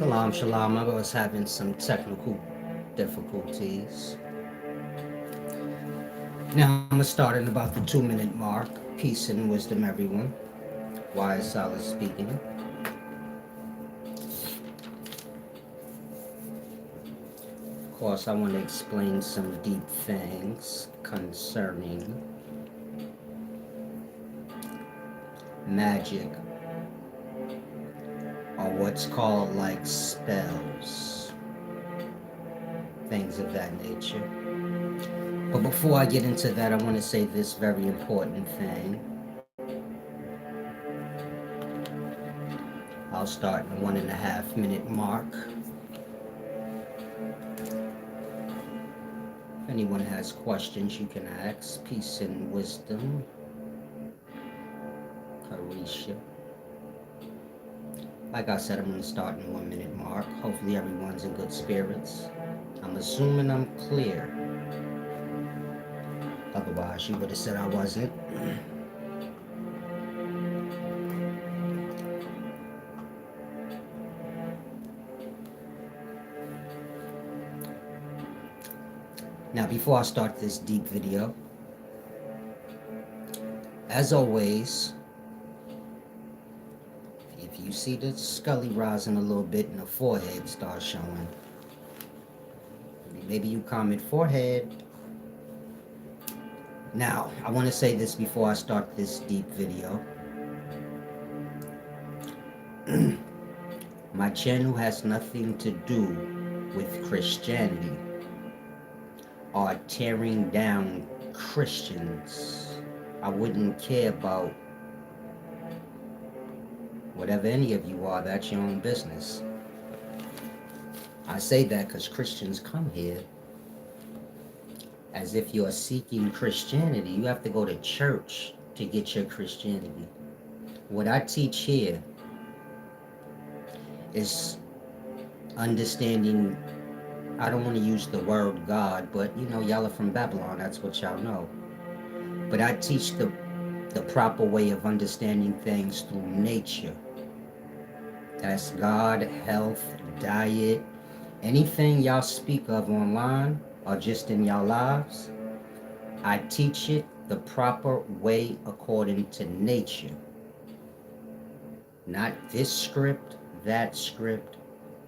Salam, shalom. I was having some technical difficulties. Now I'm gonna start in about the 2 minute mark. Peace and wisdom, everyone. Wise Solid speaking. Of course, I want to explain some deep things concerning magic or what's called like spells, things of that nature. But before I get into that, I want to say this very important thing. I'll start in the 1.5 minute mark. If anyone has questions, you can ask. Peace and wisdom. Carisha. Like I said, I'm going to start in the 1 minute mark. Hopefully everyone's in good spirits. I'm assuming I'm clear. Otherwise, you would have said I wasn't. Now, before I start this deep video, as always, if you see the scully rising a little bit and the forehead starts showing, maybe you comment forehead. Now, I want to say this before I start this deep video. My channel has nothing to do with Christianity or tearing down Christians. I wouldn't care about whatever any of you are. That's your own business. I say that because Christians come here as if you're seeking Christianity. You have to go to church to get your Christianity. What I teach here is understanding. I don't want to use the word God, but you know, y'all are from Babylon, that's what y'all know. But I teach the proper way of understanding things through nature. That's God, health, diet, anything y'all speak of online or just in y'all lives. I teach it the proper way according to nature. Not this script, that script.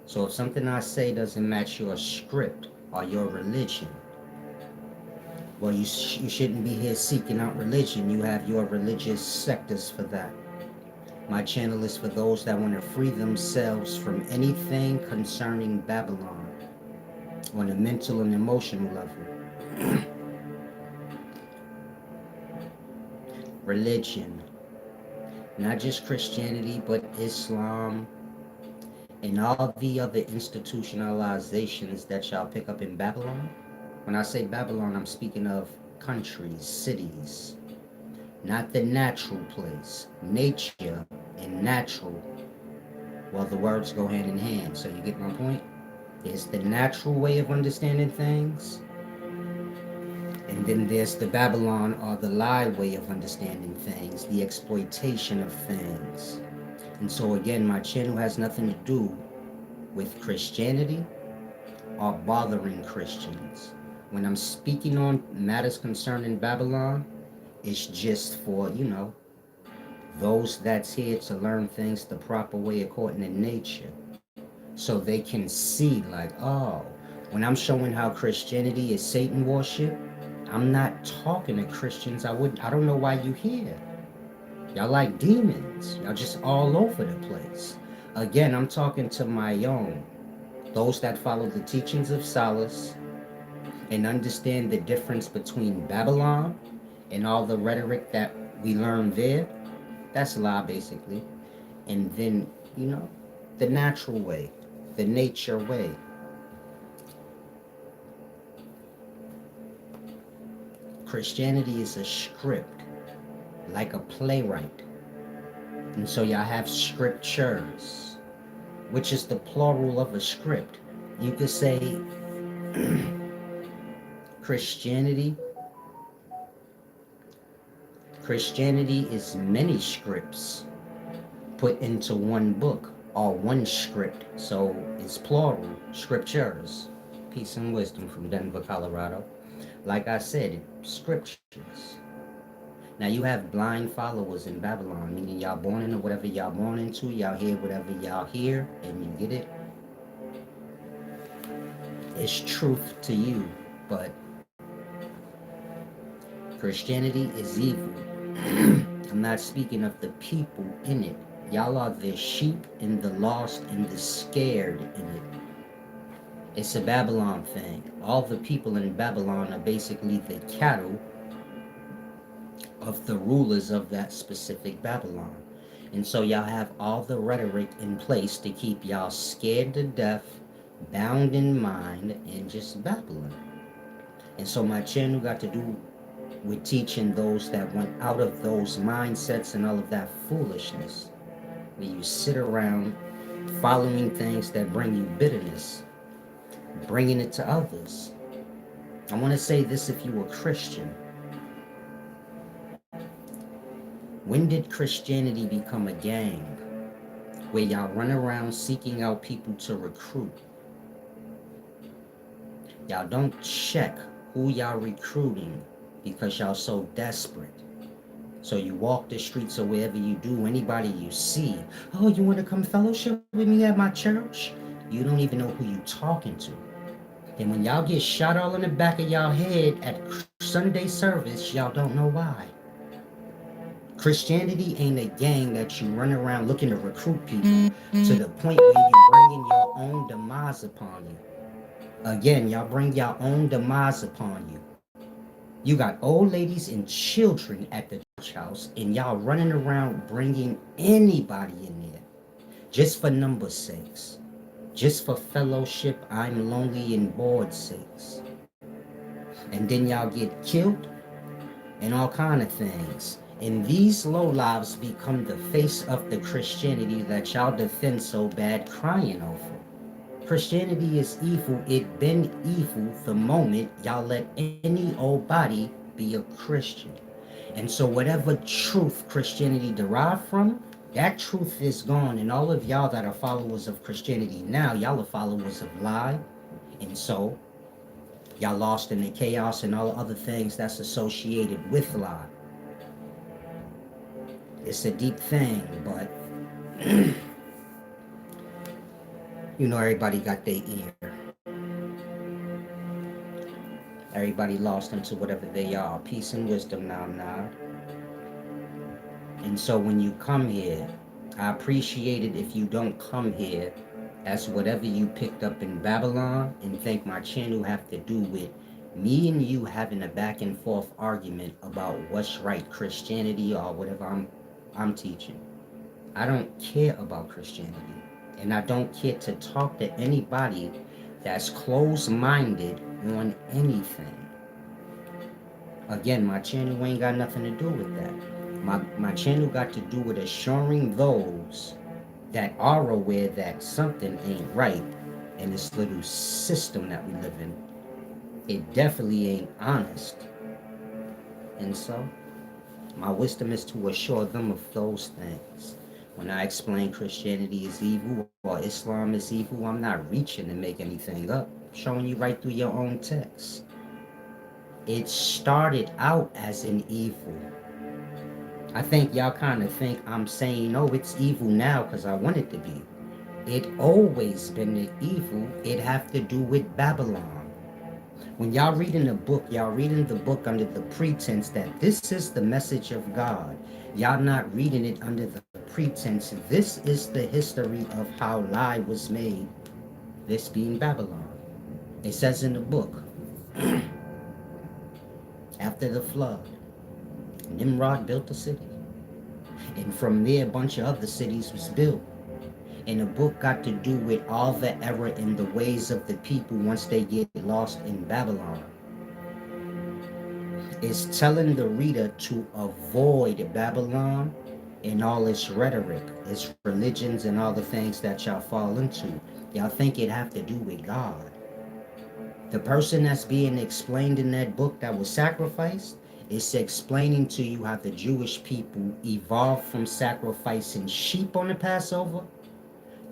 So if something I say doesn't match your script or your religion, well, you shouldn't be here seeking out religion. You have your religious sectors for that. My channel is for those that want to free themselves from anything concerning Babylon on a mental and emotional level. Religion, not just Christianity, but Islam, and all the other institutionalizations that y'all pick up in Babylon. When I say Babylon, I'm speaking of countries, cities, not the natural place. Nature and natural, well, the words go hand in hand, so you get my point? There's the natural way of understanding things, and then there's the Babylon or the lie way of understanding things, the exploitation of things. And so again, my channel has nothing to do with Christianity or bothering Christians. When I'm speaking on matters concerning Babylon, it's just for, you know, those that's here to learn things the proper way according to nature. So they can see like, oh, when I'm showing how Christianity is Satan worship, I'm not talking to Christians. I don't know why you here. Y'all like demons. Y'all just all over the place. Again, I'm talking to my own. Those that follow the teachings of Solace and understand the difference between Babylon and all the rhetoric that we learn there. That's lie, basically. And then, you know, the natural way, the nature way. Christianity is a script, like a playwright. And so y'all have scriptures, which is the plural of a script. You could say Christianity is many scripts put into one book. are one script, so it's plural, scriptures. Peace and wisdom from Denver, Colorado. Like I said, scriptures. Now you have blind followers in Babylon, meaning y'all born into whatever y'all born into, y'all hear whatever y'all hear, and you get it. It's truth to you, but Christianity is evil. I'm not speaking of the people in it. Y'all are the sheep and the lost and the scared in it. It's a Babylon thing. All the people in Babylon are basically the cattle of the rulers of that specific Babylon. And so y'all have all the rhetoric in place to keep y'all scared to death, bound in mind, and just babbling. And so my channel got to do with teaching those that went out of those mindsets and all of that foolishness. Where you sit around following things that bring you bitterness, bringing it to others. I want to say this: if you were Christian, when did Christianity become a gang where y'all run around seeking out people to recruit? Y'all don't check who y'all recruiting because y'all so desperate. So you walk the streets or wherever you do, anybody you see, oh, you want to come fellowship with me at my church? You don't even know who you talking to. And when y'all get shot all in the back of y'all head at Sunday service, y'all don't know why. Christianity ain't a gang that you run around looking to recruit people to the point where you bringing your own demise upon you. Again, y'all bring your own demise upon you. You got old ladies and children at the church house, and y'all running around bringing anybody in there just for numbers' sakes, just for fellowship, I'm lonely and bored sakes. And then y'all get killed and all kind of things. And these low lives become the face of the Christianity that y'all defend so bad crying over. Christianity is evil. It been evil the moment y'all let any old body be a Christian. And so whatever truth Christianity derived from, that truth is gone. And all of y'all that are followers of Christianity now, y'all are followers of lie. And so y'all lost in the chaos and all other things that's associated with lie. It's a deep thing, but you know everybody got their ear. Everybody lost into whatever they are. Peace and wisdom now. And so when you come here, I appreciate it if you don't come here as whatever you picked up in Babylon and think my channel have to do with me and you having a back and forth argument about what's right, Christianity or whatever I'm teaching. I don't care about Christianity. And I don't care to talk to anybody that's closed-minded on anything. Again, my channel ain't got nothing to do with that. My channel got to do with assuring those that are aware that something ain't right in this little system that we live in. It definitely ain't honest. And so, my wisdom is to assure them of those things. When I explain Christianity is evil or Islam is evil, I'm not reaching to make anything up. I'm showing you right through your own text. It started out as an evil. I think y'all kind of think I'm saying, oh, it's evil now because I want it to be. It always been the evil. It have to do with Babylon. When y'all reading the book, y'all reading the book under the pretense that this is the message of God. Y'all not reading it under the pretense this is the history of how lie was made, this being Babylon. It says in the book, after the flood, Nimrod built a city. And from there, a bunch of other cities was built. And the book got to do with all the error in the ways of the people once they get lost in Babylon. It's telling the reader to avoid Babylon and all its rhetoric, its religions, and all the things that y'all fall into. Y'all think it have to do with God. The person that's being explained in that book that was sacrificed is explaining to you how the Jewish people evolved from sacrificing sheep on the Passover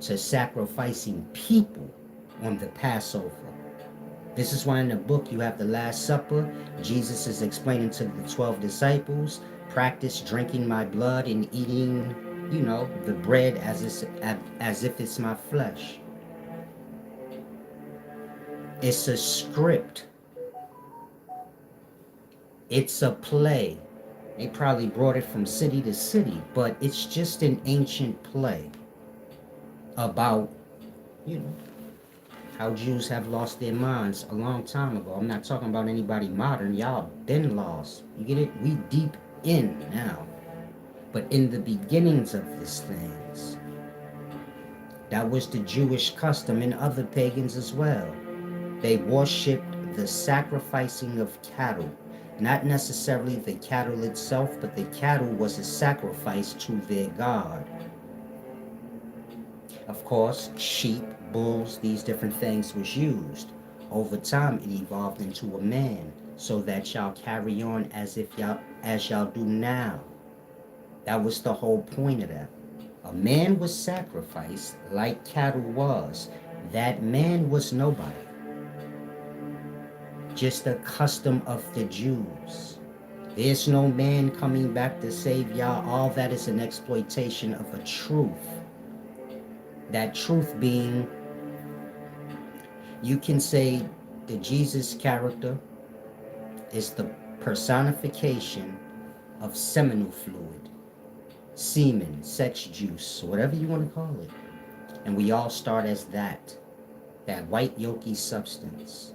to sacrificing people on the Passover. This is why in the book you have the Last Supper. Jesus is explaining to the 12 disciples, practice drinking my blood and eating, the bread as if it's my flesh. It's a script. It's a play. They probably brought it from city to city, but it's just an ancient play about, you know, how Jews have lost their minds a long time ago. I'm not talking about anybody modern. Y'all been lost. You get it? We deep in now. But in the beginnings of these things, that was the Jewish custom, and other pagans as well. They worshipped the sacrificing of cattle. Not necessarily the cattle itself, but the cattle was a sacrifice to their god. Of course, sheep, bulls, these different things was used. Over time, it evolved into a man, so that y'all carry on as y'all do now. That was the whole point of that. A man was sacrificed like cattle was. That man was nobody. Just a custom of the Jews. There's no man coming back to save y'all. All that is an exploitation of a truth. That truth being, you can say the Jesus character is the personification of seminal fluid, semen, sex juice, whatever you want to call it. And we all start as that white yolky substance.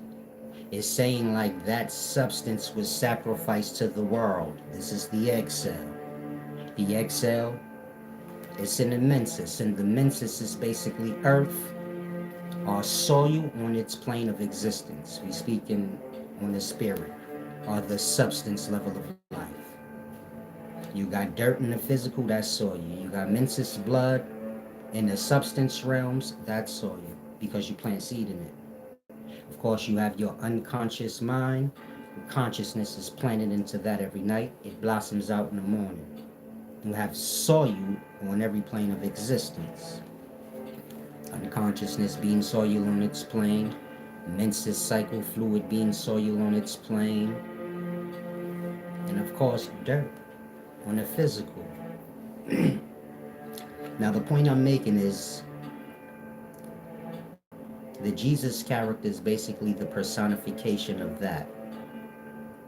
Is saying like that substance was sacrificed to the world. This is the egg cell. The egg cell is in the menses, and the menses is basically earth or soil on its plane of existence. We speak on the spirit or the substance level of life. You got dirt in the physical, that's soil. You got menses, blood in the substance realms, that's soil, because you plant seed in it. Of course, you have your unconscious mind. Consciousness is planted into that every night. It blossoms out in the morning. You have soil on every plane of existence. Unconsciousness being soil on its plane. Menses cycle fluid being soil on its plane. And of course, dirt on the physical. Now, the point I'm making is the Jesus character is basically the personification of that.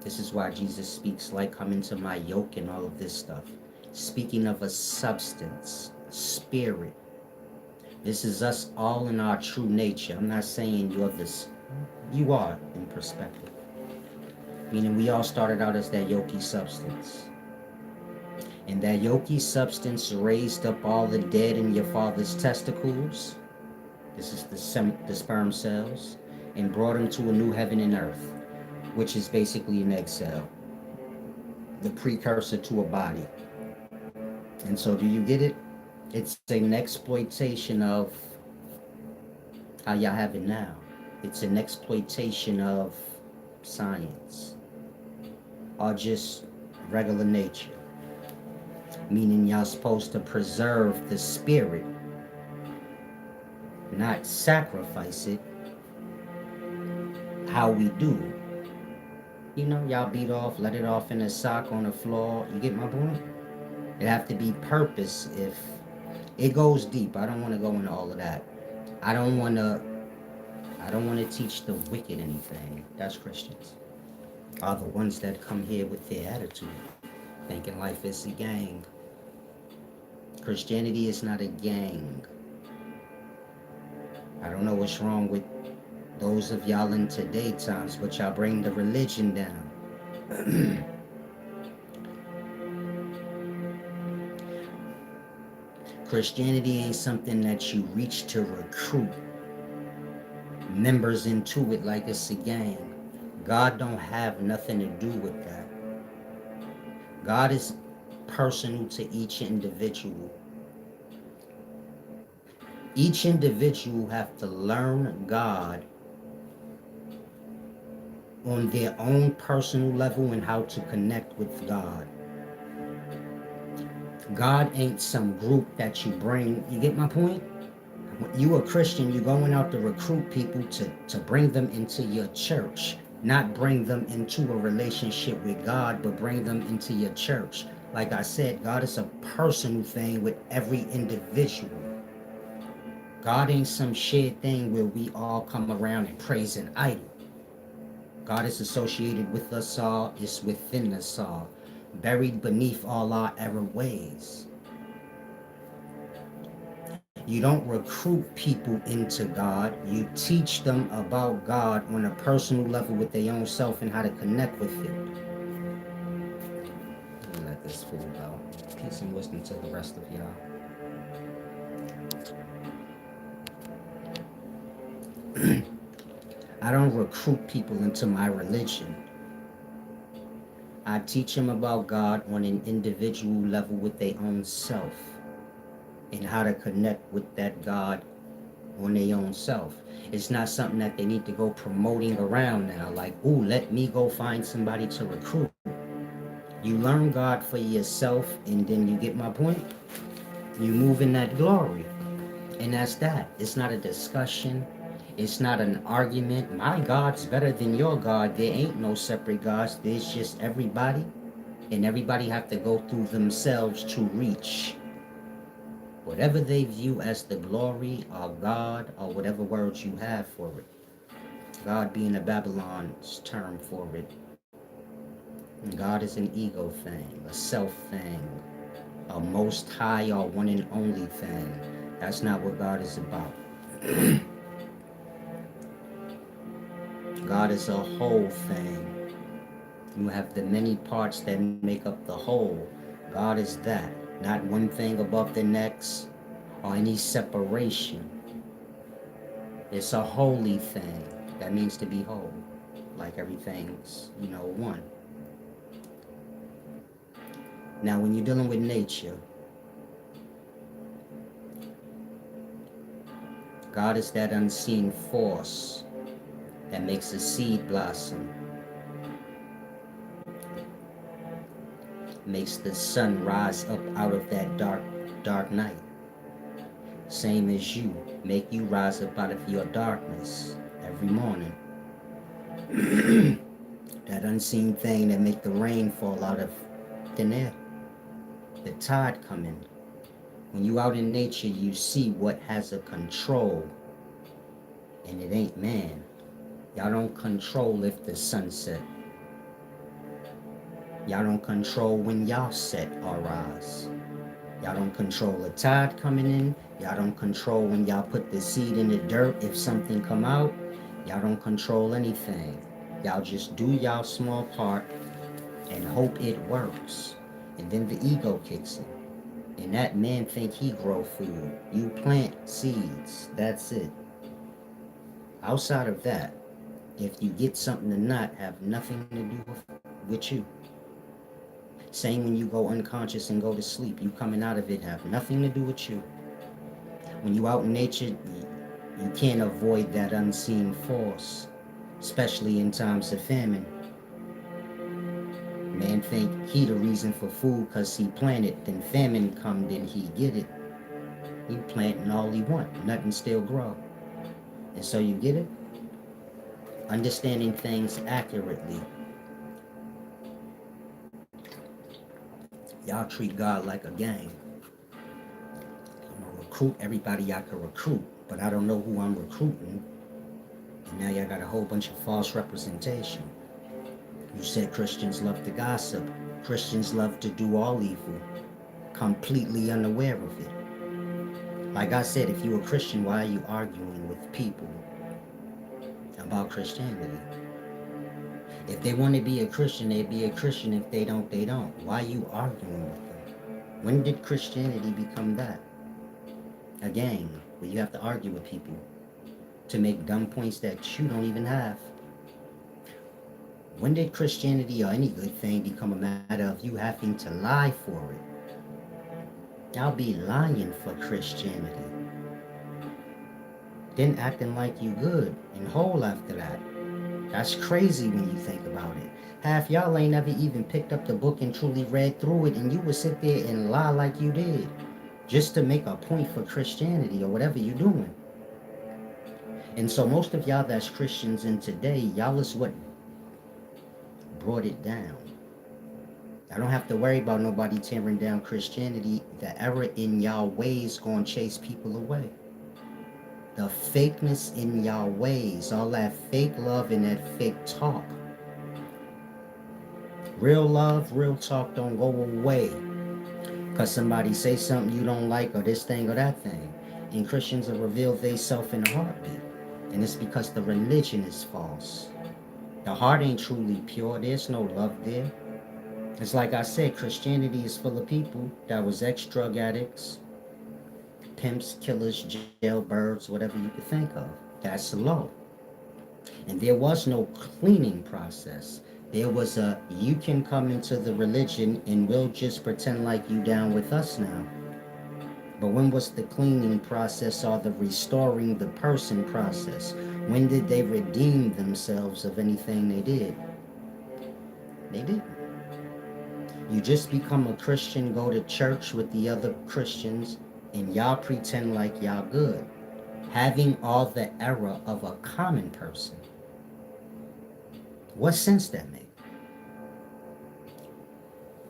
This is why Jesus speaks like, come into my yoke and all of this stuff. Speaking of a substance, spirit. This is us all in our true nature. I'm not saying you're this. You are in perspective. Meaning we all started out as that yolky substance. And that yolky substance raised up all the dead in your father's testicles. This is the sperm cells, and brought them to a new heaven and earth, which is basically an egg cell, the precursor to a body. And so do you get it? It's an exploitation of how y'all have it now. It's an exploitation of science, or just regular nature. Meaning y'all supposed to preserve the spirit, not sacrifice it how we do. Y'all beat off, let it off in a sock on the floor. You get my point? It have to be purpose. If it goes deep, I don't want to go into all of that. I don't want to teach the wicked anything. That's Christians. Are the ones that come here with their attitude, thinking life is a gang. Christianity is not a gang. I don't know what's wrong with those of y'all in today times, but y'all bring the religion down. Christianity ain't something that you reach to recruit members into it like it's a gang. God don't have nothing to do with that. God is personal to each individual. Each individual have to learn God on their own personal level and how to connect with God. God ain't some group that you bring. You get my point? When you a Christian, you going out to recruit people to bring them into your church, not bring them into a relationship with God, but bring them into your church. Like I said, God is a personal thing with every individual. God ain't some shared thing where we all come around and praise an idol. God is associated with us all, is within us all, buried beneath all our error ways. You don't recruit people into God. You teach them about God on a personal level with their own self and how to connect with it. Let this fool go. Peace and wisdom to the rest of y'all. I don't recruit people into my religion. I teach them about God on an individual level with their own self and how to connect with that God on their own self. It's not something that they need to go promoting around now, like, ooh, let me go find somebody to recruit. You learn God for yourself, and then you get my point. You move in that glory. And that's that. It's not a discussion. It's not an argument. My God's better than your God. There ain't no separate gods. There's just everybody. And everybody have to go through themselves to reach whatever they view as the glory or God or whatever words you have for it. God being a Babylon's term for it. And God is an ego thing, a self thing, a most high or one and only thing. That's not what God is about. God is a whole thing. You have the many parts that make up the whole. God is that, not one thing above the next or any separation. It's a holy thing. That means to be whole, like everything's, one. Now, when you're dealing with nature, God is that unseen force that makes a seed blossom, makes the sun rise up out of that dark night. Same as you, make you rise up out of your darkness every morning. That unseen thing that make the rain fall out of thin air, the tide coming. When you out in nature, you see what has a control, and it ain't man. Y'all don't control if the sun set. Y'all don't control when y'all set or rise. Y'all don't control the tide coming in. Y'all don't control when y'all put the seed in the dirt if something come out. Y'all don't control anything. Y'all just do y'all small part and hope it works. And then the ego kicks in. And that man think he grow food. You plant seeds. That's it. Outside of that, if you get something to not have nothing to do with you. Same when you go unconscious and go to sleep. You coming out of it have nothing to do with you. When you out in nature, you can't avoid that unseen force, especially in times of famine. Man think he the reason for food cause he planted, then famine come, then he get it. He planting all he want, nothing still grow. And so you get it? Understanding things accurately. Y'all treat God like a gang. I'm gonna recruit everybody I can recruit, but I don't know who I'm recruiting. And now y'all got a whole bunch of false representation. You said Christians love to gossip. Christians love to do all evil, completely unaware of it. Like I said, if you're a Christian, why are you arguing with people about Christianity? If they want to be a Christian, they'd be a Christian. If they don't, they don't. Why are you arguing with them? When did Christianity become that? A gang where you have to argue with people to make dumb points that you don't even have. When did Christianity or any good thing become a matter of you having to lie for it? Y'all be lying for Christianity. Then acting like you good and whole after that. That's crazy when you think about it. Half y'all ain't never even picked up the book and truly read through it, and you would sit there and lie like you did. just to make a point for Christianity or whatever you're doing. And so most of y'all that's Christians in today, y'all is what brought it down. I don't have to worry about nobody tearing down Christianity. The error in y'all ways gonna chase people away. The fakeness in y'all ways, all that fake love and that fake talk. Real love, real talk don't go away because somebody say something you don't like or this thing or that thing. And Christians will reveal they self in a heartbeat. And it's because the religion is false. The heart ain't truly pure. There's no love there. It's like I said, Christianity is full of people that was ex-drug addicts, pimps, killers, jailbirds, whatever you could think of. That's low. And there was no cleaning process. There was a, you can come into the religion and we'll just pretend like you down with us now. But when was the cleaning process or the restoring the person process? When did they redeem themselves of anything they did? They didn't. You just become a Christian, go to church with the other Christians, and y'all pretend like y'all good, having all the error of a common person. What sense that make?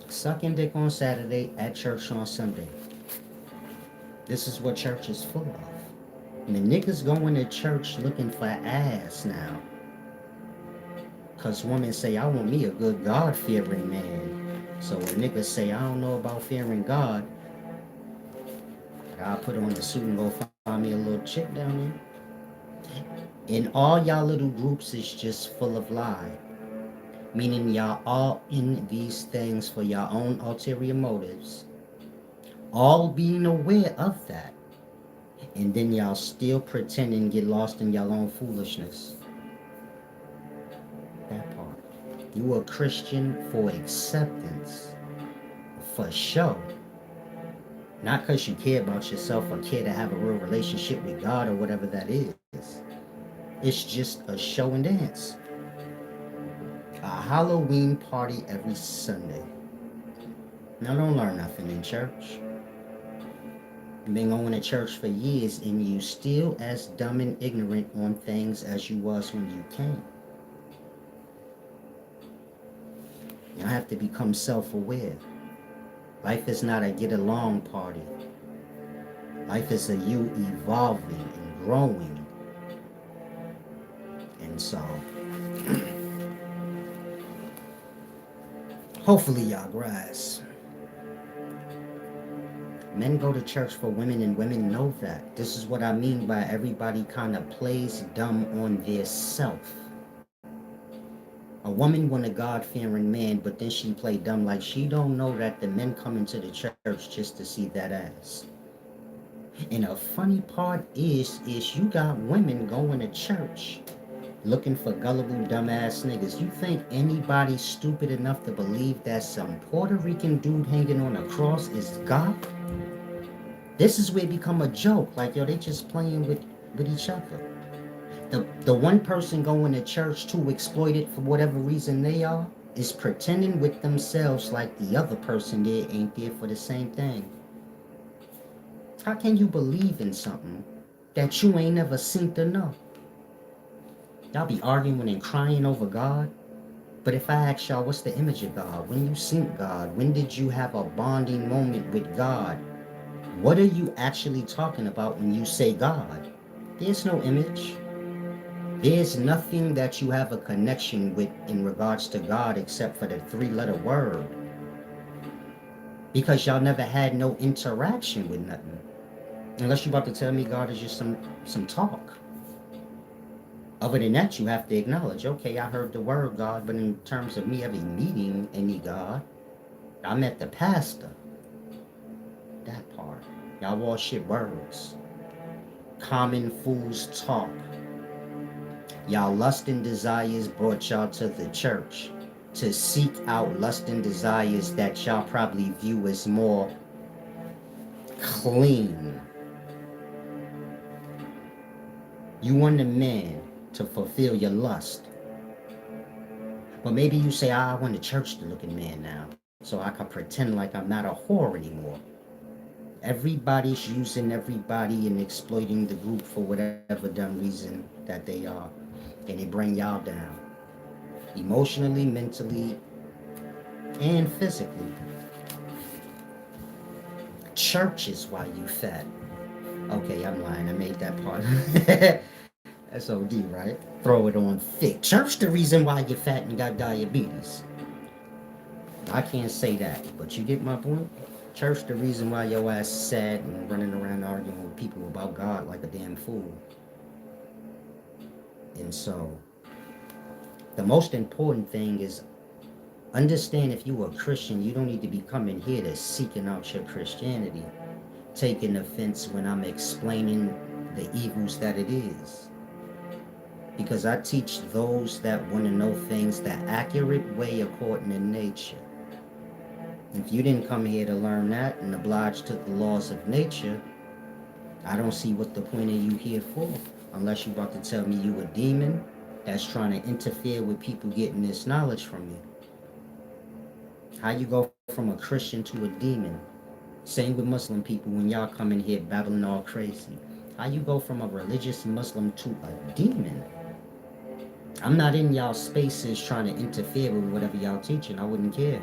Sucking dick on Saturday, at church on Sunday. This is what church is full of. And the niggas going to church looking for ass now. Because women say, I want me a good God-fearing man. So when niggas say, I don't know about fearing God, I'll put on the suit and go find me a little chick down there. And all y'all little groups is just full of lie. Meaning y'all all in these things for your own ulterior motives. All being aware of that. And then y'all still pretending get lost in y'all own foolishness. That part. You a Christian for acceptance. For show. Not because you care about yourself or care to have a real relationship with God or whatever that is. It's just a show and dance. A Halloween party every Sunday. Now don't learn nothing in church. You've been going to church for years and you still as dumb and ignorant on things as you was when you came. You have to become self-aware. Life is not a get-along party. Life is a you evolving and growing. And so, hopefully y'all grasp. Men go to church for women and women know that. This is what I mean by everybody kind of plays dumb on their self. A woman want a God-fearing man, but then she play dumb like she don't know that the men come into the church just to see that ass. And a funny part is you got women going to church looking for gullible dumbass niggas. You think anybody stupid enough to believe that some Puerto Rican dude hanging on a cross is God? This is where it become a joke. Like, yo, they just playing with each other. The one person going to church too exploited for whatever reason they are is pretending with themselves like the other person there ain't there for the same thing. How can you believe in something that you ain't never seen to know? Y'all be arguing and crying over God. But if I ask y'all, what's the image of God? When you seen God, when did you have a bonding moment with God? What are you actually talking about when you say God? There's no image. There's nothing that you have a connection with in regards to God except for the 3-letter word. Because y'all never had no interaction with nothing. Unless you're about to tell me God is just some talk. Other than that, you have to acknowledge, okay, I heard the word God, but in terms of me ever meeting any God, I met the pastor. That part. Y'all all shit words. Common fools talk. Y'all lust and desires brought y'all to the church to seek out lust and desires that y'all probably view as more clean. You want a man to fulfill your lust. But maybe you say, I want a church-looking man now, so I can pretend like I'm not a whore anymore. Everybody's using everybody and exploiting the group for whatever dumb reason that they are. And they bring y'all down. Emotionally, mentally, and physically. Church is why you fat. Okay, I'm lying. I made that part. That's OD, right? Throw it on thick. Church the reason why you're fat and got diabetes. I can't say that, but you get my point? Church the reason why your ass is sad and running around arguing with people about God like a damn fool. And so, the most important thing is understand if you are a Christian, you don't need to be coming here to seeking out your Christianity, taking offense when I'm explaining the evils that it is. Because I teach those that want to know things the accurate way according to nature. If you didn't come here to learn that and oblige to the laws of nature, I don't see what the point of you here for. Unless you about to tell me you a demon that's trying to interfere with people getting this knowledge from you. How you go from a Christian to a demon? Same with Muslim people when y'all come in here babbling all crazy. How you go from a religious Muslim to a demon? I'm not in y'all spaces trying to interfere with whatever y'all teaching. I wouldn't care.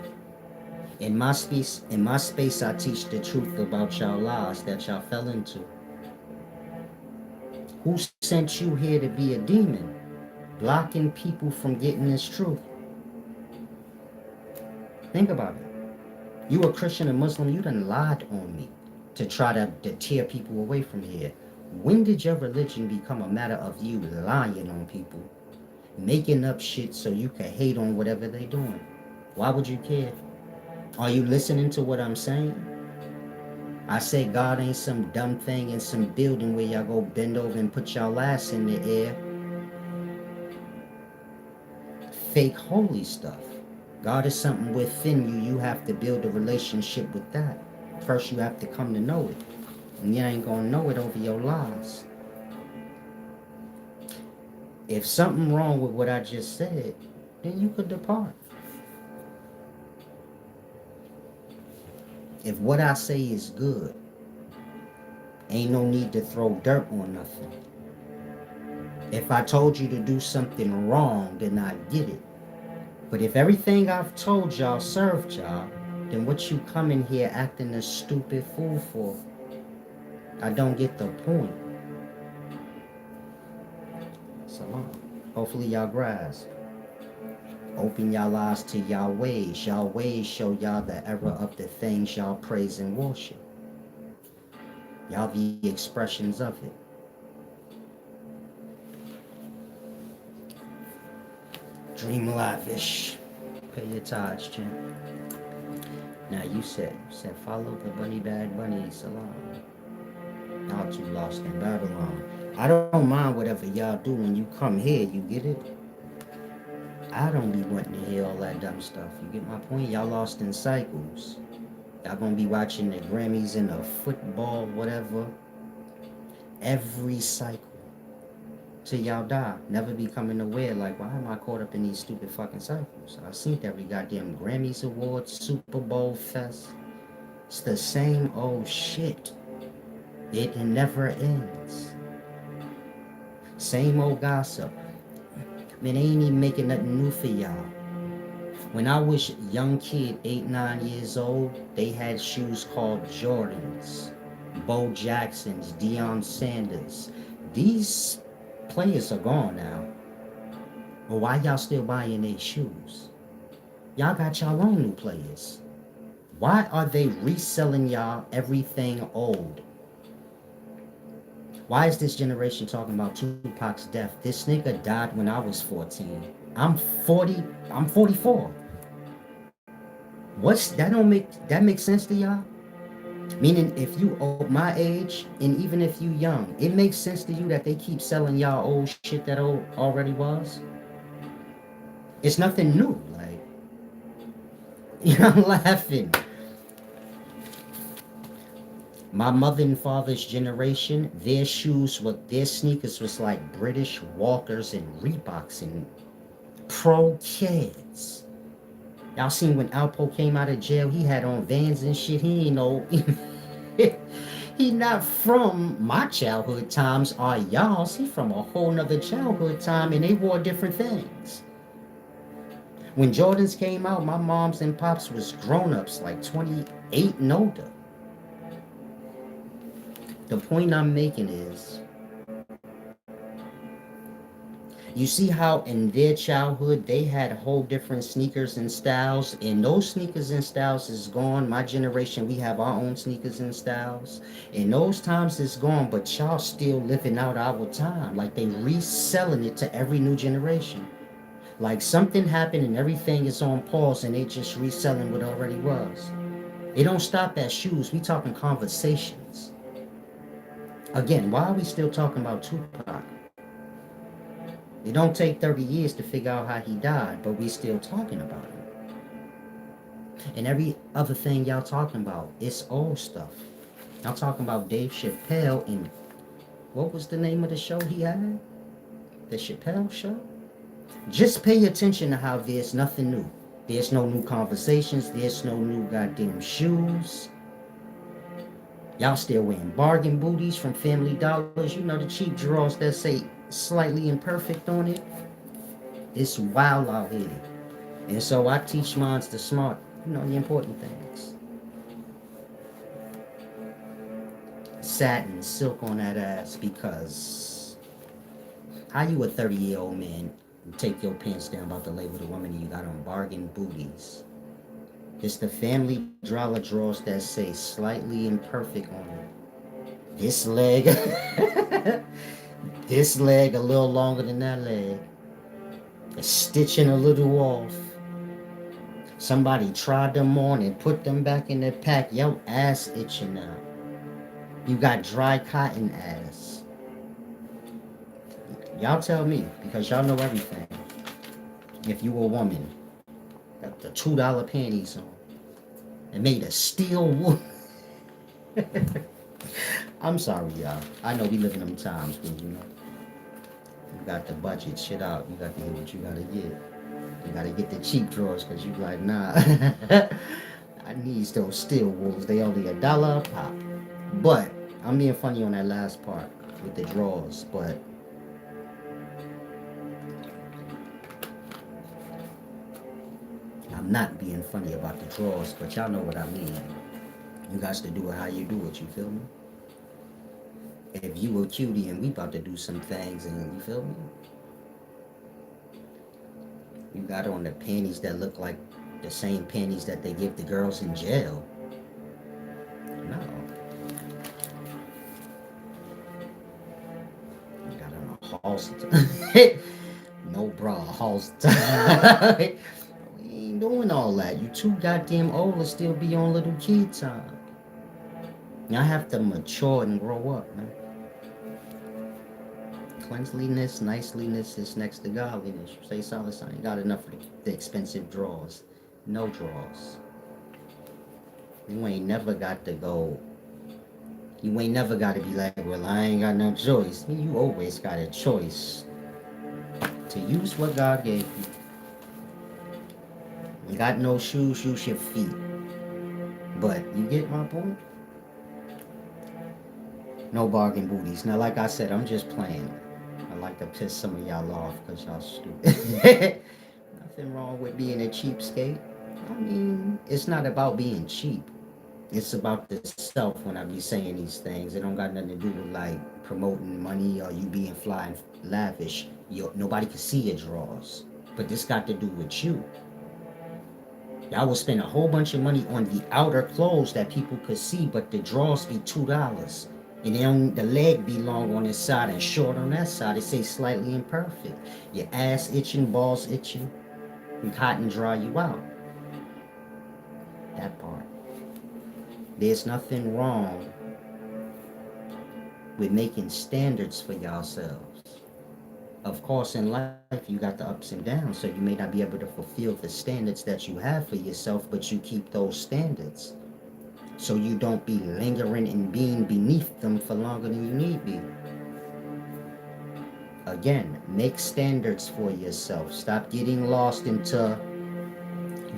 In my space, I teach the truth about y'all lies that y'all fell into. Who sent you here to be a demon? Blocking people from getting this truth. Think about it. You a Christian and Muslim, you done lied on me to try to tear people away from here. When did your religion become a matter of you lying on people? Making up shit so you can hate on whatever they doing? Why would you care? Are you listening to what I'm saying? I say God ain't some dumb thing in some building where y'all go bend over and put y'all ass in the air. Fake holy stuff. God is something within you. You have to build a relationship with that. First, you have to come to know it. And you ain't gonna know it over your lies. If something wrong with what I just said, then you could depart. If what I say is good, ain't no need to throw dirt on nothing. If I told you to do something wrong, then I get it. But if everything I've told y'all served y'all, then what you come in here acting a stupid fool for? I don't get the point. So hopefully y'all grasp. Open y'all eyes to y'all ways. Y'all ways show y'all the error of the things y'all praise and worship. Y'all the expressions of it. Dream lavish. Pay your tithes, champ. Now you said follow the bunny bag bunny salon. Y'all too lost in Babylon. I don't mind whatever y'all do when you come here, you get it? I don't be wanting to hear all that dumb stuff. You get my point? Y'all lost in cycles. Y'all gonna be watching the Grammys and the football, whatever, every cycle. Till y'all die. Never becoming aware, like, why am I caught up in these stupid fucking cycles? I've seen every goddamn Grammys Awards, Super Bowl Fest. It's the same old shit. It never ends. Same old gossip. Man, they ain't even making nothing new for y'all. When I was young kid, 8, 9 years old, they had shoes called Jordans, Bo Jacksons, Deion Sanders. These players are gone now. But why y'all still buying their shoes? Y'all got y'all own new players. Why are they reselling y'all everything old? Why is this generation talking about Tupac's death? This nigga died when I was 14. I'm 44. That makes sense to y'all? Meaning if you my age and even if you young, it makes sense to you that they keep selling y'all old shit that already was? It's nothing new, like, I'm laughing. My mother and father's generation, their sneakers was like British Walkers and Reeboks and pro kids. Y'all seen when Alpo came out of jail, he had on Vans and shit. He ain't know. He not from my childhood times or y'all's. He from a whole nother childhood time, and they wore different things. When Jordans came out, my moms and pops was grown-ups, like 28 and older. The point I'm making is, you see how in their childhood they had whole different sneakers and styles, and those sneakers and styles is gone. My generation, we have our own sneakers and styles, and those times is gone. But y'all still living out our time, like they reselling it to every new generation. Like something happened and everything is on pause, and they just reselling what already was. It don't stop at shoes. We talking conversations. Again, why are we still talking about Tupac? It don't take 30 years to figure out how he died, but we still talking about him. And every other thing y'all talking about, it's old stuff. Y'all talking about Dave Chappelle and what was the name of the show he had? The Chappelle Show? Just pay attention to how there's nothing new. There's no new conversations. There's no new goddamn shoes. Y'all still wearing bargain booties from Family Dollars. You know the cheap drawers that say slightly imperfect on it. It's wild out here. And so I teach minds the smart, the important things. Satin, silk on that ass, because how you a 30-year-old man take your pants down about to lay with a woman and you got on bargain booties? It's the Family Dollar drawers that say slightly imperfect on it. This leg, this leg a little longer than that leg. A stitching a little off. Somebody tried them on and put them back in their pack. Your ass itching now. You got dry cotton ass. Y'all tell me, because y'all know everything. If you a woman, got the $2 panties on, and made of steel wool. I'm sorry, y'all. I know we live in them times when you got the budget shit out. You got to get what you gotta get. You gotta get the cheap drawers because you like, nah. I need those steel wools. They only $1 a pop. But I'm being funny on that last part with the drawers. But I'm not being funny about the drawers. But y'all know what I mean. You guys to do it how you do it. You feel me? If you a cutie and we about to do some things, and you feel me? You got on the panties that look like the same panties that they give the girls in jail. No. You got on a halter. No bra, halter. We ain't doing all that. You too goddamn old to still be on little kid time. Y'all have to mature and grow up, man. Cleanliness, niceliness is next to godliness. You say, Silas, I ain't got enough of the expensive drawers. No drawers. You ain't never got to go. You ain't never got to be like, well, I ain't got no choice. You always got a choice to use what God gave you. You got no shoes, use your feet. But you get my point? No bargain booties. Now, like I said, I'm just playing. I like to piss some of y'all off because y'all stupid. Nothing wrong with being a cheapskate. I mean, it's not about being cheap. It's about the self when I be saying these things. It don't got nothing to do with like promoting money or you being fly and lavish. Nobody can see your drawers. But this got to do with you. Y'all will spend a whole bunch of money on the outer clothes that people could see, but the drawers be $2. And then the leg be long on this side and short on that side. It say slightly imperfect. Your ass itching, balls itching, and cotton dry you out. That part. There's nothing wrong with making standards for yourselves. Of course, in life, you got the ups and downs, so you may not be able to fulfill the standards that you have for yourself, but you keep those standards. So you don't be lingering and being beneath them for longer than you need be. Again, make standards for yourself. Stop getting lost into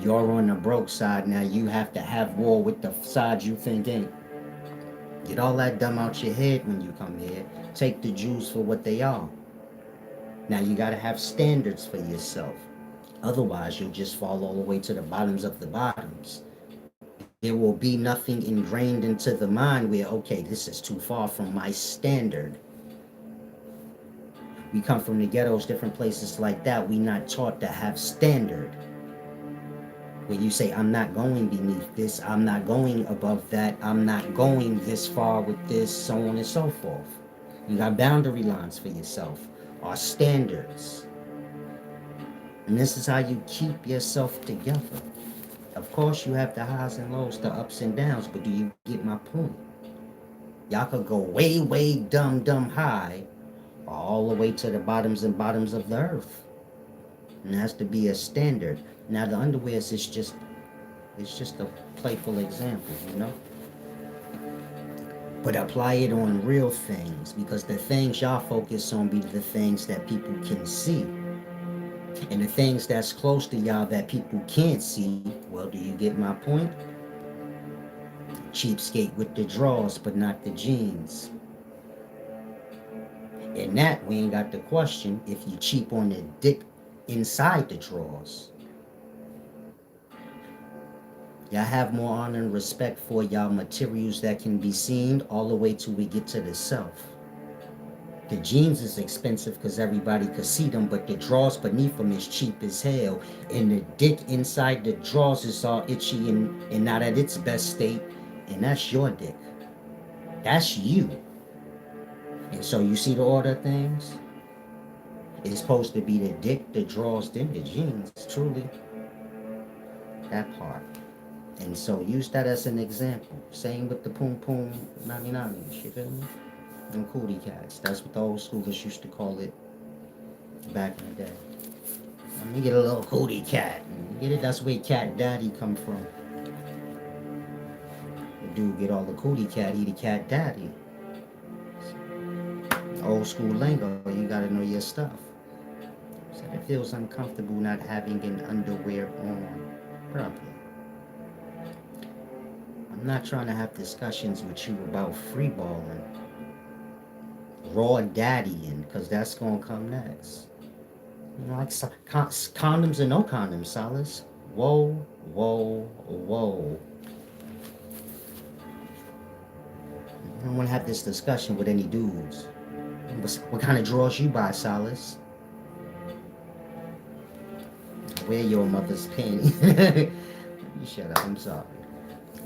you're on the broke side, now you have to have war with the side you think ain't. Get all that dumb out your head when you come here. Take the Jews for what they are. Now you got to have standards for yourself. Otherwise, you'll just fall all the way to the bottoms of the bottoms. There will be nothing ingrained into the mind where, okay, this is too far from my standard. We come from the ghettos, different places like that. We not taught to have standard. When you say, I'm not going beneath this, I'm not going above that, I'm not going this far with this, so on and so forth. You got boundary lines for yourself, or standards. And this is how you keep yourself together. Of course, you have the highs and lows, the ups and downs, but do you get my point? Y'all could go way, way dumb high, all the way to the bottoms and bottoms of the earth. And it has to be a standard. Now the underwear is just a playful example, you know? But apply it on real things, because the things y'all focus on be the things that people can see. And the things that's close to y'all that people can't see, well, do you get my point? Cheapskate with the drawers, but not the jeans. And that, we ain't got the question if you cheap on the dick inside the drawers. Y'all have more honor and respect for y'all materials that can be seen all the way till we get to the self. The jeans is expensive because everybody could see them, but the drawers beneath them is cheap as hell. And the dick inside the drawers is all itchy and not at its best state. And that's your dick. That's you. And so you see the order of things? It's supposed to be the dick, the drawers, then the jeans. Truly. That part. And so use that as an example. Same with the poom poom 99s, you feel me? And cootie cats. That's what the old schoolers used to call it back in the day. Let me get a little cootie cat. Get it? That's where cat daddy come from. The dude get all the cootie cat, he the cat daddy. Old school lingo, you gotta know your stuff. So it feels uncomfortable not having an underwear on properly. I'm not trying to have discussions with you about freeballing, raw daddying, because that's going to come next. You know, like condoms or no condoms, Solace. Whoa, whoa, whoa. I don't want to have this discussion with any dudes. What kind of drawers you buy, Solace? Wear your mother's panties. You shut up, I'm sorry.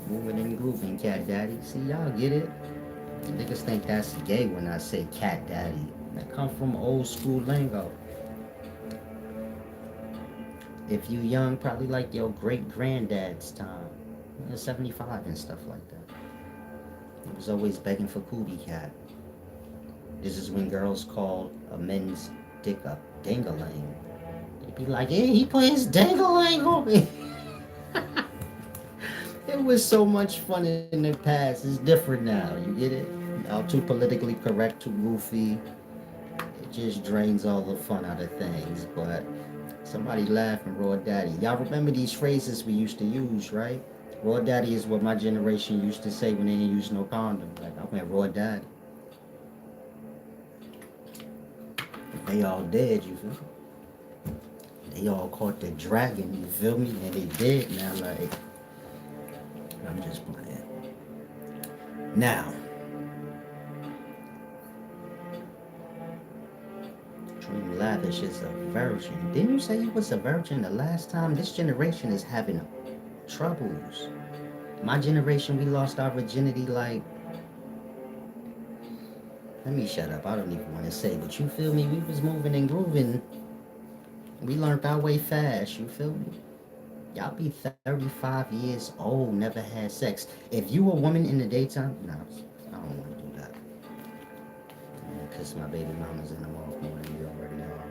Moving and grooving, cat daddy. See, y'all get it? Niggas think that's gay when I say cat daddy. That come from old school lingo. If you young, probably like your great granddad's time. 75 and stuff like that. He was always begging for cootie cat. This is when girls called a men's dick up ding-a-ling. They'd be like, hey, he put his ding-a-ling on me. It was so much fun in the past. It's different now. You get it? Now too politically correct, too goofy. It just drains all the fun out of things. But somebody laughing, raw daddy. Y'all remember these phrases we used to use, right? Raw daddy is what my generation used to say when they didn't use no condom. Like, I went raw daddy. They all dead, you feel me? They all caught the dragon, you feel me? And they dead now, like... I'm just playing. Now, Dream Lavish is a virgin. Didn't you say you was a virgin the last time? This generation is having troubles. My generation, we lost our virginity like... Let me shut up. I don't even want to say, but you feel me? We was moving and grooving. We learned our way fast, you feel me? Y'all be 35 years old, never had sex. If you a woman in the daytime, no, I don't want to do that. Because my baby mama's in the mall more than you already are.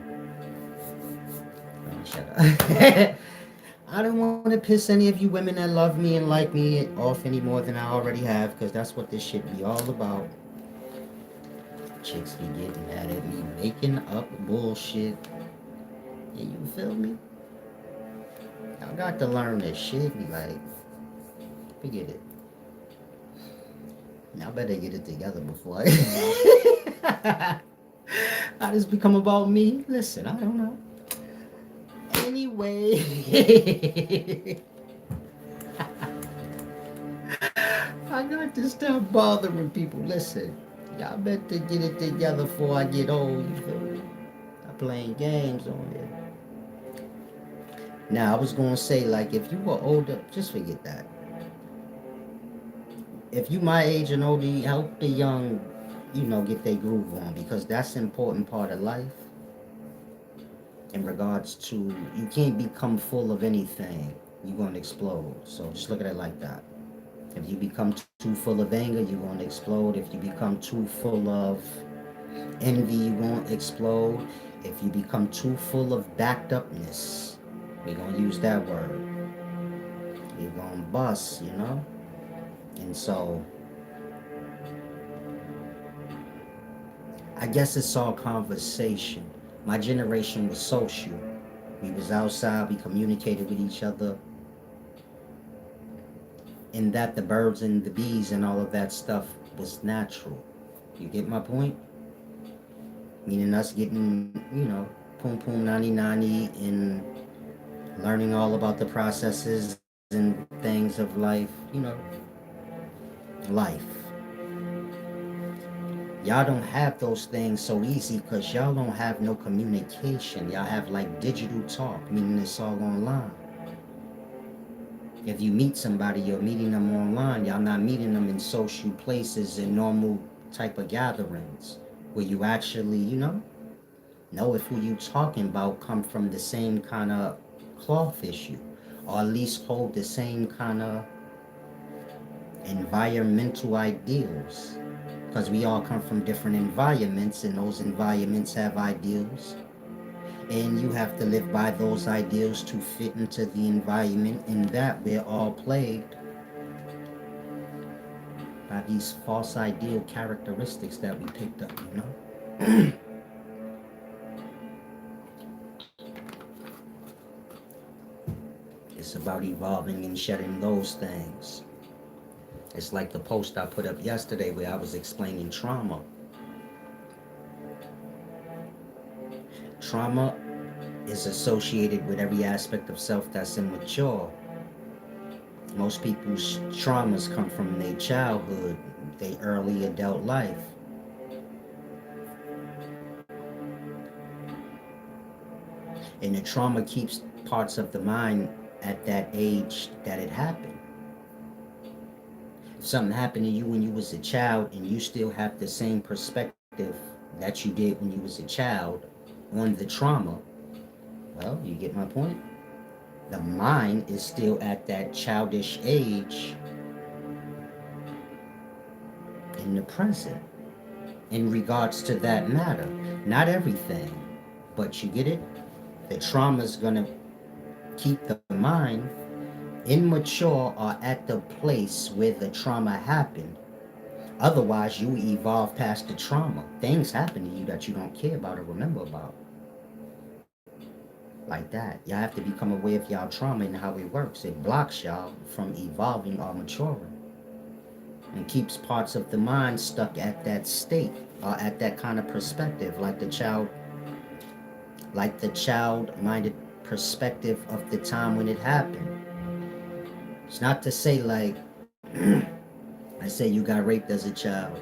Shut up. I don't want to piss any of you women that love me and like me off any more than I already have, because that's what this shit be all about. Chicks be getting mad at me, making up bullshit. Yeah, you feel me? I got to learn this shit. Like, forget it. Y'all better get it together before I how this become about me? Listen, I don't know. Anyway, I got to stop bothering people. Listen, y'all better get it together before I get old. You feel me? I'm playing games on here. Now, I was gonna say, like, if you were older, just forget that. If you my age and older, help the young, get their groove on because that's an important part of life in regards to you can't become full of anything. You're gonna explode. So just look at it like that. If you become too full of anger, you're gonna explode. If you become too full of envy, you're gonna explode. If you become too full of backed upness, we're gonna use that word. You're gonna bust. And so I guess it's all conversation. My generation was social. We was outside, we communicated with each other, and that the birds and the bees and all of that stuff was natural. You get my point? Meaning us getting, poom poom nani nani and learning all about the processes and things of life. Y'all don't have those things so easy because y'all don't have no communication. Y'all have like digital talk, meaning it's all online. If you meet somebody, you're meeting them online. Y'all not meeting them in social places and normal type of gatherings where you actually, know if who you talking about come from the same kind of cloth issue, or at least hold the same kind of environmental ideals. Because we all come from different environments, and those environments have ideals. And you have to live by those ideals to fit into the environment, and that we're all plagued by these false ideal characteristics that we picked up. It's about evolving and shedding those things. It's like the post I put up yesterday where I was explaining trauma. Trauma is associated with every aspect of self that's immature. Most people's traumas come from their childhood, their early adult life. And the trauma keeps parts of the mind at that age that it happened. If something happened to you when you was a child and you still have the same perspective that you did when you was a child on the trauma, well, you get my point? The mind is still at that childish age in the present in regards to that matter. Not everything, but you get it? The trauma is going to keep the mind immature or at the place where the trauma happened. Otherwise, you evolve past the trauma. Things happen to you that you don't care about or remember about. Like that. Y'all have to become aware of y'all trauma and how it works. It blocks y'all from evolving or maturing and keeps parts of the mind stuck at that state or at that kind of perspective, like the child-minded perspective of the time when it happened. It's not to say like, I say you got raped as a child,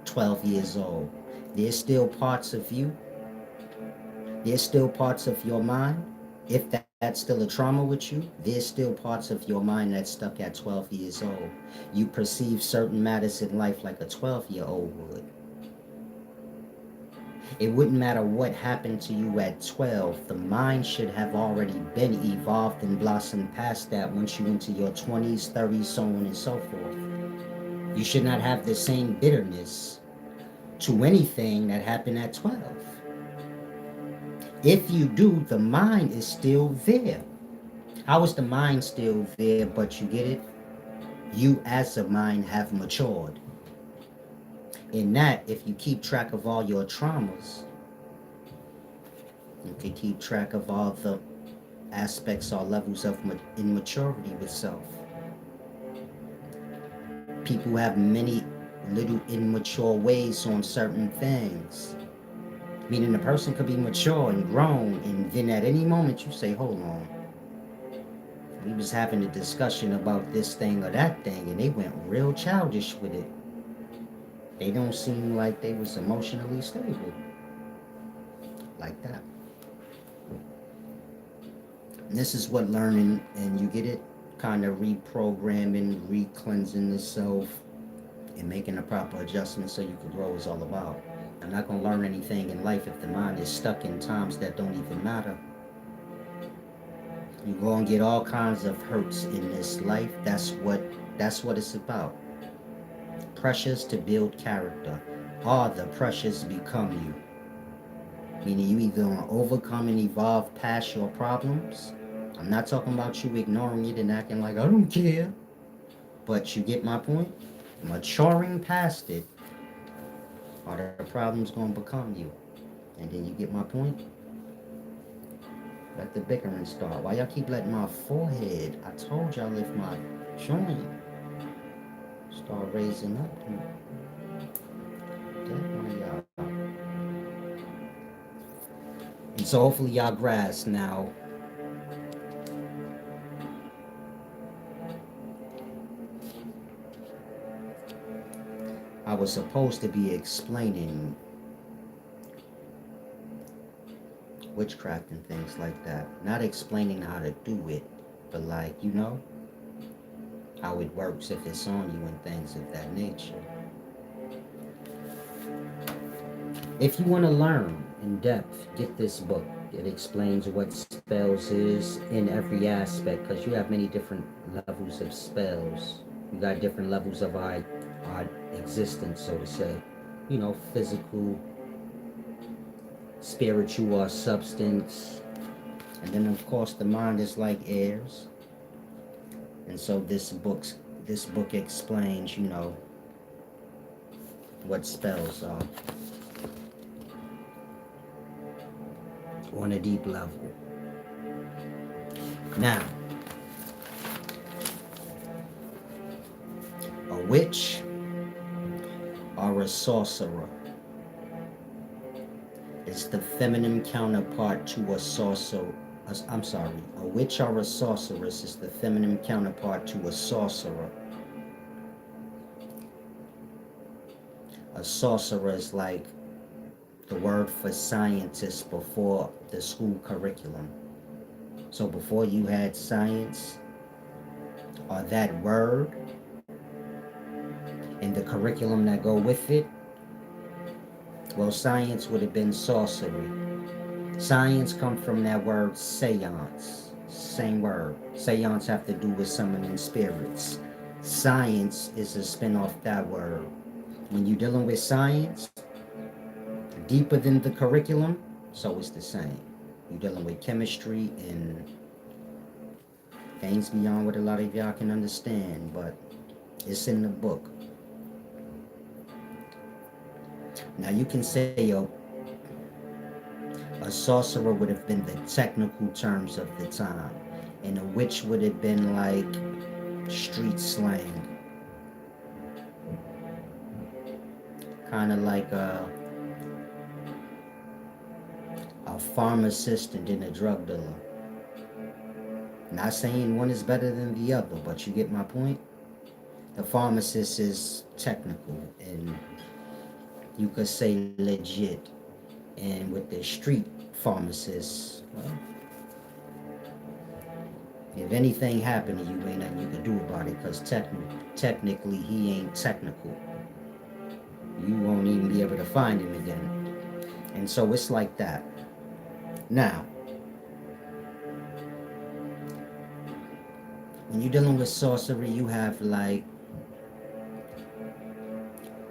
12 years old. There's still parts of you, there's still parts of your mind. If that's still a trauma with you, there's still parts of your mind that's stuck at 12 years old. You perceive certain matters in life like a 12-year-old would. It wouldn't matter what happened to you at 12. The mind should have already been evolved and blossomed past that once you into your 20s, 30s, so on and so forth. You should not have the same bitterness to anything that happened at 12. If you do, the mind is still there. How is the mind still there, but you get it? You as a mind have matured. In that, if you keep track of all your traumas, you can keep track of all the aspects or levels of immaturity with self. people have many little immature ways on certain things. Meaning the person could be mature and grown, and then at any moment you say, hold on, we was having a discussion about this thing or that thing, and they went real childish with it. They don't seem like they was emotionally stable. Like that. And this is what learning, and you get it, kind of reprogramming, re-cleansing the self, and making the proper adjustments so you can grow is all about. I'm not going to learn anything in life if the mind is stuck in times that don't even matter. You're going to get all kinds of hurts in this life. That's what it's about. Pressures to build character. All the pressures become you. Meaning you either going to overcome and evolve past your problems. I'm not talking about you ignoring it and acting like I don't care. But you get my point? Maturing past it, or the problem's going to become you. And then you get my point? Let the bickering start. Why y'all keep letting my forehead? I told y'all if my joint start raising up. And so hopefully y'all grasp now. I was supposed to be explaining witchcraft and things like that. Not explaining how to do it, but like, how it works if it's on you and things of that nature. If you want to learn in depth, get this book. It explains what spells is in every aspect, because you have many different levels of spells. You got different levels of our existence, so to say. Physical, spiritual, or substance. And then of course the mind is like airs. And so this book explains, what spells are on a deep level. Now, a witch or a sorcerer is the feminine counterpart to a sorcerer. A witch or a sorceress is the feminine counterpart to a sorcerer. A sorcerer is like the word for scientist before the school curriculum. So before you had science, or that word, and the curriculum that go with it, well, science would have been sorcery. Science comes from that word seance. Same word. Seance have to do with summoning spirits. Science is a spin-off that word. When you're dealing with science, deeper than the curriculum, so it's the same. You're dealing with chemistry and things beyond what a lot of y'all can understand, but it's in the book. Now you can say a sorcerer would have been the technical terms of the time, and a witch would have been like street slang. Kind of like a pharmacist and then a drug dealer. Not saying one is better than the other, but you get my point? The pharmacist is technical, and you could say legit. And with the street pharmacist, well, if anything happened to you, ain't nothing you can do about it, because technically he ain't technical. You won't even be able to find him again. And so it's like that. Now, when you're dealing with sorcery, you have like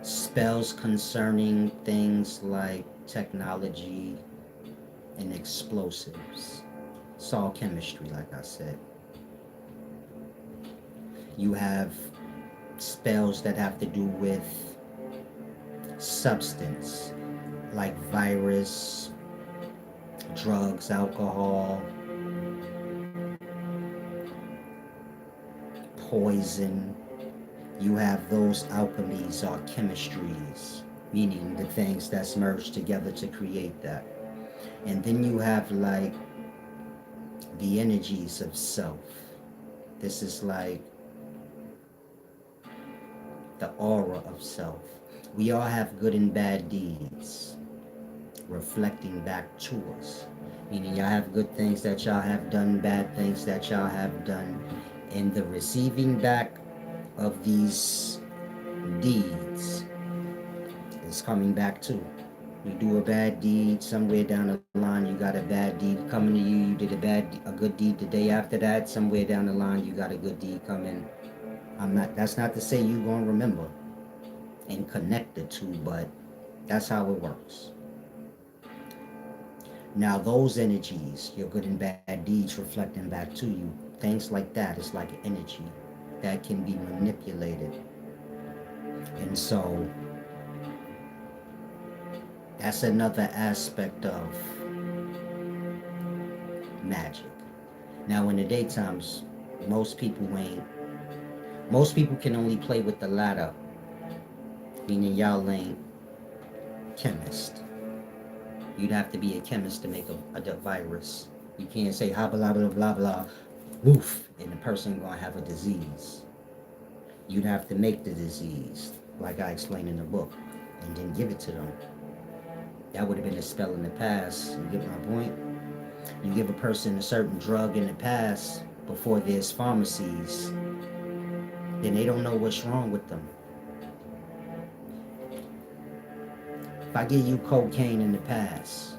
spells concerning things like technology and explosives. It's all chemistry, like I said. You have spells that have to do with substance, like virus, drugs, alcohol, poison, You have those alchemies or chemistries, meaning the things that's merged together to create that. And then you have like the energies of self. This is like the aura of self. We all have good and bad deeds reflecting back to us. Meaning y'all have good things that y'all have done, bad things that y'all have done. And the receiving back of these deeds is coming back too. You do a bad deed somewhere down the line, you got a bad deed coming to you. You did a good deed the day after that, somewhere down the line, you got a good deed coming. That's not to say you gonna remember and connect the two, but that's how it works. Now those energies, your good and bad deeds reflecting back to you, things like that, it's like energy that can be manipulated. And so that's another aspect of magic. Now in the daytimes, most people ain't most people can only play with the latter, meaning y'all ain't chemist. You'd have to be a chemist to make a virus. You can't say ha blah blah blah blah woof and the person gonna have a disease. You'd have to make the disease, like I explained in the book, and then give it to them. That would have been a spell in the past. You get my point? You give a person a certain drug in the past before there's pharmacies, then they don't know what's wrong with them. If I give you cocaine in the past,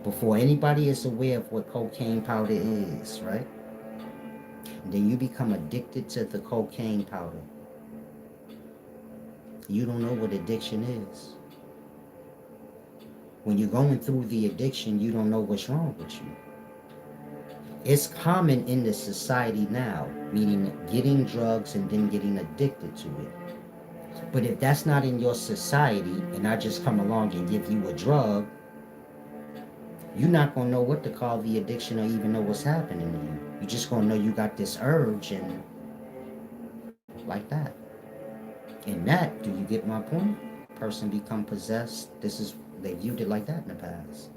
before anybody is aware of what cocaine powder is, right? And then you become addicted to the cocaine powder. You don't know what addiction is. When you're going through the addiction, you don't know what's wrong with you. It's common in the society now, meaning getting drugs and then getting addicted to it. But if that's not in your society and I just come along and give you a drug, you're not going to know what to call the addiction or even know what's happening to you. You're just going to know you got this urge and like that. And that, do you get my point? Person become possessed. They viewed it like that in the past.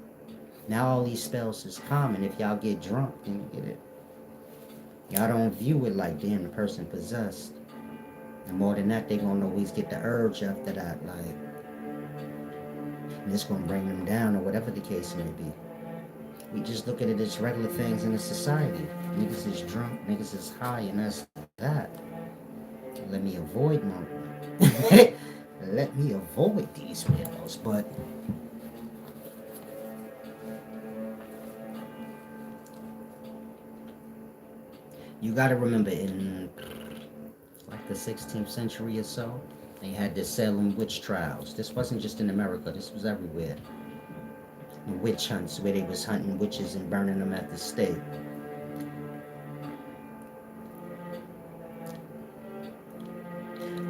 Now all these spells is common. If y'all get drunk, then you get it. Y'all don't view it like, damn, the person possessed. And more than that, they gonna always get the urge after that, like, and it's gonna bring them down or whatever the case may be. We just look at it as regular things in the society. Niggas is drunk, niggas is high, and that's that. Let me avoid let me avoid these weirdos, but you gotta remember in like the 16th century or so, they had the Salem witch trials. This wasn't just in America, this was everywhere. The witch hunts where they was hunting witches and burning them at the stake.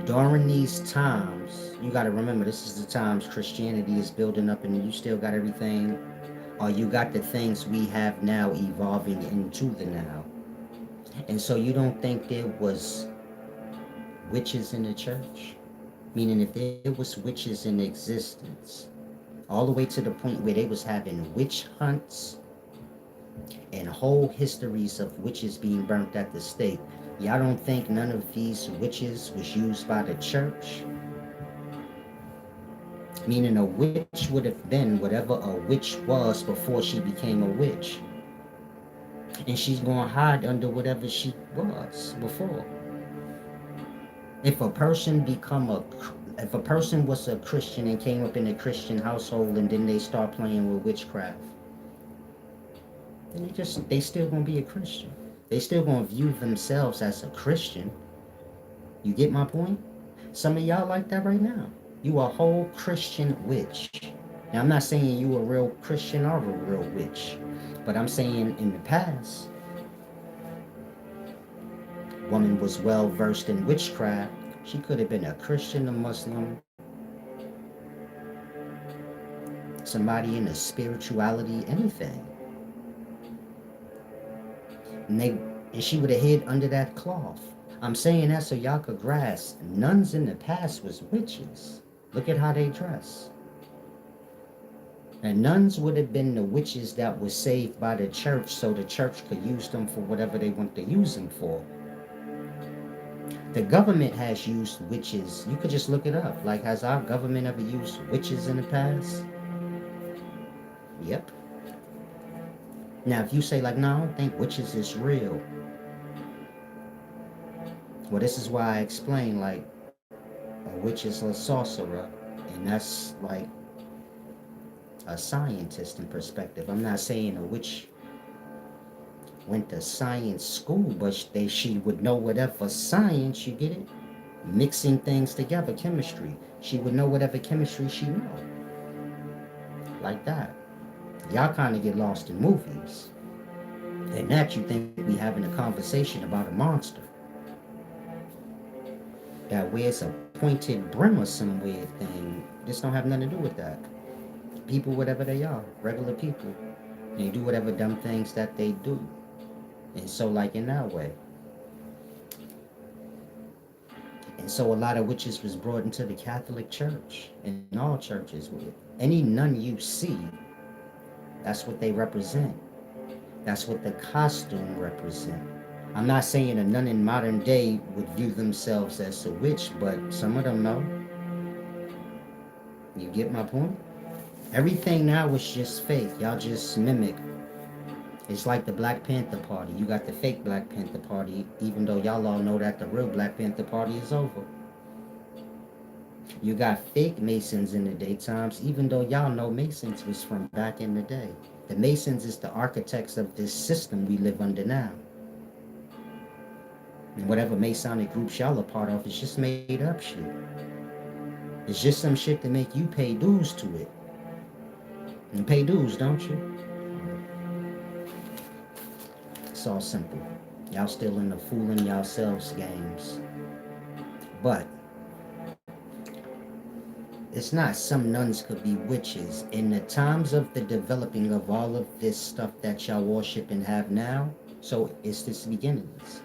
During these times, you got to remember, this is the times Christianity is building up and you still got everything, or you got the things we have now evolving into the now. And so you don't think there was witches in the church? Meaning if there was witches in existence, all the way to the point where they was having witch hunts and whole histories of witches being burnt at the stake, y'all don't think none of these witches was used by the church? Meaning a witch would have been whatever a witch was before she became a witch. And she's going to hide under whatever she was before. If a person was a Christian and came up in a Christian household and then they start playing with witchcraft, then they still gonna be a Christian. They still gonna view themselves as a Christian. You get my point? Some of y'all like that right now. You a whole Christian witch. Now I'm not saying you a real Christian or a real witch, but I'm saying in the past, woman was well versed in witchcraft. She could have been a Christian, a Muslim, somebody into spirituality, anything. And she would have hid under that cloth. I'm saying that so y'all could grasp. Nuns in the past was witches. Look at how they dress. And nuns would have been the witches that were saved by the church so the church could use them for whatever they want to use them for. The government has used witches. You could just look it up. Like, has our government ever used witches in the past? Yep. Now, if you say, like, no, I don't think witches is real. Well, this is why I explain, like, a witch is a sorcerer. And that's, like, a scientist in perspective. I'm not saying a witch went to science school, but she would know whatever science, you get it? Mixing things together, chemistry. She would know whatever chemistry she know. Like that. Y'all kind of get lost in movies. And that you think we having a conversation about a monster that wears a pointed brim or some weird thing. This don't have nothing to do with that. People, whatever they are, regular people, they do whatever dumb things that they do. And so, like in that way. And so a lot of witches was brought into the Catholic Church and all churches. With any nun you see, that's what they represent. That's what the costume represent. I'm not saying a nun in modern day would view themselves as a witch, but some of them know. You get my point? Everything now is just fake. Y'all just mimic. It's like the Black Panther Party. You got the fake Black Panther Party, even though y'all all know that the real Black Panther Party is over. You got fake Masons in the daytimes, even though y'all know Masons was from back in the day. The Masons is the architects of this system we live under now. And whatever Masonic groups y'all are part of is just made up shit. It's just some shit to make you pay dues to it. You pay dues, don't you? It's all simple. Y'all still in the fooling yourselves games. But it's not some nuns could be witches. In the times of the developing of all of this stuff that y'all worship and have now, so it's this beginnings.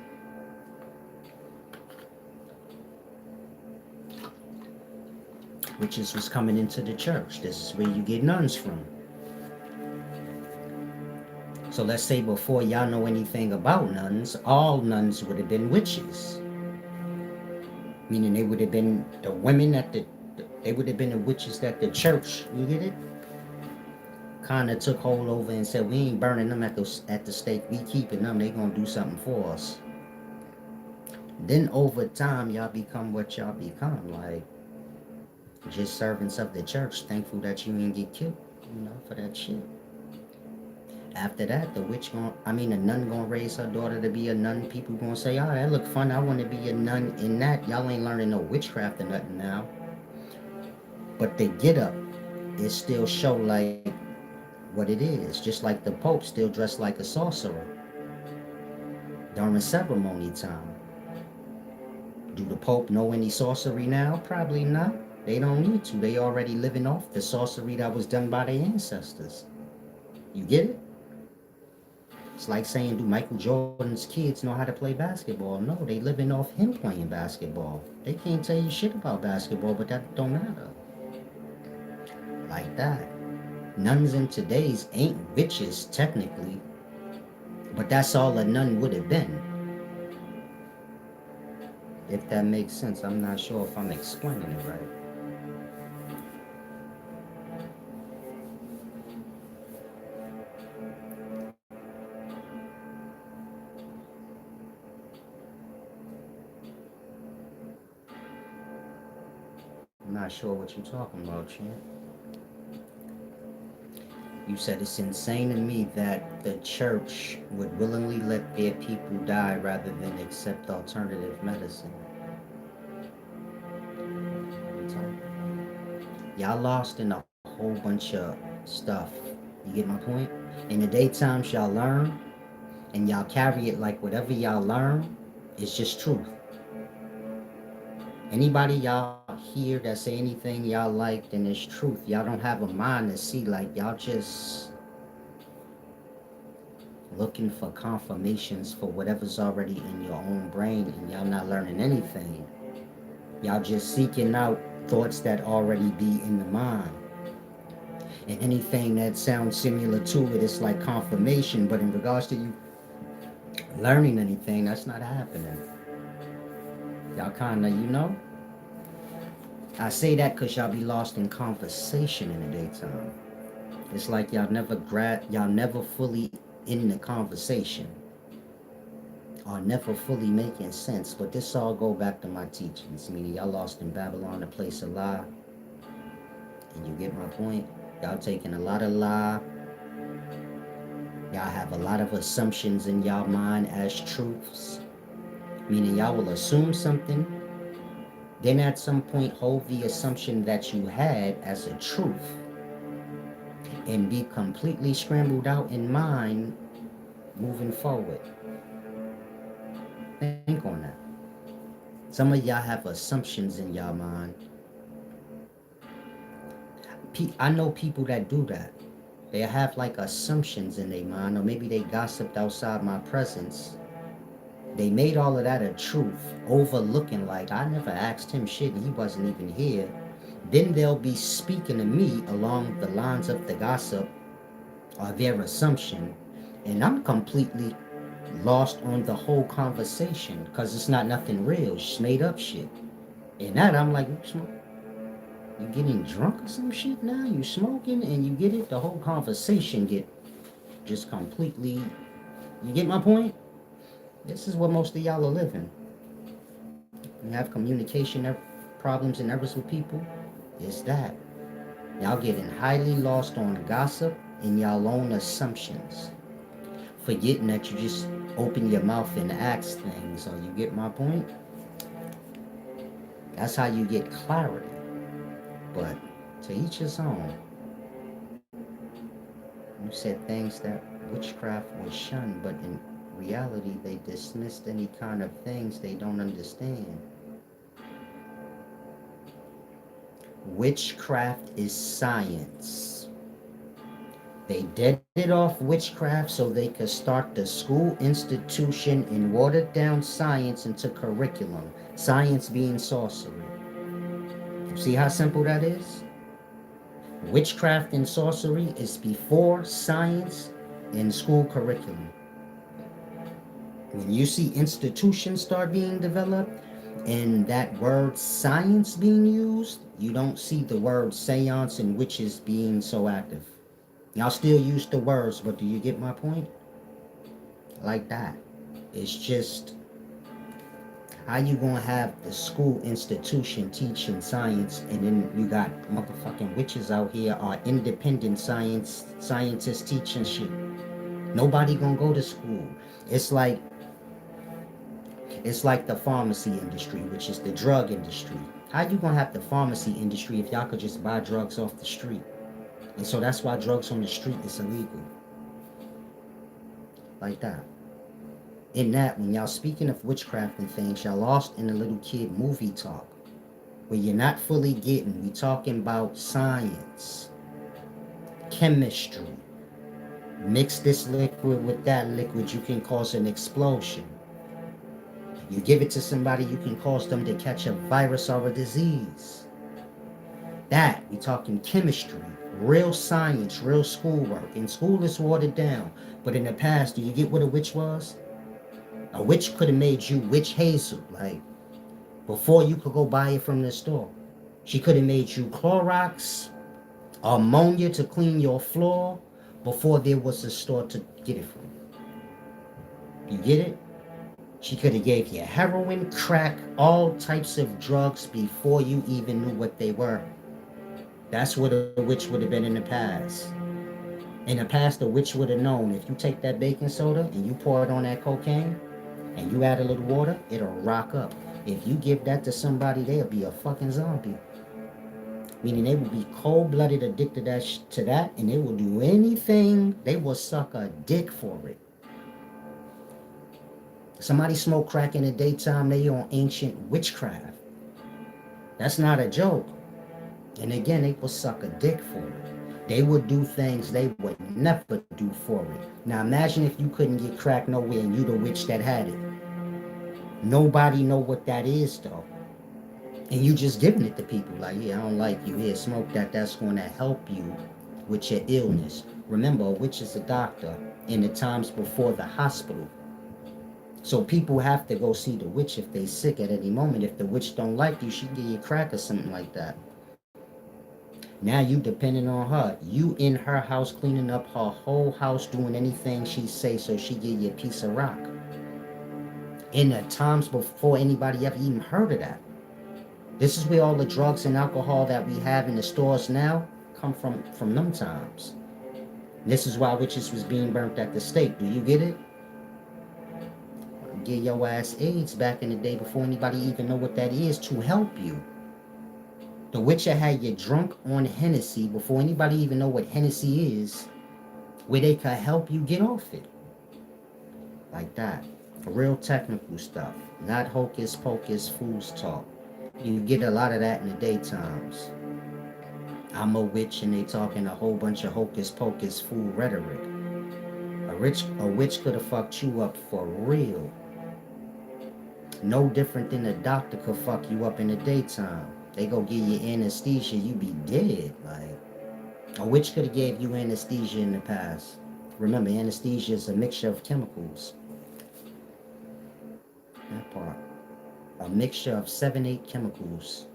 Witches was coming into the church. This is where you get nuns from. So let's say before y'all know anything about nuns, all nuns would have been witches. Meaning they would have been the women they would have been the witches that the church, you get it? Kind of took hold over and said, we ain't burning them at the stake, we keeping them, they gonna do something for us. Then over time, y'all become what y'all become, like just servants of the church, thankful that you didn't get killed, for that shit. After that, the nun gonna raise her daughter to be a nun. People gonna say, oh, that look fun, I want to be a nun in that. Y'all ain't learning no witchcraft or nothing now. But the get up, it still show like what it is. Just like the Pope still dressed like a sorcerer during ceremony time. Do the Pope know any sorcery now? Probably not. They don't need to. They already living off the sorcery that was done by their ancestors. You get it? It's like saying, do Michael Jordan's kids know how to play basketball? No, they living off him playing basketball. They can't tell you shit about basketball, but that don't matter. Like that. Nuns in today's ain't witches, technically. But that's all a nun would have been. If that makes sense. I'm not sure if I'm explaining it right. I'm not sure what you're talking about, champ. You said it's insane to me that the church would willingly let their people die rather than accept alternative medicine. Y'all lost in a whole bunch of stuff. You get my point? In the daytimes, y'all learn, and y'all carry it like whatever y'all learn is just truth. Anybody y'all hear that say anything y'all like, then it's truth. Y'all don't have a mind to see, like, y'all just looking for confirmations for whatever's already in your own brain, and y'all not learning anything. Y'all just seeking out thoughts that already be in the mind. And anything that sounds similar to it, it's like confirmation. But in regards to you learning anything, that's not happening. Y'all kind of, I say that because y'all be lost in conversation in the daytime. It's like y'all never fully in the conversation, or never fully making sense. But this all go back to my teachings, meaning y'all lost in Babylon, the place of lie. And you get my point? Y'all taking a lot of lie. Y'all have a lot of assumptions in y'all mind as truths, meaning y'all will assume something, then at some point hold the assumption that you had as a truth, and be completely scrambled out in mind moving forward. Think on that. Some of y'all have assumptions in y'all mind. I know people that do that. They have like assumptions in their mind, or maybe they gossiped outside my presence. They made all of that a truth, overlooking like I never asked him shit and he wasn't even here. Then they'll be speaking to me along the lines of the gossip or their assumption, and I'm completely lost on the whole conversation because it's not nothing real. It's made up shit. And that I'm like, you getting drunk or some shit now? You smoking and you get it? The whole conversation get just completely. You get my point? This is what most of y'all are living. You have communication problems and errors with people. It's that. Y'all getting highly lost on gossip and y'all own assumptions. Forgetting that you just open your mouth and ask things. So you get my point? That's how you get clarity. But to each his own. You said things that witchcraft was shunned, but in reality they dismissed any kind of things they don't understand. Witchcraft is science. They deaded off witchcraft so they could start the school institution and watered down science into curriculum. Science being sorcery. You see how simple that is? Witchcraft and sorcery is before science in school curriculum. When you see institutions start being developed and that word science being used, you don't see the word seance and witches being so active. Y'all still use the words, but do you get my point? Like that. It's just, how you gonna have the school institution teaching science and then you got motherfucking witches out here are independent scientists teaching shit. Nobody gonna go to school. It's like the pharmacy industry, which is the drug industry. How you gonna have the pharmacy industry if y'all could just buy drugs off the street? And so that's why drugs on the street is illegal. Like that. In that, when y'all speaking of witchcraft and things, y'all lost in the little kid movie talk. Where you're not fully getting. We talking about science, chemistry. Mix this liquid with that liquid, you can cause an explosion. You give it to somebody, you can cause them to catch a virus or a disease. That, we talking chemistry, real science, real schoolwork. In school, it's watered down. But in the past, do you get what a witch was? A witch could have made you witch hazel, like, before you could go buy it from the store. She could have made you Clorox, ammonia to clean your floor, before there was a store to get it from. You get it? She could have gave you heroin, crack, all types of drugs before you even knew what they were. That's what a witch would have been in the past. In the past, the witch would have known if you take that baking soda and you pour it on that cocaine and you add a little water, it'll rock up. If you give that to somebody, they'll be a fucking zombie. Meaning they will be cold-blooded addicted to that, and they will do anything. They will suck a dick for it. Somebody smoke crack in the daytime, they on ancient witchcraft. That's not a joke. And again, they will suck a dick for it. They would do things they would never do for it. Now imagine if you couldn't get crack nowhere and you the witch that had it. Nobody know what that is though. And you just giving it to people like, yeah, I don't like you. Here, smoke that. That's going to help you with your illness. Remember, a witch is a doctor in the times before the hospital. So people have to go see the witch if they sick at any moment. If the witch don't like you, she can give you crack or something like that. Now you depending on her. You in her house cleaning up her whole house, doing anything she say so she give you a piece of rock. In the times before anybody ever even heard of that. This is where all the drugs and alcohol that we have in the stores now come from them times. This is why witches was being burnt at the stake. Do you get it? Get your ass AIDS back in the day before anybody even know what that is to help you. The witcher had you drunk on Hennessy before anybody even know what Hennessy is, where they could help you get off it. Like that. Real technical stuff. Not hocus pocus fool's talk. You get a lot of that in the daytimes. I'm a witch and they talking a whole bunch of hocus pocus fool rhetoric. A witch could have fucked you up for real. No different than a doctor could fuck you up in the daytime. They go give you anesthesia, you be dead. Like, a witch could have gave you anesthesia in the past. Remember, anesthesia is a mixture of chemicals. That part. A mixture of 7-8 chemicals.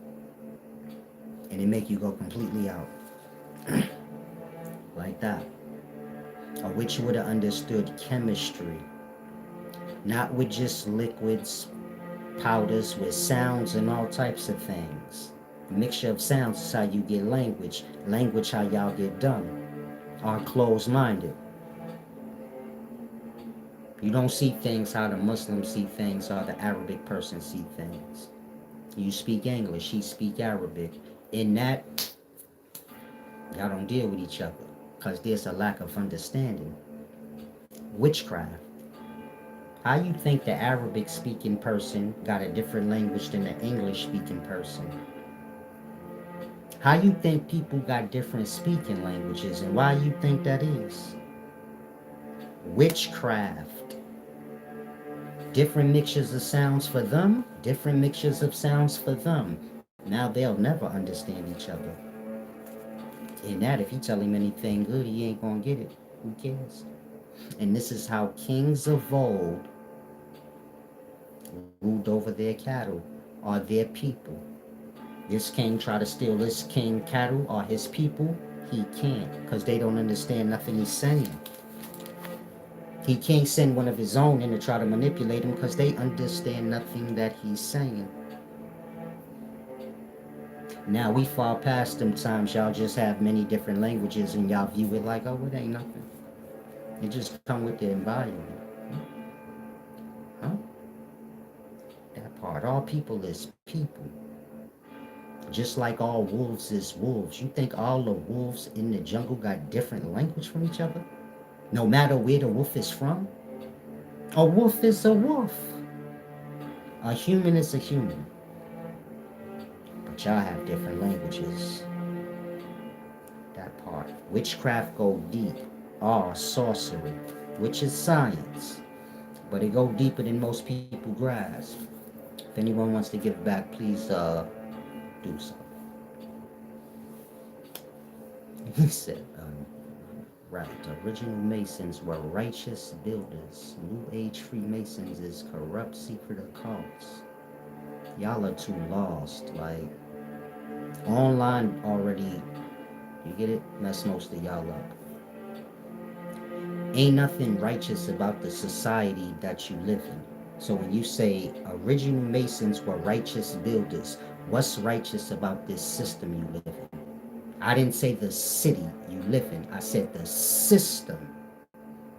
And it make you go completely out. Like that. A witch would have understood chemistry. Not with just liquids, powders, with sounds and all types of things. A mixture of sounds is how you get language. Language how y'all get dumb. Are closed-minded. You don't see things how the Muslims see things, how the Arabic person see things. You speak English, he speak Arabic. In that, y'all don't deal with each other because there's a lack of understanding. Witchcraft. How you think the Arabic speaking person got a different language than the English speaking person? How you think people got different speaking languages and why you think that is? Witchcraft. Different mixtures of sounds for them, different mixtures of sounds for them. Now they'll never understand each other. In that, if you tell him anything good, he ain't gonna get it. Who cares? And this is how kings of old ruled over their cattle or their people. This king try to steal this king cattle or his people, he can't because they don't understand nothing he's saying. He can't send one of his own in to try to manipulate him because they understand nothing that he's saying. Now we far past them times y'all just have many different languages and y'all view it like, oh, it ain't nothing. It just come with the environment. Huh? That part. All people is people. Just like all wolves is wolves. You think all the wolves in the jungle got different language from each other? No matter where the wolf is from? A wolf is a wolf. A human is a human. But y'all have different languages. That part. Witchcraft go deep. Sorcery. Which is science. But it go deeper than most people grasp. If anyone wants to give back, please do so. He said, right, original Masons were righteous builders. New Age Freemasons is corrupt secret occults. Y'all are too lost. Like, online already, you get it? Mess most of y'all up. Ain't nothing righteous about the society that you live in. So when you say original Masons were righteous builders, what's righteous about this system you live in? I didn't say the city you live in. I said the system.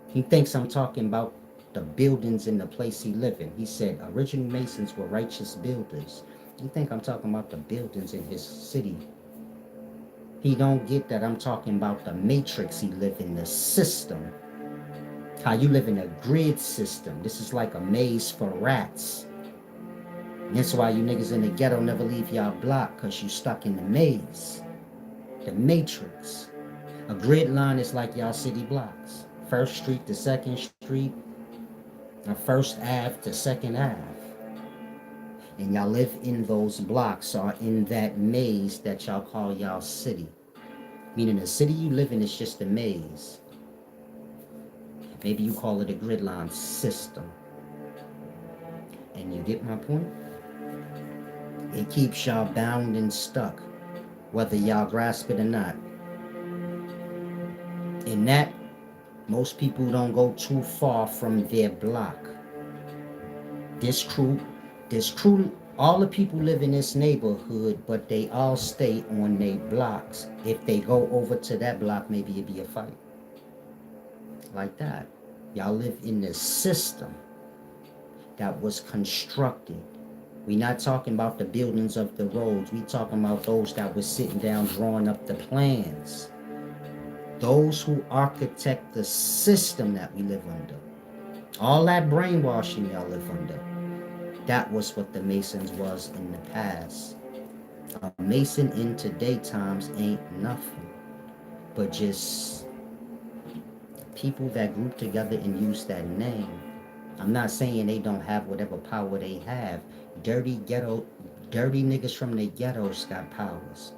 He thinks I'm talking about the buildings in the place he live in. He said original Masons were righteous builders. You think I'm talking about the buildings in his city. He don't get that I'm talking about the matrix he live in, the system. How you live in a grid system. This is like a maze for rats. And that's why you niggas in the ghetto never leave y'all block, because you stuck in the maze. The matrix. A grid line is like y'all city blocks. First Street to Second Street, First Ave to Second Ave. And y'all live in those blocks or in that maze that y'all call y'all city. Meaning the city you live in is just a maze. Maybe you call it a grid line system. And you get my point? It keeps y'all bound and stuck, whether y'all grasp it or not. In that, most people don't go too far from their block. This crew, all the people live in this neighborhood, but they all stay on their blocks. If they go over to that block, maybe it'd be a fight. Like that. Y'all live in the system that was constructed. We not talking about the buildings of the roads. We talking about those that was sitting down drawing up the plans. Those who architect the system that we live under. All that brainwashing y'all live under. That was what the Masons was in the past. A Mason in today times ain't nothing but just people that group together and use that name. I'm not saying they don't have whatever power they have. Dirty niggas from the ghettos got powers.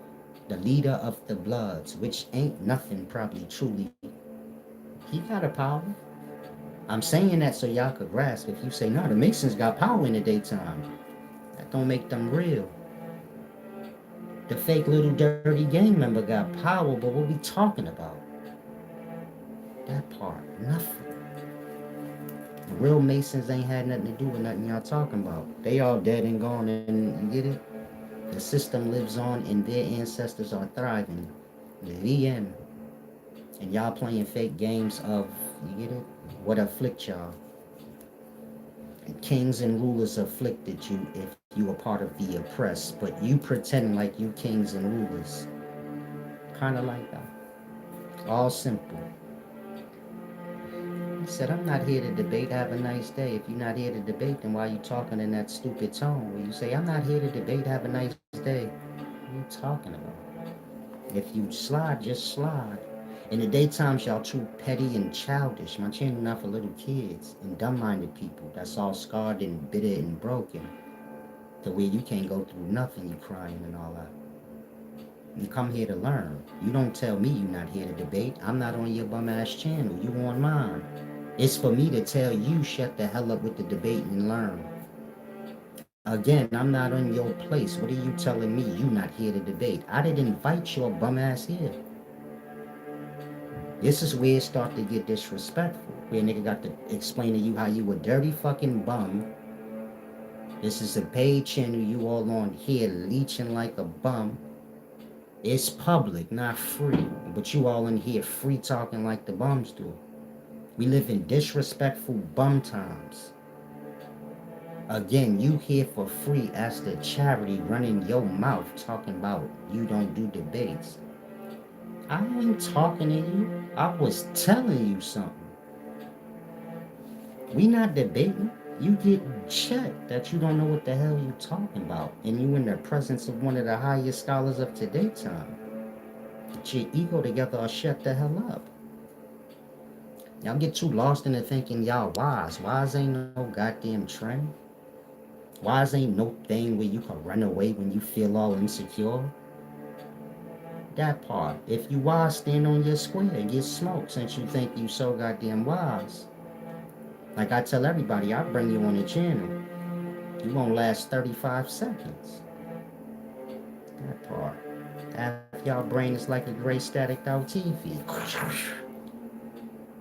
The leader of the Bloods, which ain't nothing probably truly, he got a power. I'm saying that so y'all could grasp. If you say, no, the Masons got power in the daytime, that don't make them real. The fake little dirty gang member got power, but what we talking about? That part, nothing. The real Masons ain't had nothing to do with nothing y'all talking about. They all dead and gone, and you get it? The system lives on and their ancestors are thriving. The end. And y'all playing fake games of, you get it? What afflict y'all. And kings and rulers afflicted you if you were part of the oppressed, but you pretend like you kings and rulers. Kind of like that. All simple. He said, I'm not here to debate. Have a nice day. If you're not here to debate, then why are you talking in that stupid tone? Where you say, I'm not here to debate. Have a nice day. What are you talking about? If you slide, just slide. In the daytimes, y'all too petty and childish. My channel not for little kids and dumb-minded people. That's all scarred and bitter and broken. To where you can't go through nothing, you crying and all that. You come here to learn. You don't tell me you're not here to debate. I'm not on your bum-ass channel. You on mine. It's for me to tell you shut the hell up with the debate and learn. Again, I'm not on your place. What are you telling me you not here to debate? I didn't invite your bum-ass here. This is where it start to get disrespectful. Where a nigga got to explain to you how you a dirty fucking bum. This is a paid channel. You all on here leeching like a bum. It's public, not free. But you all in here free talking like the bums do. We live in disrespectful bum times. Again, you here for free as the charity running your mouth talking about you don't do debates. I ain't talking to you. I was telling you something. We not debating. You get checked that you don't know what the hell you talking about. And you in the presence of one of the highest scholars of today time. Get your ego together or shut the hell up. Y'all get too lost into thinking y'all wise. Wise ain't no goddamn trend. Wise ain't no thing where you can run away when you feel all insecure. That part. If you wise, stand on your square and get smoked since you think you so goddamn wise. Like I tell everybody, I bring you on the channel. You won't last 35 seconds. That part. Half y'all brain is like a gray static out TV.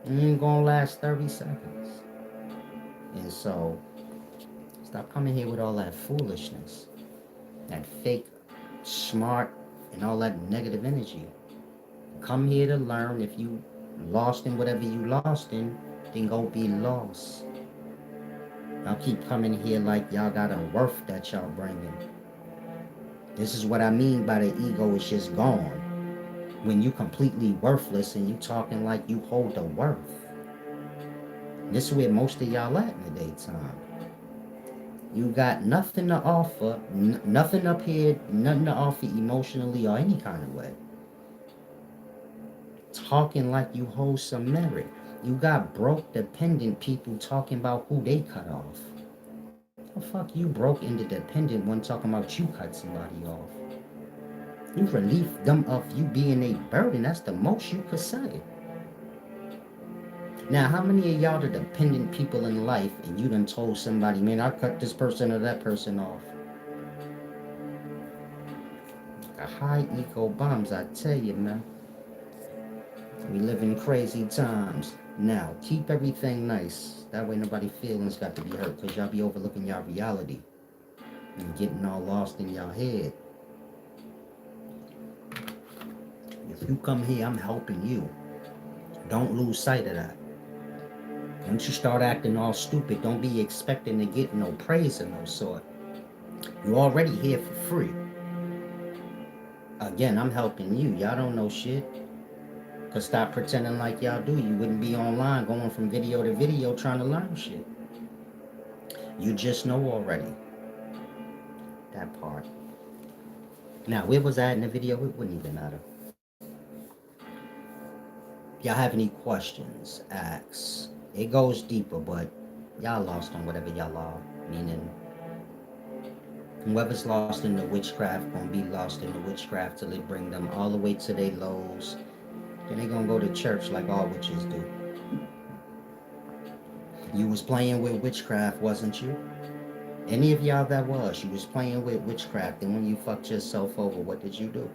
You ain't gonna last 30 seconds. And so, stop coming here with all that foolishness. That fake, smart, and all that negative energy. Come here to learn. If you lost in whatever you lost in, then go be lost. Y'all keep coming here like y'all got a worth that y'all bringing. This is what I mean by the ego is just gone. When you completely worthless and you talking like you hold the worth. This is where most of y'all at in the daytime. You got nothing to offer, nothing up here, nothing to offer emotionally or any kind of way. talking like you hold some merit. You got broke dependent people talking about who they cut off. The fuck you broke interdependent one talking about you cut somebody off. You relieve them of you being a burden. That's the most you could say. Now, how many of y'all are dependent people in life and you done told somebody, man, I cut this person or that person off? The high eco bombs, I tell you, man. We live in crazy times. Now, keep everything nice. That way nobody's feelings got to be hurt, because y'all be overlooking y'all reality and getting all lost in y'all head. If you come here, I'm helping you. Don't lose sight of that. Once you start acting all stupid, don't be expecting to get no praise of no sort. You're already here for free. Again, I'm helping you. Y'all don't know shit. Cause stop pretending like y'all do. You wouldn't be online going from video to video trying to learn shit. You just know already. That part. Now, where was I in the video? It wouldn't even matter. Y'all have any questions, ask. It goes deeper, but y'all lost on whatever y'all are. Meaning, whoever's lost in the witchcraft gonna be lost in the witchcraft till it bring them all the way to their lows. Then they gonna go to church like all witches do. You was playing with witchcraft, wasn't you? Any of y'all that was, you was playing with witchcraft, and when you fucked yourself over, what did you do?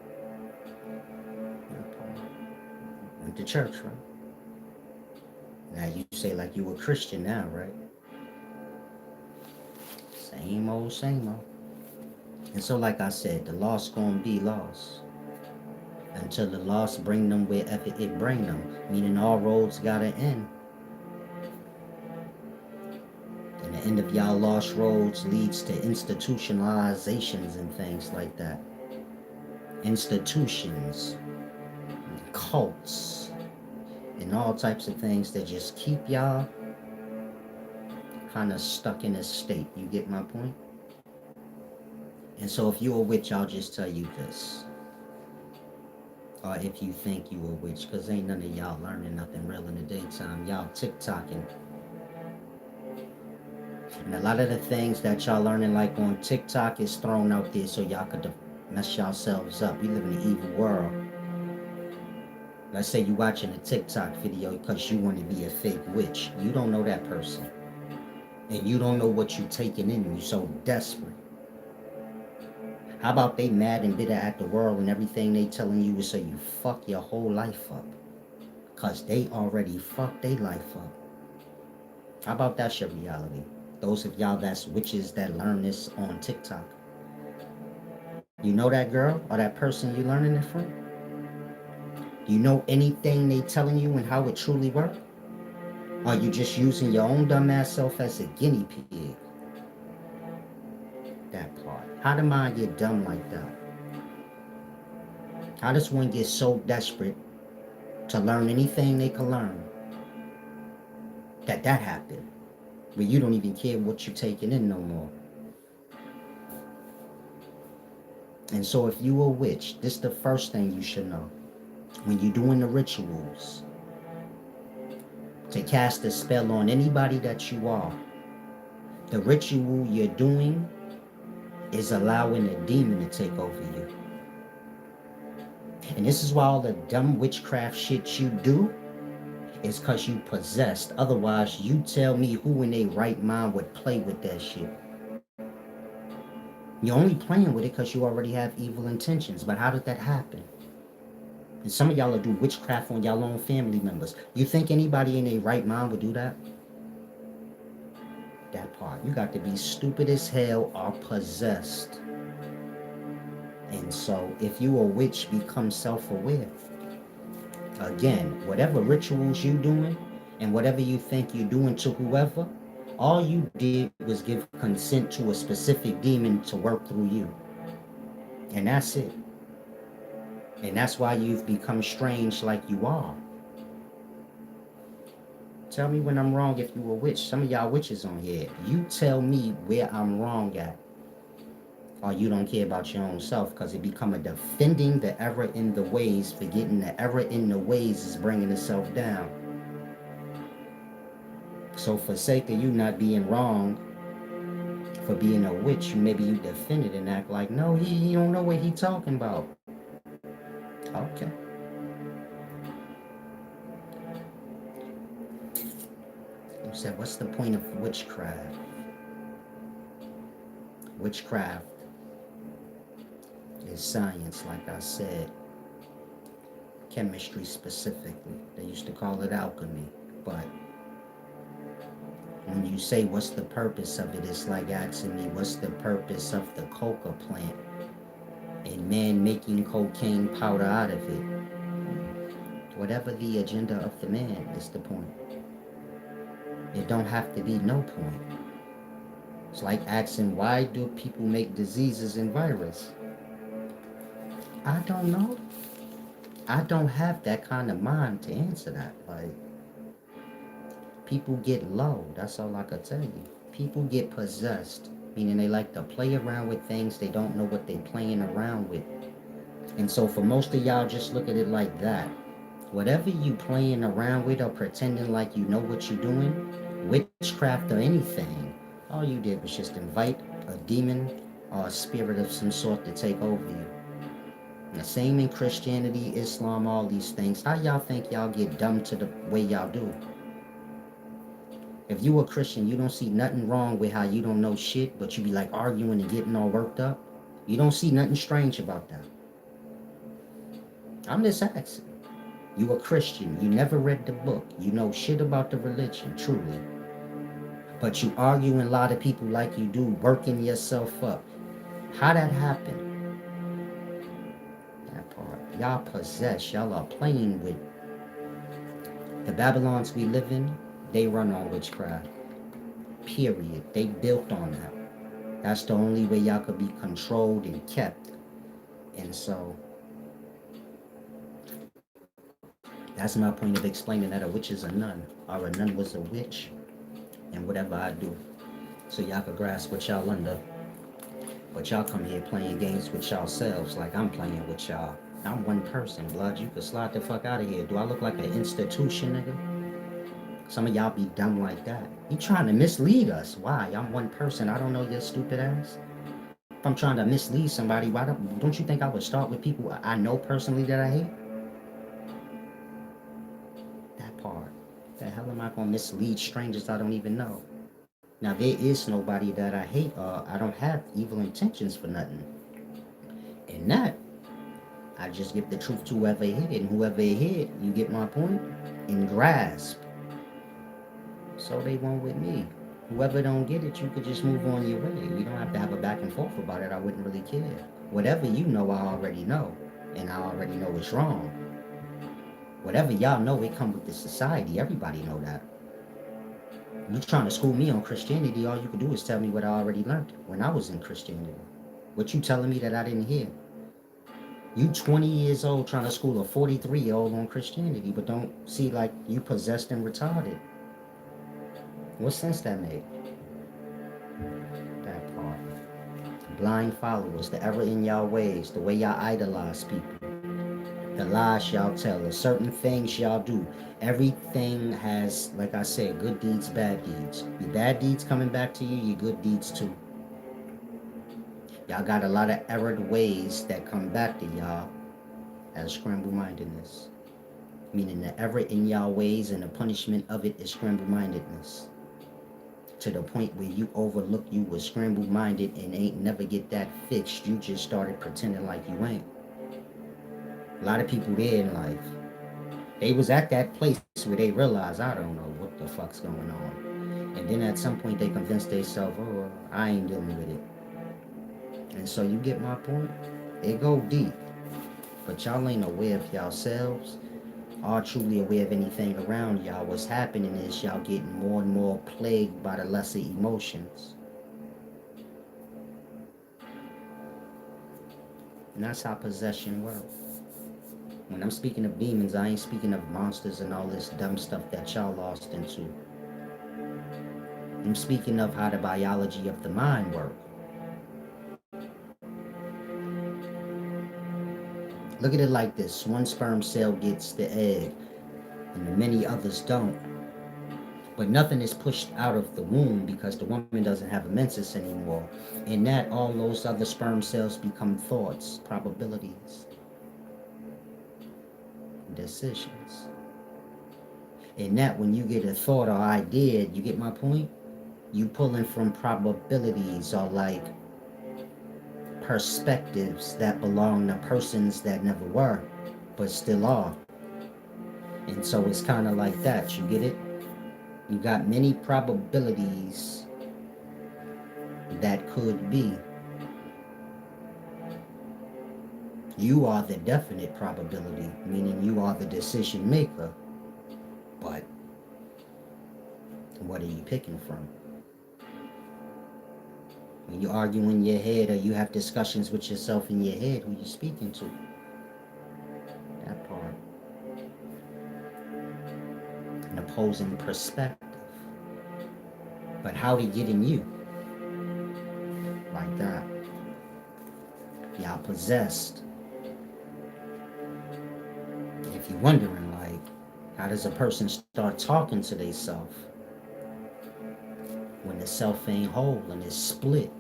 Went to church, right? Now you say like you a Christian now, right? Same old, same old. And so like I said, the lost gonna be lost. Until the lost bring them wherever it bring them. Meaning all roads gotta end. And the end of y'all lost roads leads to institutionalizations and things like that. Institutions, cults, and all types of things that just keep y'all kind of stuck in a state. You get my point? And so if you're a witch, I'll just tell you this. Or if you think you a witch, because ain't none of y'all learning nothing real in the daytime. Y'all TikToking. And a lot of the things that y'all learning like on TikTok is thrown out there so y'all could mess yourselves up. We live in an evil world. Let's say you watching a TikTok video because you want to be a fake witch. You don't know that person. And you don't know what you taking in. You so desperate. How about they mad and bitter at the world and everything they telling you is so you fuck your whole life up? Because they already fucked their life up. How about that's your reality? Those of y'all that's witches that learn this on TikTok. You know that girl or that person you learning it from? Do you know anything they telling you and how it truly works? Are you just using your own dumbass self as a guinea pig? That part. How the mind get dumb like that? How does one get so desperate to learn anything they can learn that happened? Where you don't even care what you're taking in no more. And so if you a witch, this is the first thing you should know. When you're doing the rituals, to cast a spell on anybody that you are, the ritual you're doing is allowing a demon to take over you. And this is why all the dumb witchcraft shit you do is because you possessed. Otherwise, you tell me who in their right mind would play with that shit. You're only playing with it because you already have evil intentions. But how did that happen? And some of y'all will do witchcraft on y'all own family members. You think anybody in their right mind would do that? That part. You got to be stupid as hell or possessed. And so if you a witch, become self-aware. Again, whatever rituals you doing and whatever you think you're doing to whoever, all you did was give consent to a specific demon to work through you. And that's it. And that's why you've become strange like you are. Tell me when I'm wrong if you a witch. Some of y'all witches on here. You tell me where I'm wrong at. or you don't care about your own self, because it become a defending the error in the ways, forgetting the error in the ways is bringing itself down. So for sake of you not being wrong for being a witch, maybe you defend it and act like, no, he don't know what he talking about. Okay. You said, what's the point of witchcraft? Witchcraft is science, like I said, chemistry specifically. They used to call it alchemy. But when you say what's the purpose of it, it's like asking me what's the purpose of the coca plant and man making cocaine powder out of it. Whatever the agenda of the man is the point. It don't have to be no point. It's like asking why do people make diseases and virus? I don't know. I don't have that kind of mind to answer that. Like, people get low. That's all I could tell you. People get possessed, meaning they like to play around with things they don't know what they playing around with. And so for most of y'all, just look at it like that. Whatever you playing around with or pretending like you know what you're doing, witchcraft or anything, all you did was just invite a demon or a spirit of some sort to take over you. And the same in Christianity, Islam, all these things. How y'all think y'all get dumb to the way y'all do? If you a Christian, you don't see nothing wrong with how you don't know shit, but you be like arguing and getting all worked up. You don't see nothing strange about that. I'm just asking. You a Christian, you never read the book, you know shit about the religion, truly. But you arguing a lot of people like you do, working yourself up. How that happen? That part. Y'all possess, y'all are playing with the Babylons we live in, they run on witchcraft. Period. They built on that. That's the only way y'all could be controlled and kept. And so that's my point of explaining that a witch is a nun, or a nun was a witch, and whatever I do. So y'all could grasp what y'all under. But y'all come here playing games with y'all selves like I'm playing with y'all. I'm one person, blood. You could slide the fuck out of here. Do I look like an institution, nigga? Some of y'all be dumb like that. You trying to mislead us. Why? I'm one person. I don't know your stupid ass. If I'm trying to mislead somebody, why don't you think I would start with people I know personally that I hate? That part. The hell am I gonna mislead strangers I don't even know? Now there is nobody that I hate or I don't have evil intentions for nothing. And that I just give the truth to whoever hit it, and whoever hit, you get my point? And grasp. So they won't with me. Whoever don't get it, you could just move on your way. We don't have to have a back and forth about it. I wouldn't really care. Whatever you know, I already know. And I already know it's wrong. Whatever y'all know, it come with the society. Everybody know that. You trying to school me on Christianity, all you could do is tell me what I already learned when I was in Christianity. What you telling me that I didn't hear? You 20 years old trying to school a 43-year-old on Christianity, but don't see like you possessed and retarded. What sense that made? That part. Blind followers, the error in y'all ways, the way y'all idolize people, the lies y'all tell, the certain things y'all do. Everything has, like I said, good deeds, bad deeds. Your bad deeds coming back to you, your good deeds too. Y'all got a lot of errored ways that come back to y'all as scramble-mindedness. Meaning the error in y'all ways and the punishment of it is scramble-mindedness. To the point where you overlook you was scramble-minded and ain't never get that fixed. You just started pretending like you ain't. A lot of people there in life, they was at that place where they realized, I don't know what the fuck's going on. And then at some point they convinced themselves, oh, I ain't dealing with it. And so you get my point? It go deep. But y'all ain't aware of yourselves, are truly aware of anything around y'all. What's happening is y'all getting more and more plagued by the lesser emotions. And that's how possession works. When I'm speaking of demons, I ain't speaking of monsters and all this dumb stuff that y'all lost into. I'm speaking of how the biology of the mind works. Look at it like this. One sperm cell gets the egg, and the many others don't. But nothing is pushed out of the womb because the woman doesn't have a menses anymore. In that, all those other sperm cells become thoughts, probabilities, decisions. In that, when you get a thought or idea, you get my point? You pulling from probabilities or like perspectives that belong to persons that never were, but still are. And so it's kind of like that. You get it? You got many probabilities that could be. You are the definite probability, meaning you are the decision maker. But what are you picking from? When you argue in your head or you have discussions with yourself in your head, who you speaking to? That part. An opposing perspective. But how to get in you? Like that. Y'all possessed. If you're wondering, like, how does a person start talking to themselves when the self ain't whole and it's split?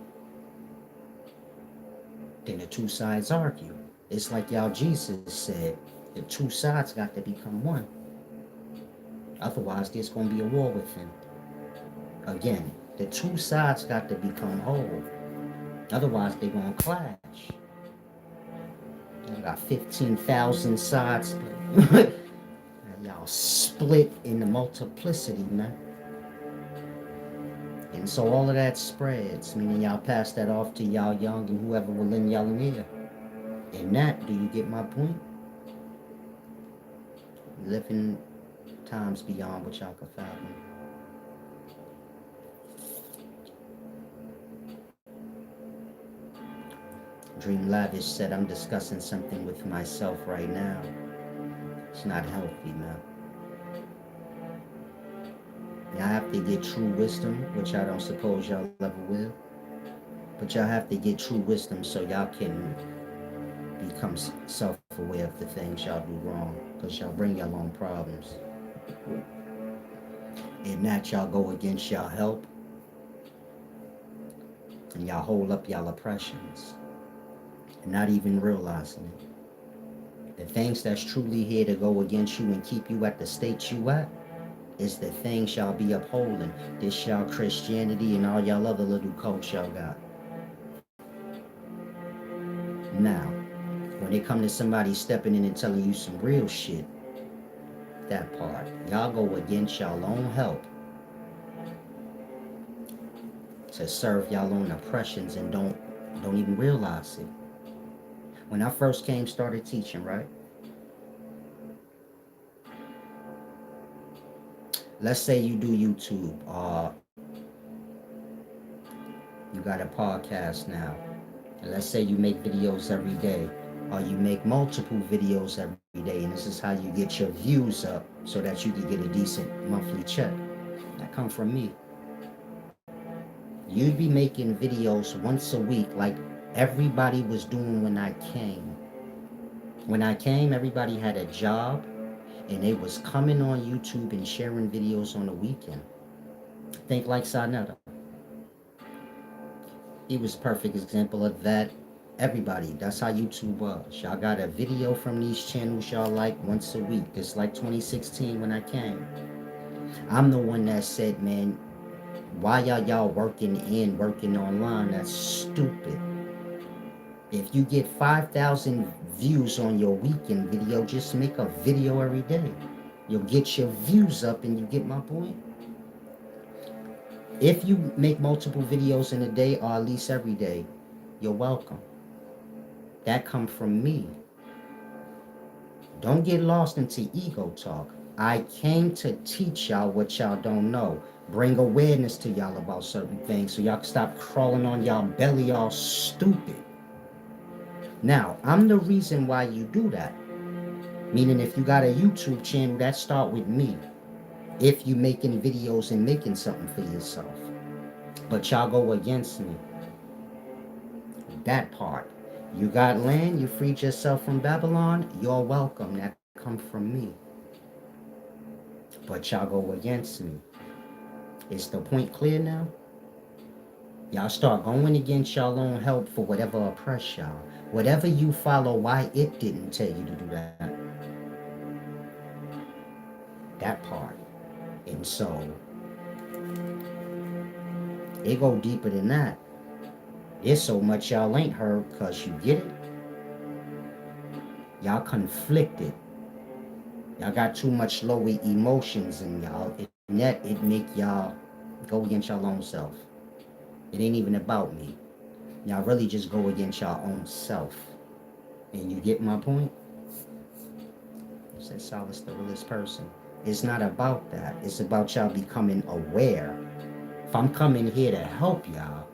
Then the two sides argue. It's like y'all Jesus said, the two sides got to become one. Otherwise, there's going to be a war within. Again, the two sides got to become whole. Otherwise, they're going to clash. You got 15,000 sides. Y'all split in the multiplicity, man. And so all of that spreads, meaning y'all pass that off to y'all young and whoever will lend y'all an ear. And that, do you get my point? Living times beyond what y'all can fathom. Dream Lavish said, I'm discussing something with myself right now. It's not healthy, man. Y'all have to get true wisdom, which I don't suppose y'all ever will. But y'all have to get true wisdom so y'all can become self-aware of the things y'all do wrong. Because y'all bring your own problems. And that y'all go against y'all help. And y'all hold up y'all oppressions. And not even realizing it. The things that's truly here to go against you and keep you at the state you at is the things y'all be upholding. This y'all Christianity and all y'all other little cults y'all got. Now, when it come to somebody stepping in and telling you some real shit, that part, y'all go against y'all own help to serve y'all own oppressions and don't even realize it. When I first started teaching, right? Let's say you do YouTube, you got a podcast now. And let's say you make videos every day, or you make multiple videos every day, and this is how you get your views up so that you can get a decent monthly check. That come from me. You'd be making videos once a week like everybody was doing when I came. When I came, everybody had a job, and they was coming on YouTube and sharing videos on the weekend. Think like Sarnetta. He was a perfect example of that. Everybody, that's how YouTube was. Y'all got a video from these channels y'all like once a week. It's like 2016 when I came. I'm the one that said, man, why y'all working online? That's stupid. If you get 5,000 views on your weekend video, just make a video every day. You'll get your views up and you get my point. If you make multiple videos in a day or at least every day, you're welcome. That come from me. Don't get lost into ego talk. I came to teach y'all what y'all don't know. Bring awareness to y'all about certain things so y'all can stop crawling on y'all belly all stupid. Now, I'm the reason why you do that. Meaning if you got a YouTube channel, that start with me. If you making videos and making something for yourself. But y'all go against me. That part. You got land, you freed yourself from Babylon, you're welcome. That come from me. But y'all go against me. Is the point clear now? Y'all start going against y'all own help for whatever oppress y'all. Whatever you follow, why it didn't tell you to do that. That part. And so it go deeper than that. There's so much y'all ain't heard because you get it. Y'all conflicted. Y'all got too much lower emotions in y'all. And that it make y'all go against y'all own self. It ain't even about me. Y'all really just go against y'all own self. And you get my point? Said Solace, the realest person. It's not about that. It's about y'all becoming aware. If I'm coming here to help y'all,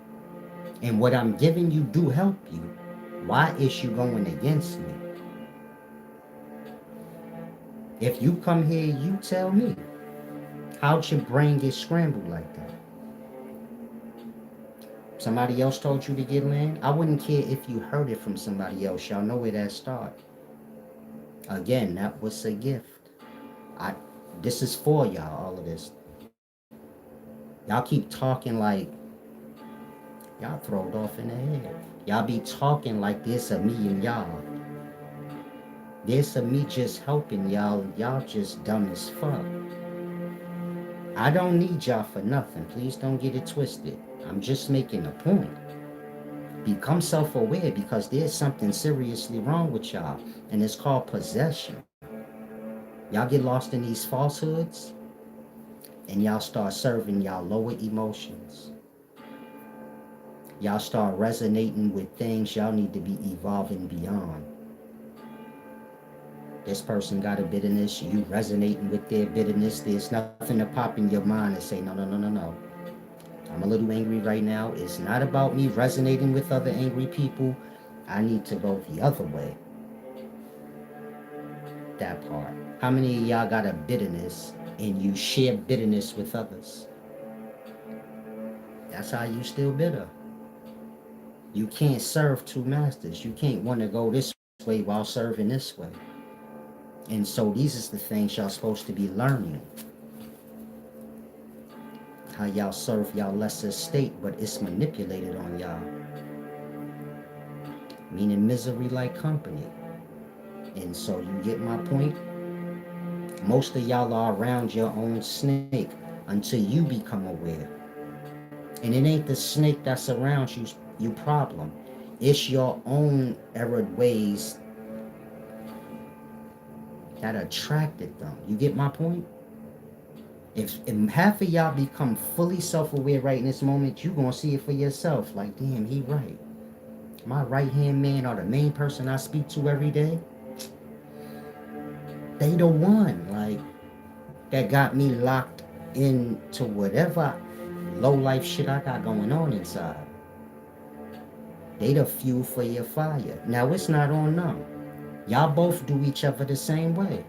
and what I'm giving you do help you, why is you going against me? If you come here, you tell me. How'd your brain get scrambled like that? Somebody else told you to get land? I wouldn't care if you heard it from somebody else. Y'all know where that started. Again, that was a gift. I this is for y'all, all of this. Y'all keep talking like y'all throwed off in the head. Y'all be talking like there's a me and y'all. There's a me just helping y'all. Y'all just dumb as fuck. I don't need y'all for nothing. Please don't get it twisted. I'm just making a point. Become self-aware because there's something seriously wrong with y'all, and it's called possession. Y'all get lost in these falsehoods, and y'all start serving y'all lower emotions. Y'all start resonating with things y'all need to be evolving beyond. This person got a bitterness, you resonating with their bitterness. There's nothing to pop in your mind and say, no, no, no, no, no. I'm a little angry right now. It's not about me resonating with other angry people. I need to go the other way. That part. How many of y'all got a bitterness and you share bitterness with others? That's how you still bitter. You can't serve two masters. You can't want to go this way while serving this way. And so these is the things y'all supposed to be learning. How y'all serve y'all lesser state, but it's manipulated on y'all. Meaning misery like company. And so you get my point? Most of y'all are around your own snake until you become aware. And it ain't the snake that's around you problem. It's your own errored ways that attracted them. You get my point? If half of y'all become fully self-aware right in this moment, you gonna see it for yourself. Like, damn, he right. My right-hand man or the main person I speak to every day, they the one, like, that got me locked into whatever low life shit I got going on inside. They the fuel for your fire. Now it's not on them. Y'all both do each other the same way.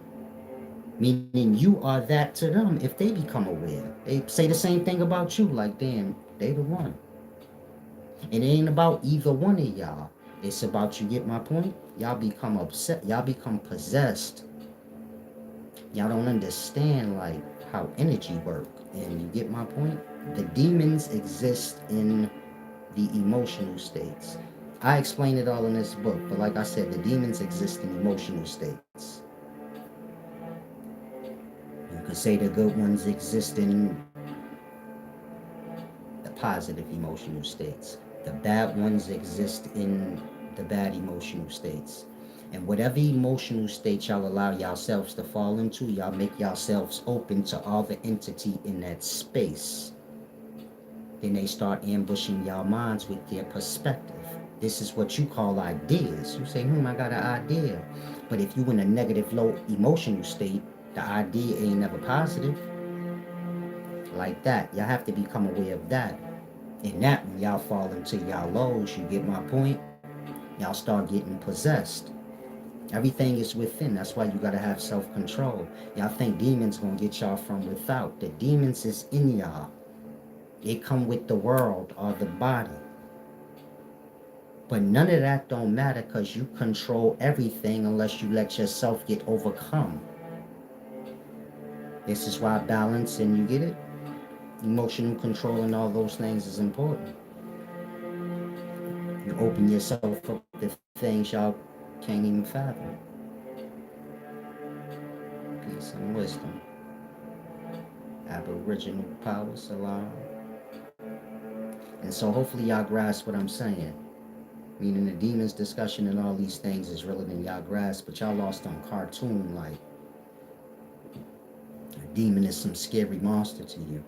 Meaning you are that to them if they become aware. They say the same thing about you, like, damn, they the one. And it ain't about either one of y'all. It's about, you get my point? Y'all become upset. Y'all become possessed. Y'all don't understand like how energy work. And you get my point? The demons exist in the emotional states. I explain it all in this book, but like I said, the demons exist in emotional states. You could say the good ones exist in the positive emotional states. The bad ones exist in the bad emotional states. And whatever emotional state y'all allow yourselves to fall into, y'all make yourselves open to all the entity in that space. Then they start ambushing y'all minds with their perspective. This is what you call ideas. You say, I got an idea. But if you in a negative, low emotional state, the idea ain't never positive. Like that. Y'all have to become aware of that. And that, when y'all fall into y'all lows, you get my point? Y'all start getting possessed. Everything is within. That's why you gotta have self-control. Y'all think demons gonna get y'all from without. The demons is in y'all. It come with the world or the body. But none of that don't matter because you control everything unless you let yourself get overcome. This is why balance and you get it? Emotional control and all those things is important. You open yourself up to things y'all can't even fathom. Peace and wisdom. Aboriginal power, salam. And so hopefully y'all grasp what I'm saying. Meaning the demons discussion and all these things is realer than y'all grasp, but y'all lost on cartoon like a demon is some scary monster to you.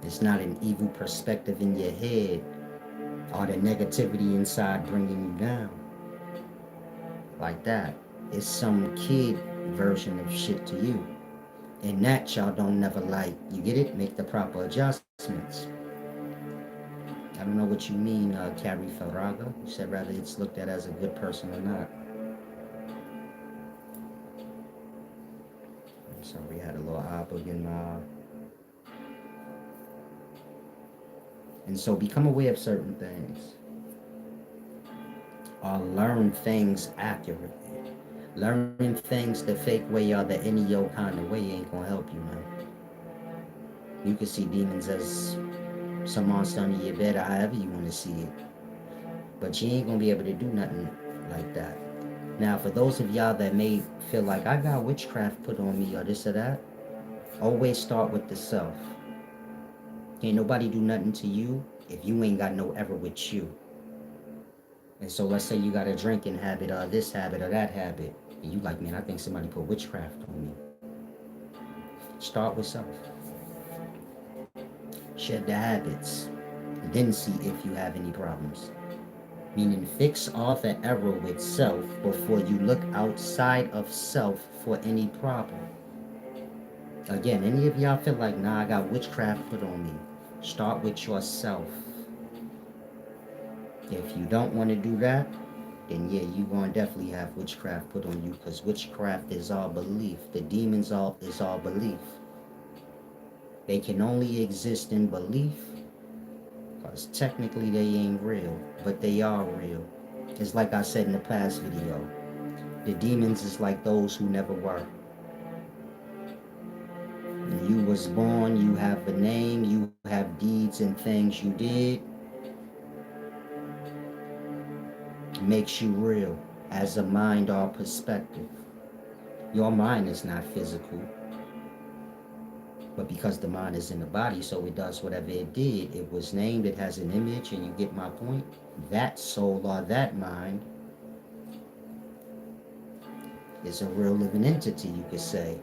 It's not an evil perspective in your head or the negativity inside bringing you down. Like that. It's some kid version of shit to you. And that y'all don't never like. You get it? Make the proper adjustments. I don't know what you mean, Carrie Farraga. You said rather it's looked at as a good person or not. So we had a little again. And so become aware of certain things. Or learn things accurately. Learning things the fake way or the any yo kind of way ain't gonna help you, man. You can see demons as some monster under your bed or however you want to see it. But you ain't gonna be able to do nothing like that. Now, for those of y'all that may feel like I got witchcraft put on me or this or that, always start with the self. Can't nobody do nothing to you if you ain't got no ever with you. And so let's say you got a drinking habit or this habit or that habit, and you like, man, I think somebody put witchcraft on me. Start with self. Shed the habits, and then see if you have any problems. Meaning fix all the error with self before you look outside of self for any problem. Again, any of y'all feel like, nah, I got witchcraft put on me. Start with yourself. If you don't want to do that, then yeah, you gonna definitely have witchcraft put on you, because witchcraft is all belief. The demons is all belief. They can only exist in belief because technically they ain't real, but they are real. It's like I said in the past video. The demons is like those who never were. When you was born, you have a name, you have deeds and things you did. Makes you real as a mind or perspective. Your mind is not physical. But because the mind is in the body, so it does whatever it did. It was named, it has an image, and you get my point? That soul or that mind is a real living entity, you could say.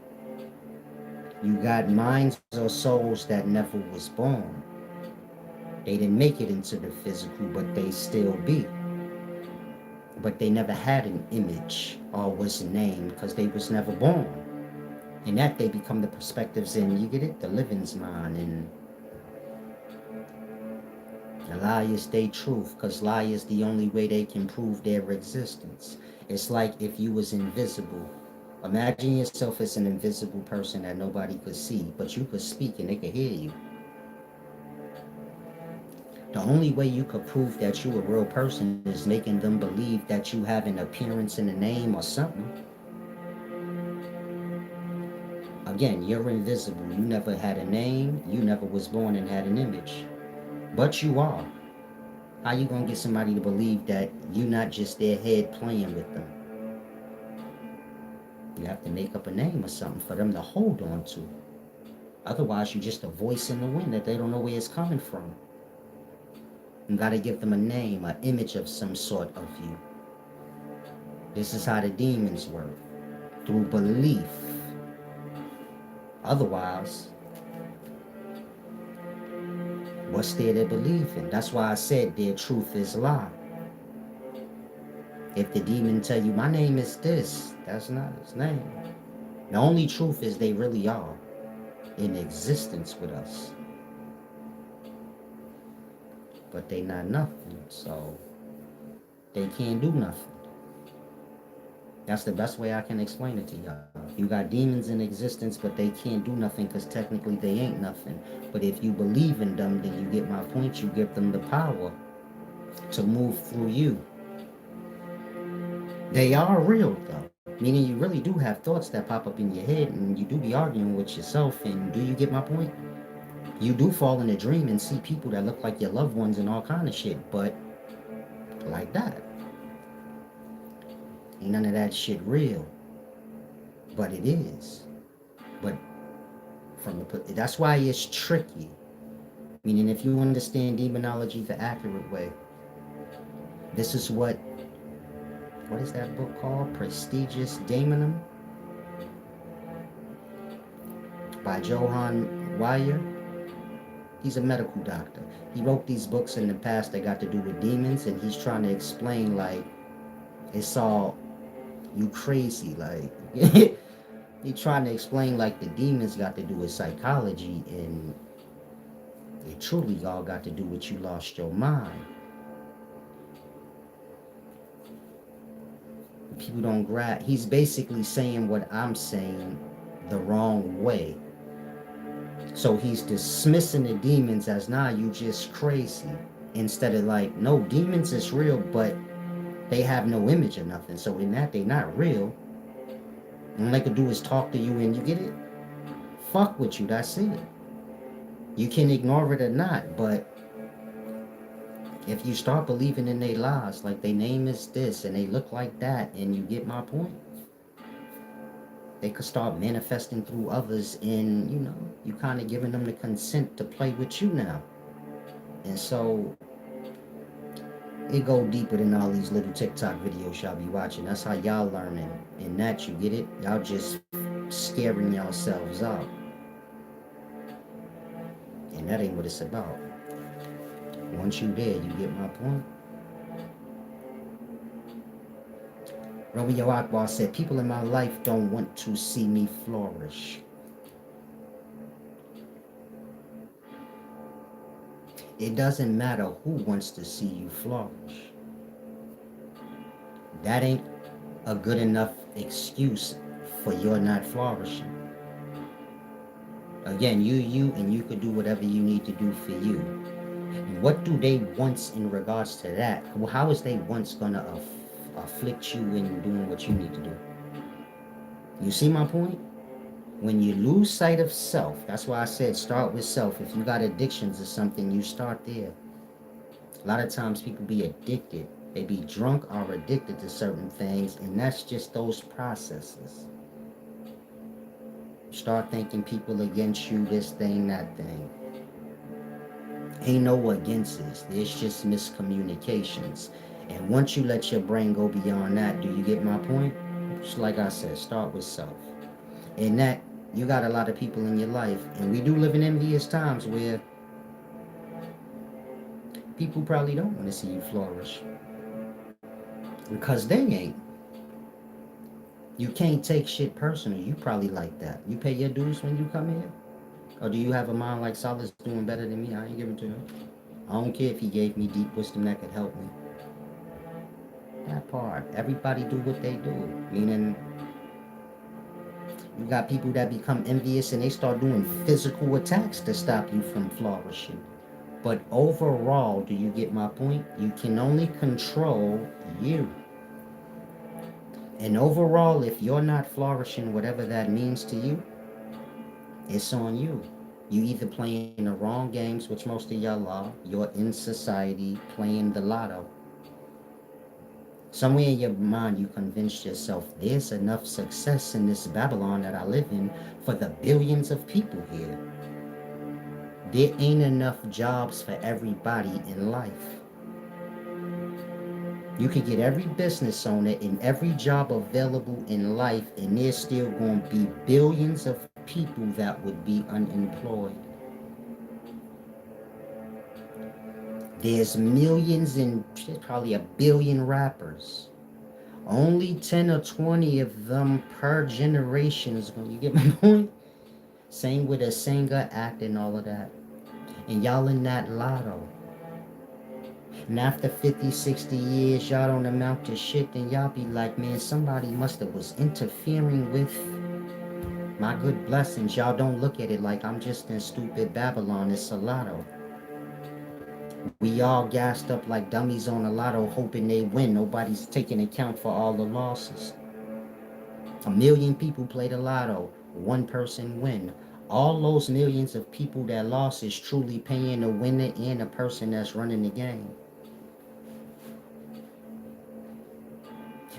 You got minds or souls that never was born. They didn't make it into the physical, but they still be. But they never had an image or was named because they was never born. And that they become the perspectives in, you get it? The living's mind. And the liars, they truth, because lie is the only way they can prove their existence. It's like if you was invisible. Imagine yourself as an invisible person that nobody could see, but you could speak and they could hear you. The only way you could prove that you a real person is making them believe that you have an appearance and a name or something. Again, you're invisible. You never had a name. You never was born and had an image. But you are. How you gonna get somebody to believe that you're not just their head playing with them? You have to make up a name or something for them to hold on to. Otherwise, you're just a voice in the wind that they don't know where it's coming from. You gotta give them a name, an image of some sort of you. This is how the demons work. Through belief. Otherwise, what's there to believe in? That's why I said their truth is lie. If the demon tell you, my name is this, that's not his name. The only truth is they really are in existence with us. But they not nothing, so they can't do nothing. That's the best way I can explain it to y'all. You got demons in existence, but they can't do nothing because technically they ain't nothing. But if you believe in them, then you get my point. You give them the power to move through you. They are real though, meaning you really do have thoughts that pop up in your head and you do be arguing with yourself. And do you get my point? You do fall in a dream and see people that look like your loved ones and all kind of shit, but like that. Ain't none of that shit real, but it is. But that's why it's tricky. Meaning, if you understand demonology the accurate way, this is what is that book called? Prestigious Daemonism by Johann Weyer. He's a medical doctor. He wrote these books in the past that got to do with demons, and he's trying to explain like it's all you crazy like. He's trying to explain like the demons got to do with psychology, and it truly all got to do with you lost your mind. People don't grab. He's basically saying what I'm saying the wrong way. So he's dismissing the demons as, nah, you just crazy. Instead of like, no, demons is real, but they have no image or nothing. So in that, they not real. And all they could do is talk to you and you get it? Fuck with you, that's it. You can ignore it or not, but if you start believing in their lies, like their name is this and they look like that, and you get my point, they could start manifesting through others, and you kind of giving them the consent to play with you now. And so it go deeper than all these little TikTok videos y'all be watching. That's how y'all learning. And that, you get it? Y'all just scaring yourselves out. And that ain't what it's about. Once you there, you get my point? Romeo Akbar said, people in my life don't want to see me flourish. It doesn't matter who wants to see you flourish. That ain't a good enough excuse for you're not flourishing. Again, and you could do whatever you need to do for you. What do they want in regards to that? How is they once gonna afflict you in doing what you need to do? You see my point? When you lose sight of self, that's why I said start with self. If you got addictions or something, you start there. A lot of times people be addicted. They be drunk or addicted to certain things, and that's just those processes. Start thinking people against you, this thing, that thing. Ain't no against. There's just miscommunications. And once you let your brain go beyond that, do you get my point? Just like I said, start with self. And that, you got a lot of people in your life, and we do live in envious times where people probably don't want to see you flourish. Because they ain't. You can't take shit personal. You probably like that. You pay your dues when you come here? Or do you have a mind like Salah's doing better than me? I ain't giving to him. I don't care if he gave me deep wisdom that could help me. That part. Everybody do what they do. Meaning, you got people that become envious and they start doing physical attacks to stop you from flourishing. But overall, do you get my point? You can only control you. And overall, if you're not flourishing, whatever that means to you, it's on you. You either playing the wrong games, which most of y'all are, you're in society playing the lotto. Somewhere in your mind, you convinced yourself there's enough success in this Babylon that I live in for the billions of people here. There ain't enough jobs for everybody in life. You can get every business owner in every job available in life, and there's still going to be billions of people that would be unemployed. There's millions and probably a billion rappers. Only 10 or 20 of them per generation is going, you get my point? Same with a singer, acting, all of that. And y'all in that lotto. And after 50, 60 years, y'all don't amount to shit, then y'all be like, man, somebody must have was interfering with my good blessings. Y'all don't look at it like I'm just in stupid Babylon. It's a lotto. We all gassed up like dummies on a lotto hoping they win. Nobody's taking account for all the losses. 1 million people play the lotto, one person win. All those millions of people that lost is truly paying the winner and the person that's running the game.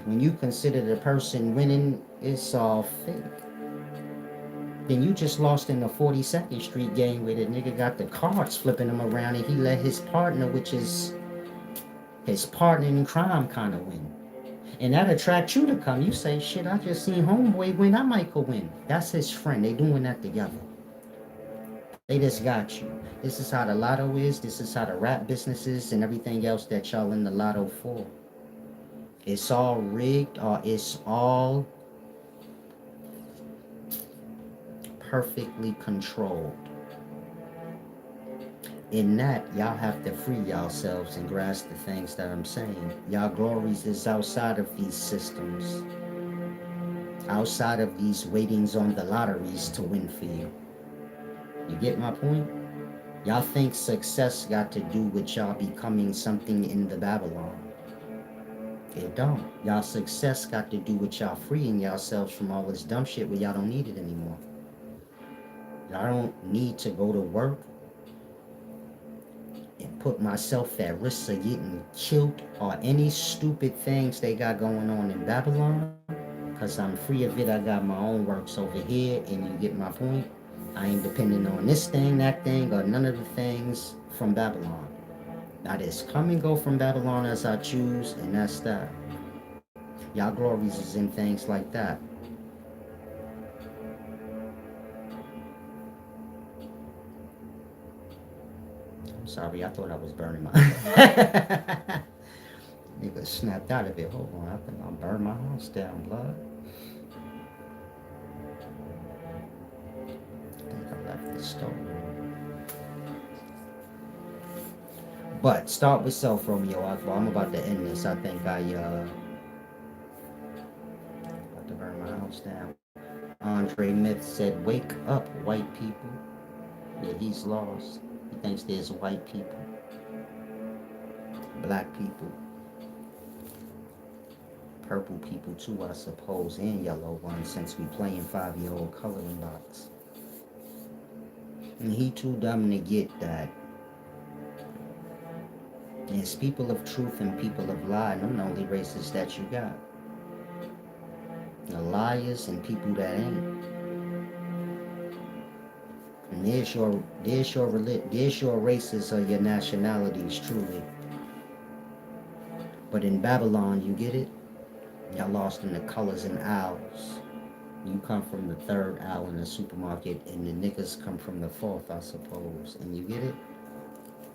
When you consider the person winning, it's all fake. Then you just lost in the 42nd Street game where the nigga got the cards flipping him around and he let his partner, which is his partner in crime, kind of win. And that attract you to come. You say, shit, I just seen homeboy win, I might go win. That's his friend. They doing that together. They just got you. This is how the lotto is. This is how the rap business is and everything else that y'all in the lotto for. It's all rigged or it's all perfectly controlled. In that, y'all have to free yourselves and grasp the things that I'm saying. Y'all glories is outside of these systems, outside of these waitings on the lotteries to win for you. You get my point? Y'all think success got to do with y'all becoming something in the Babylon. It don't. Y'all success got to do with y'all freeing yourselves from all this dumb shit where y'all don't need it anymore. Y'all don't need to go to work and put myself at risk of getting killed or any stupid things they got going on in Babylon. Cause I'm free of it. I got my own works over here, and you get my point. I ain't depending on this thing, that thing, or none of the things from Babylon. I just come and go from Babylon as I choose, and that's that. Y'all glories is in things like that. I'm sorry, I thought I was burning my. Nigga snapped out of it. Hold on, I think I'll burn my house down, blood. I think I left the stove. But start with self, Romeo Akbar. I'm about to end this. I think I about to burn my house down. Andre Myth said, "Wake up, white people." Yeah, he's lost. He thinks there's white people, black people, purple people too, I suppose, and yellow ones, since we playing 5-year-old coloring box. And he too dumb to get that. It's people of truth and people of lie. Them the only races that you got. The liars and people that ain't. And there's your races or your nationalities truly. But in Babylon, you get it? Y'all lost in the colors and owls. You come from the third owl in the supermarket, and the niggas come from the fourth, I suppose. And you get it?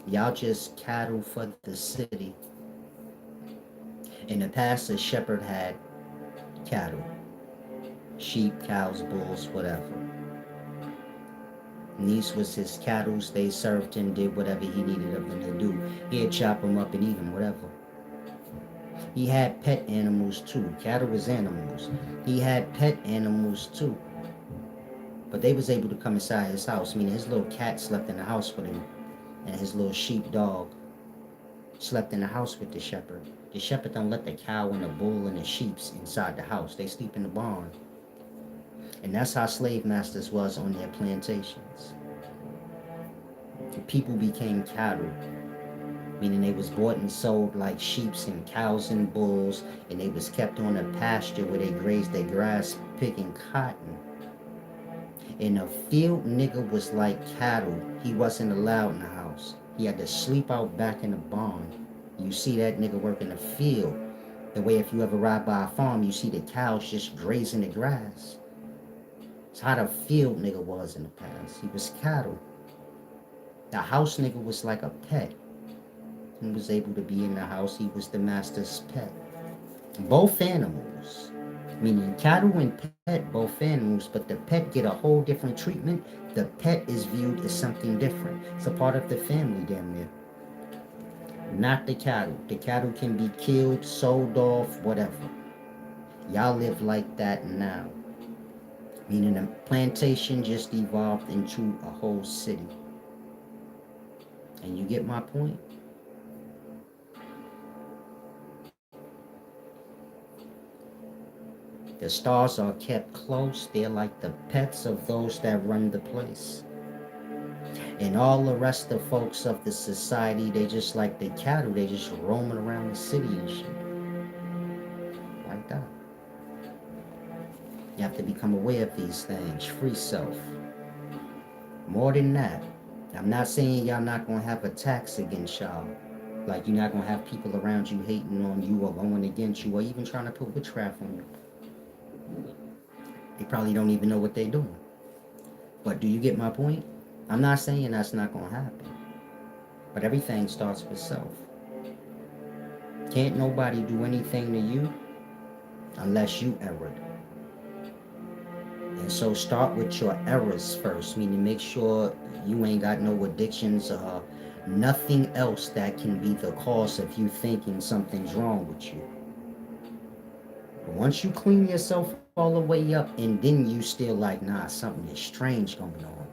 Y'all just cattle for the city. In the past, a shepherd had cattle. Sheep, cows, bulls, whatever. And these was his cattle. They served him, did whatever he needed of them to do. He'd chop them up and eat them, whatever. He had pet animals too. Cattle was animals. He had pet animals too. But they was able to come inside his house. Meaning his little cat slept in the house with him. And his little sheep dog slept in the house with the shepherd. The shepherd don't let the cow and the bull and the sheeps inside the house. They sleep in the barn. And that's how slave masters was on their plantations. The people became cattle, meaning they was bought and sold like sheeps and cows and bulls, and they was kept on a pasture where they grazed their grass, picking cotton. And a field nigga was like cattle. He wasn't allowed in the house. He had to sleep out back in the barn. You see that nigga work in the field. The way if you ever ride by a farm, you see the cows just grazing the grass. It's how the field nigga was in the past. He was cattle. The house nigga was like a pet. He was able to be in the house. He was the master's pet. Both animals, meaning cattle and pet, both animals, but the pet get a whole different treatment. The pet is viewed as something different. It's a part of the family damn near. Not the cattle. The cattle can be killed, sold off, whatever. Y'all live like that now. Meaning a plantation just evolved into a whole city. And you get my point? The stars are kept close. They're like the pets of those that run the place. And all the rest of folks of the society, they just like the cattle. They just roaming around the city and shit. Like that. You have to become aware of these things. Free self. More than that, I'm not saying y'all not gonna have attacks against y'all. Like you're not gonna have people around you hating on you or going against you or even trying to put witchcraft on you. They probably don't even know what they're doing. But do you get my point? I'm not saying that's not gonna happen. But everything starts with self. Can't nobody do anything to you unless you erred. And so start with your errors first, meaning make sure you ain't got no addictions or nothing else that can be the cause of you thinking something's wrong with you. But once you clean yourself all the way up and then you still like, nah, something is strange going on,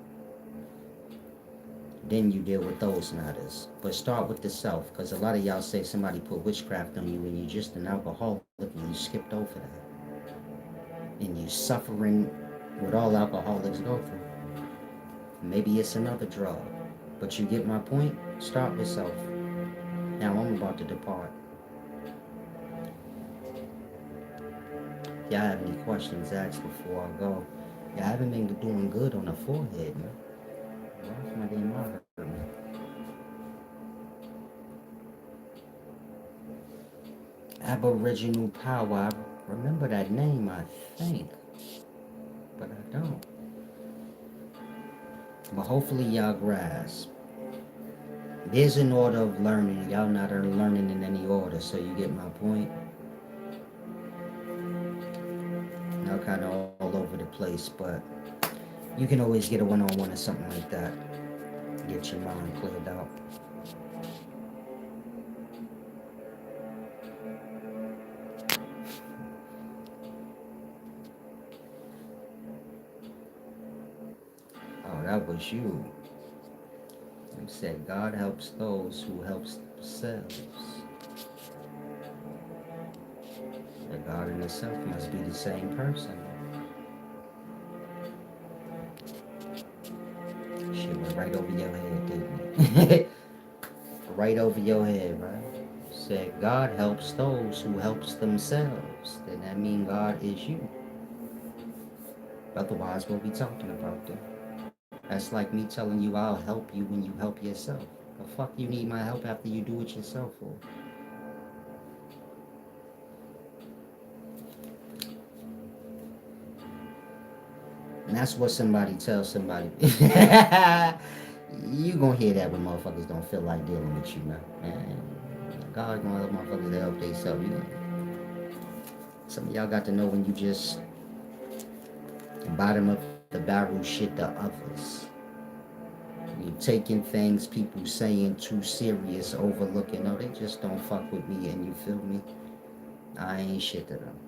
then you deal with those matters. But start with the self, because a lot of y'all say somebody put witchcraft on you and you're just an alcoholic and you skipped over that. And you're suffering what all alcoholics go through. Maybe it's another drug. But you get my point? Start with self. Now I'm about to depart. Y'all have any questions, ask before I go. Y'all haven't been doing good on the forehead, man. Why my damn eye hurt me? Aboriginal power. I remember that name, I think. But I don't. But hopefully y'all grasp. There's an order of learning. Y'all not learning in any order, so you get my point. Y'all kind of all over the place, but you can always get a one-on-one or something like that. Get your mind cleared out. Oh, that was you. You said God helps those who helps themselves. But God in itself must be the same person. Shit went right over your head, didn't it? Right over your head, right? Said God helps those who helps themselves. Then that mean God is you. Otherwise, what we talking about then? That's like me telling you I'll help you when you help yourself. The fuck you need my help after you do it yourself for? And that's what somebody tells somebody. You gonna hear that when motherfuckers don't feel like dealing with you, man. God gonna help motherfuckers to help themselves. Some of y'all got to know when you just bottom of the barrel shit to others. You taking things people saying too serious, overlooking. No, they just don't fuck with me, and you feel me? I ain't shit to them.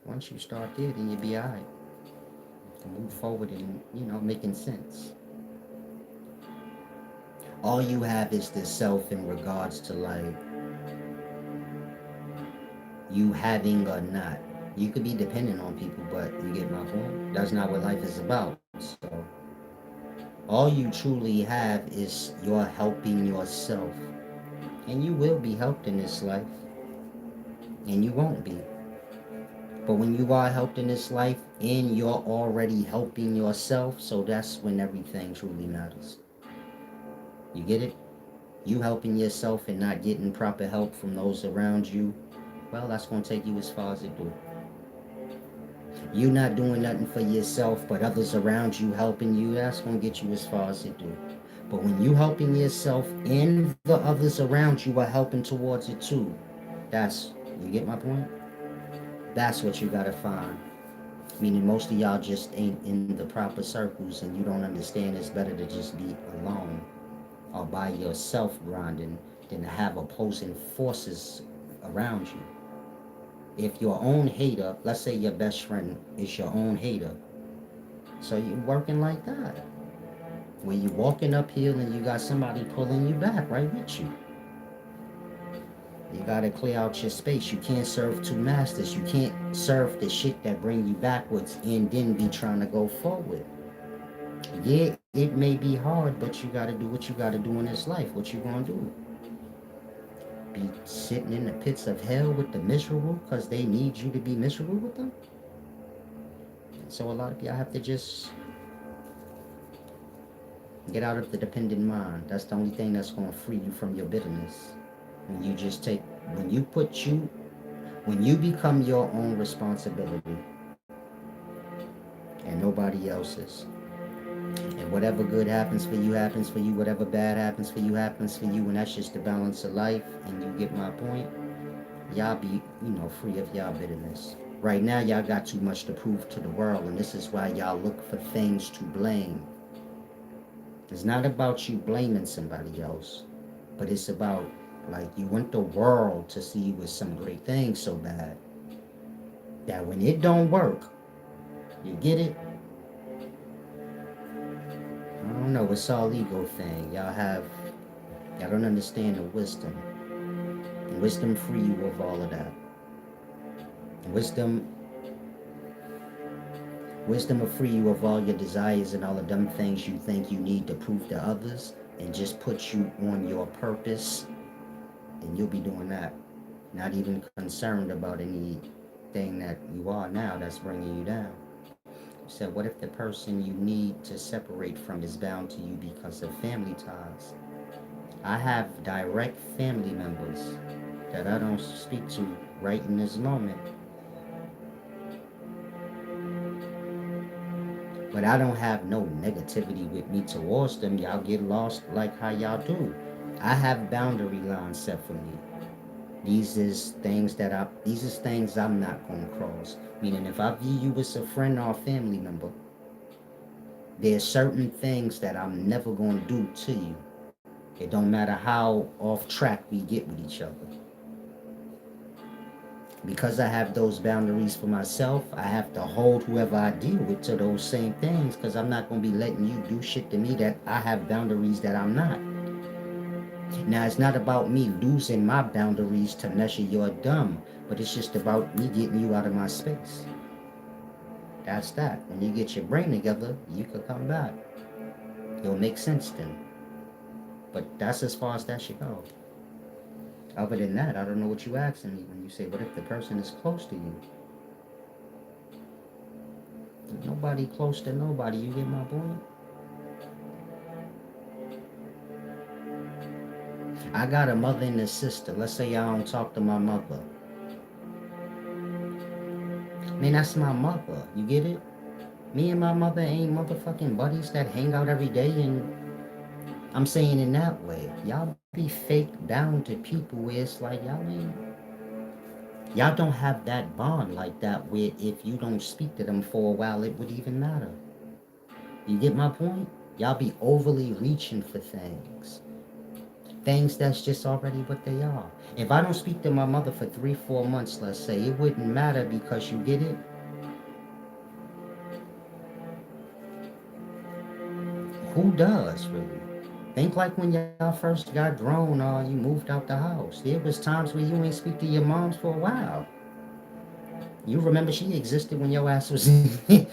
Once you start there, then you be alright. Move forward and, making sense. All you have is the self in regards to like you having or not. You could be dependent on people, but you get my point? That's not what life is about. So all you truly have is you're helping yourself. And you will be helped in this life. And you won't be. But when you are helped in this life and you're already helping yourself, so that's when everything truly matters. You get it? You helping yourself and not getting proper help from those around you, well, that's going to take you as far as it do. You not doing nothing for yourself, but others around you helping you, that's going to get you as far as it do. But when you helping yourself and the others around you are helping towards it too, you get my point? That's what you got to find. Meaning most of y'all just ain't in the proper circles and you don't understand it's better to just be alone or by yourself grinding than to have opposing forces around you. If your own hater, let's say your best friend is your own hater, so you're working like that. When you're walking uphill and you got somebody pulling you back right with you. You gotta clear out your space. You can't serve two masters. You can't serve the shit that bring you backwards and then be trying to go forward. Yeah, it may be hard, but you gotta do what you gotta do in this life. What you gonna do? Be sitting in the pits of hell with the miserable because they need you to be miserable with them? So a lot of y'all have to just get out of the dependent mind. That's the only thing that's gonna free you from your bitterness. When you just take, when you put you, when you become your own responsibility and nobody else's. And whatever good happens for you happens for you. Whatever bad happens for you happens for you. And that's just the balance of life. And you get my point. Y'all be, free of y'all bitterness. Right now, y'all got too much to prove to the world. And this is why y'all look for things to blame. It's not about you blaming somebody else. But it's about, like, you want the world to see you with some great things so bad that when it don't work, you get it? I don't know, it's all ego thing. Y'all don't understand the wisdom. And wisdom free you of all of that. Wisdom wisdom will free you of all your desires and all the dumb things you think you need to prove to others and just put you on your purpose, and you'll be doing that. Not even concerned about anything that you are now that's bringing you down. So what if the person you need to separate from is bound to you because of family ties? I have direct family members that I don't speak to right in this moment. But I don't have no negativity with me towards them. Y'all get lost like how y'all do. I have boundary lines set for me. These is things I'm not gonna cross. Meaning if I view you as a friend or a family member, there's certain things that I'm never gonna do to you. It don't matter how off track we get with each other. Because I have those boundaries for myself, I have to hold whoever I deal with to those same things because I'm not going to be letting you do shit to me that I have boundaries that I'm not. Now, it's not about me losing my boundaries to measure your dumb, but it's just about me getting you out of my space. That's that. When you get your brain together, you could come back. It'll make sense then. But that's as far as that should go. Other than that, I don't know what you asking me when you say, what if the person is close to you? Nobody close to nobody, you get my point? I got a mother and a sister. Let's say I don't talk to my mother. Man, that's my mother. You get it? Me and my mother ain't motherfucking buddies that hang out every day, and I'm saying in that way. Y'all be fake bound to people where it's like y'all don't have that bond like that where if you don't speak to them for a while it would even matter. You get my point? Y'all be overly reaching for things. Things that's just already what they are. If I don't speak to my mother for 3, 4 months, let's say, it wouldn't matter because you get it. Who does really? Think like when y'all first got grown or you moved out the house. There was times where you ain't speak to your moms for a while. You remember she existed when your ass was you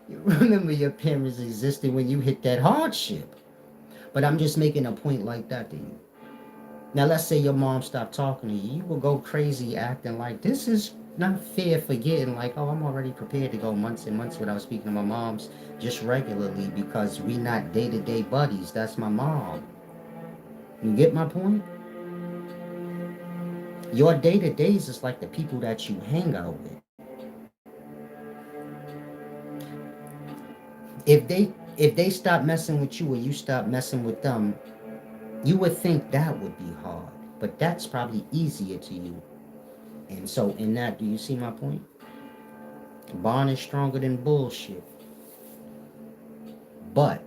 remember your parents existed when you hit that hardship. But I'm just making a point like that to you. Now let's say your mom stopped talking to you. You will go crazy acting like this is not fair, forgetting like, oh, I'm already prepared to go months and months without speaking to my moms just regularly because we not day-to-day buddies. That's my mom. You get my point? Your day-to-days is like the people that you hang out with. If they stop messing with you or you stop messing with them, you would think that would be hard. But that's probably easier to you. And so in that, do you see my point? Bond is stronger than bullshit. But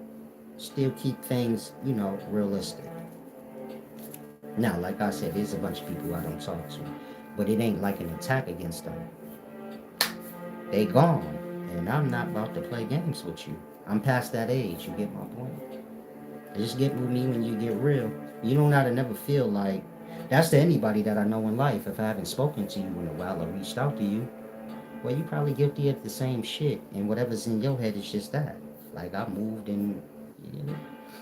still keep things, realistic. Now, like I said, there's a bunch of people I don't talk to. But it ain't like an attack against them. They gone. And I'm not about to play games with you. I'm past that age, you get my point? Just get with me when you get real. You don't gotta never feel like That's to anybody that I know in life. If I haven't spoken to you in a while or reached out to you, well, you probably guilty of the same shit. And whatever's in your head is just that. Like, I moved and, you know.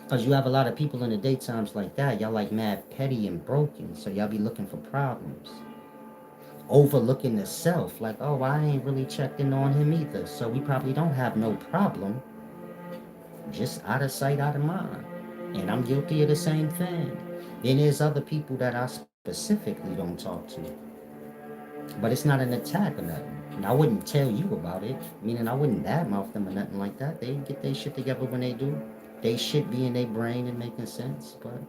Because you have a lot of people in the daytimes like that. Y'all like mad petty and broken. So y'all be looking for problems. Overlooking the self. Like, oh, I ain't really checked in on him either. So we probably don't have no problem. Just out of sight, out of mind. And I'm guilty of the same thing. Then there's other people that I specifically don't talk to. But it's not an attack or nothing. And I wouldn't tell you about it. Meaning I wouldn't badmouth them or nothing like that. They get their shit together when they do. They shit be in their brain and making sense. But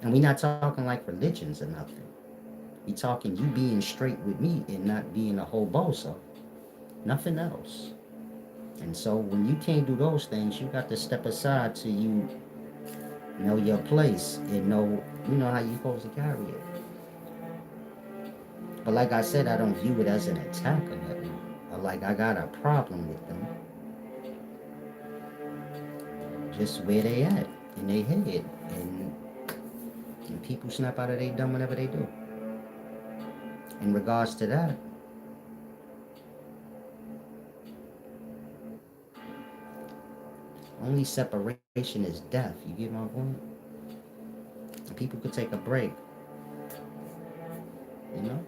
and we not talking like religions or nothing. We talking you being straight with me and not being a whole bozo. Nothing else. And so when you can't do those things, you got to step aside till you know your place and know you know how you supposed to carry it. But like I said, I don't view it as an attack or nothing. Or like I got a problem with them. Just where they at in their head. And people snap out of their dumb whenever they do. In regards to that, only separation is death. You get my point? And people could take a break. You know?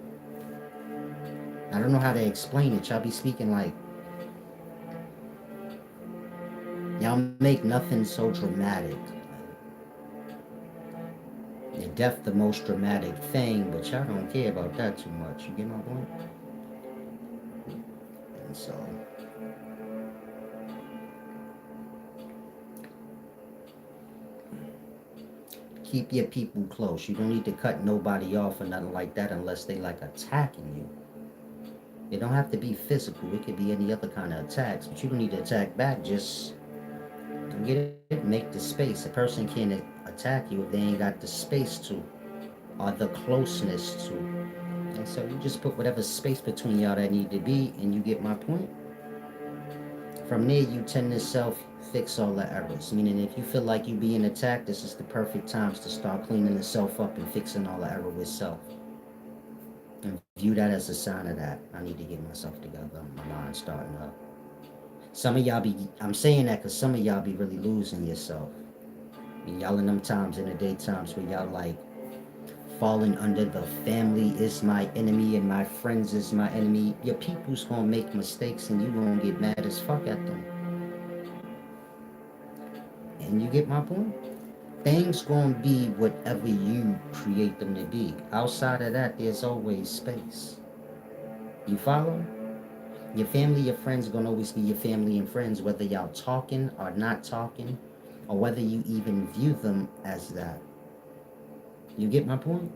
I don't know how to explain it. Y'all be speaking like y'all make nothing so dramatic. And death the most dramatic thing, but y'all don't care about that too much. You get my point? And so keep your people close. You don't need to cut nobody off or nothing like that unless they like attacking you. It don't have to be physical. It could be any other kind of attacks, but you don't need to attack back. Just get it, make the space. A person can't attack you if they ain't got the space to or the closeness to. And so you just put whatever space between y'all that need to be, and you get my point. From there, you tend to self fix all the errors. Meaning, if you feel like you being attacked, this is the perfect times to start cleaning the self up and fixing all the error with self. And view that as a sign of that. I need to get myself together. My mind's starting up. Some of y'all be, I'm saying that because some of y'all be really losing yourself. And y'all in them times, in the daytimes, where y'all like falling under the family is my enemy and my friends is my enemy. Your people's gonna make mistakes and you gonna get mad as fuck at them. And you get my point? Things gonna be whatever you create them to be. Outside of that, there's always space. You follow? Your family, your friends are gonna always be your family and friends, whether y'all talking or not talking, or whether you even view them as that. You get my point?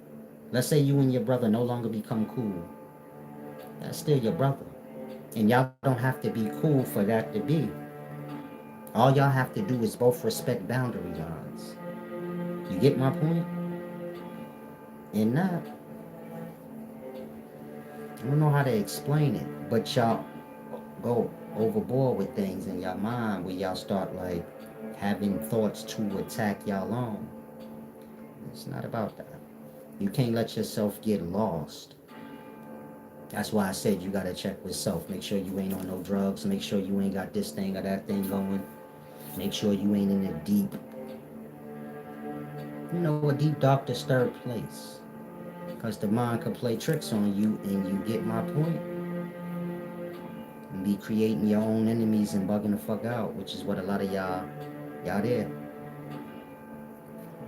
Let's say you and your brother no longer become cool. That's still your brother. And y'all don't have to be cool for that to be. All y'all have to do is both respect boundary lines. You get my point? And that, I don't know how to explain it, but y'all go overboard with things in your mind where y'all start like having thoughts to attack y'all own. It's not about that. You can't let yourself get lost. That's why I said you gotta check with self. Make sure you ain't on no drugs. Make sure you ain't got this thing or that thing going. Make sure you ain't in a deep, a deep, dark, disturbed place. Because the mind can play tricks on you, and you get my point. And be creating your own enemies and bugging the fuck out, which is what a lot of y'all there.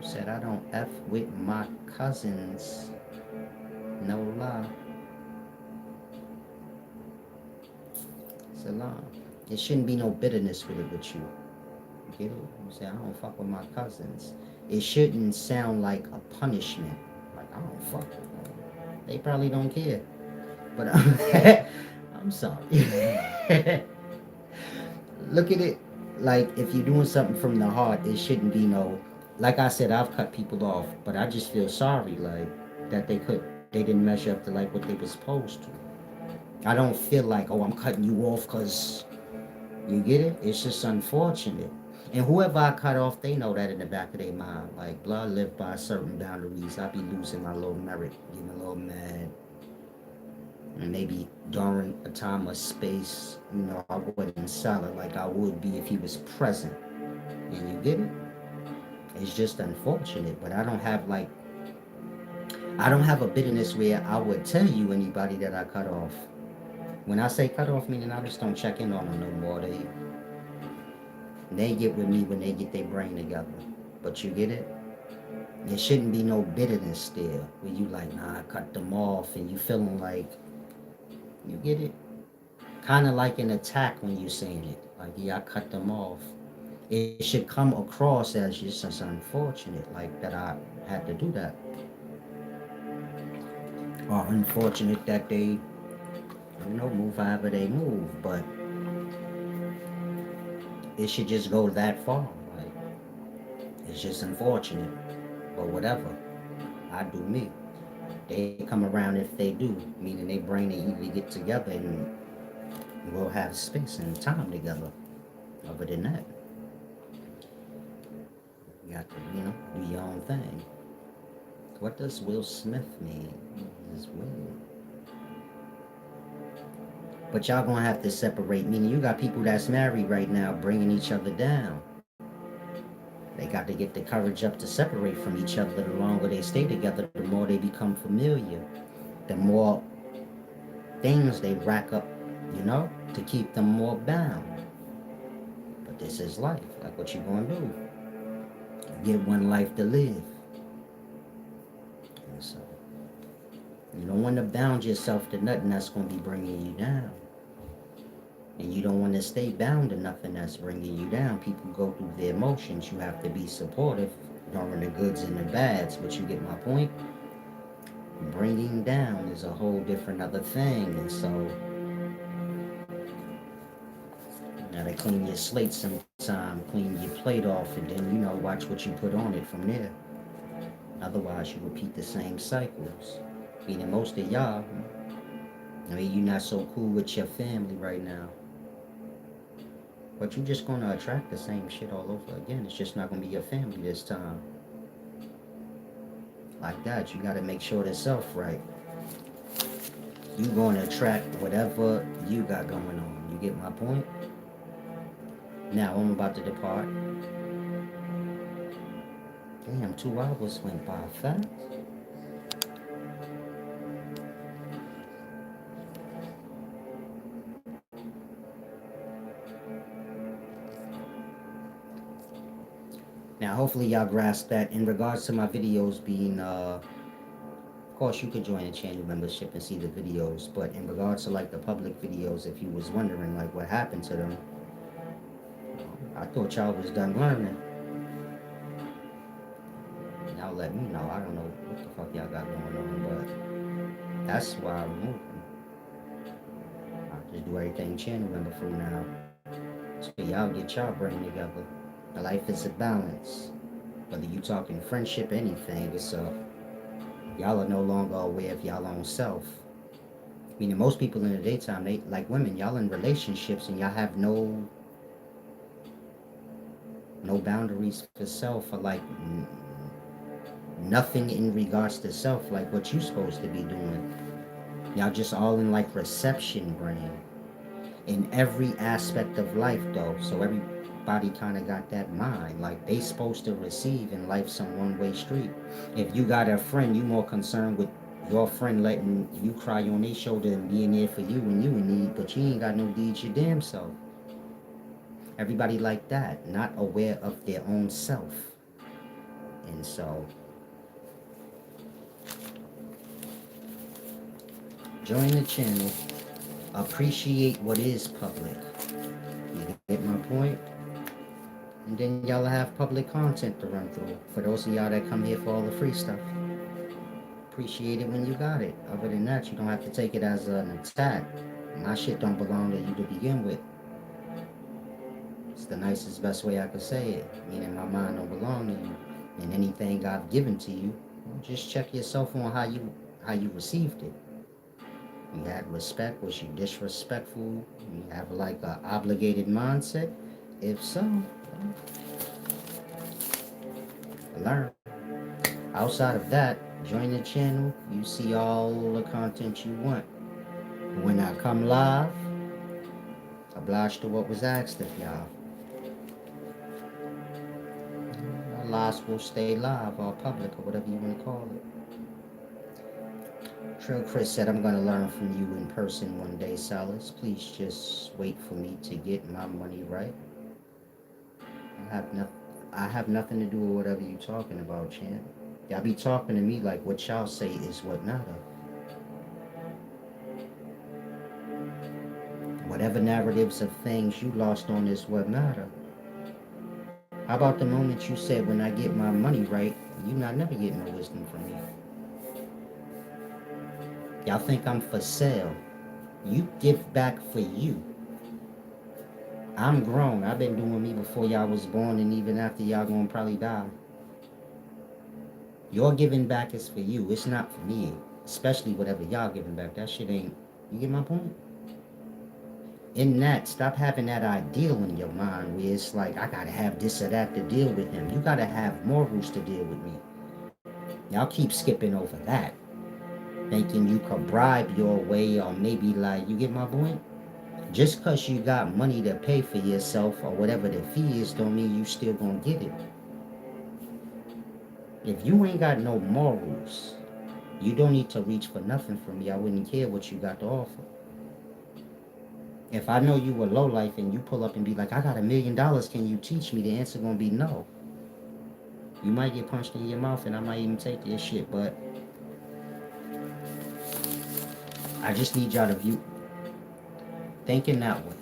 Said I don't F with my cousins. No lie. It's a lie. There shouldn't be no bitterness with you. You get it? You say I don't fuck with my cousins. It shouldn't sound like a punishment. Like I don't fuck with them. They probably don't care. But I'm sorry. Look at it like if you're doing something from the heart, it shouldn't be no. Like I said, I've cut people off, but I just feel sorry, like that they didn't measure up to like what they were supposed to. I don't feel like, oh, I'm cutting you off because you get it. It's just unfortunate. And whoever I cut off, they know that in the back of their mind. Like, blah, I live by certain boundaries. I be losing my little merit, getting a little mad. And maybe during a time of space, I wouldn't sell it like I would be if he was present. And you get it? It's just unfortunate, but I don't have a bitterness where I would tell you anybody that I cut off. When I say cut off, meaning I just don't check in on them no more. They get with me when they get their brain together. But you get it? There shouldn't be no bitterness there where you like, nah, I cut them off and you feeling like, you get it? Kind of like an attack when you saying it. Like, yeah, I cut them off. It should come across as just as unfortunate, like that I had to do that. Or unfortunate that they, move however they move. But it should just go that far. Like, it's just unfortunate. But whatever. I do me. They come around if they do, meaning they brain they either get together and we'll have space and time together. Other than that, you got to, do your own thing. What does Will Smith mean? Is Will. But y'all gonna have to separate. Meaning you got people that's married right now bringing each other down. They got to get the courage up to separate from each other. The longer they stay together, the more they become familiar. The more things they rack up, to keep them more bound. But this is life. Like what you gonna do? You get one life to live. And so you don't want to bound yourself to nothing that's gonna be bringing you down. And you don't want to stay bound to nothing that's bringing you down. People go through their emotions. You have to be supportive during the goods and the bads. But you get my point? Bringing down is a whole different other thing. And so you gotta clean your slate sometime, clean your plate off, and then, watch what you put on it from there. Otherwise, you repeat the same cycles. Meaning most of y'all, you're not so cool with your family right now. But you're just going to attract the same shit all over again. It's just not going to be your family this time. Like that, you got to make sure the self right. You're going to attract whatever you got going on. You get my point? Now, I'm about to depart. Damn, 2 hours went by fast. Now, hopefully y'all grasp that. In regards to my videos being, of course, you could join the channel membership and see the videos. But in regards to like the public videos, if you was wondering like what happened to them, I thought y'all was done learning. Y'all let me know. I don't know what the fuck y'all got going on, but that's why I removed them. I just do everything channel member for now. So y'all get y'all brain together. Life is a balance. Whether you talking friendship, anything, it's y'all are no longer aware of y'all own self. Meaning most people in the daytime, they like women, y'all in relationships and y'all have no boundaries for self or like nothing in regards to self, like what you supposed to be doing. Y'all just all in like reception brain in every aspect of life though. So everybody kind of got that mind. Like they supposed to receive in life some one-way street. If you got a friend, you more concerned with your friend letting you cry on their shoulder and being there for you when you in need, but you ain't got no deeds your damn self. Everybody like that, not aware of their own self. And so join the channel, appreciate what is public. You get my point? And then y'all have public content to run through. For those of y'all that come here for all the free stuff, appreciate it when you got it. Other than that, you don't have to take it as an attack. My shit don't belong to you to begin with. It's the nicest, best way I could say it. Meaning my mind don't belong to you. And anything I've given to you, just check yourself on how you received it. You had respect? Was you disrespectful? You have like a obligated mindset? If so, Learn. Outside of that, join the channel. You see all the content you want. When I come live, obliged to what was asked of y'all. Our lives will stay live or public or whatever you want to call it. Trill Chris said, I'm going to learn from you in person one day, Silas. Please just wait for me to get my money right. I have, no, I have nothing to do with whatever you talking about, champ. Y'all be talking to me like what y'all say is what matter. Whatever narratives of things you lost on is what matter. How about the moment you said, when I get my money right, you not never get no wisdom from me? Y'all think I'm for sale. You give back for you. I'm grown. I've been doing me before y'all was born and even after y'all gonna probably die. Your giving back is for you. It's not for me. Especially whatever y'all giving back. That shit ain't... You get my point? In that, stop having that ideal in your mind where it's like, I gotta have this or that to deal with him. You gotta have morals to deal with me. Y'all keep skipping over that. Thinking you could bribe your way or maybe like, you get my point? Just because you got money to pay for yourself or whatever the fee is don't mean you still gonna get it. If you ain't got no morals, you don't need to reach for nothing from me. I wouldn't care what you got to offer. If I know you a low life and you pull up and be like, I got $1 million, can you teach me? The answer gonna be no. You might get punched in your mouth and I might even take your shit, but I just need y'all to view thinking that way.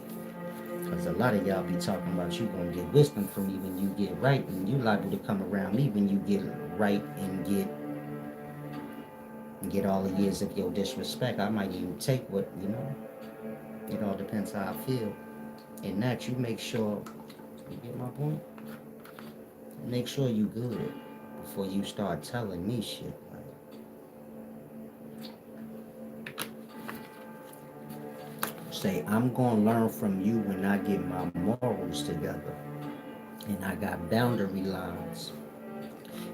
Because a lot of y'all be talking about you gonna get wisdom from me when you get right, and you liable to come around me when you get right and get all the years of your disrespect. I might even take what, you know. It all depends how I feel. And that you make sure, you get my point? Make sure you good before you start telling me shit. Say, I'm gonna learn from you when I get my morals together. And I got boundary lines.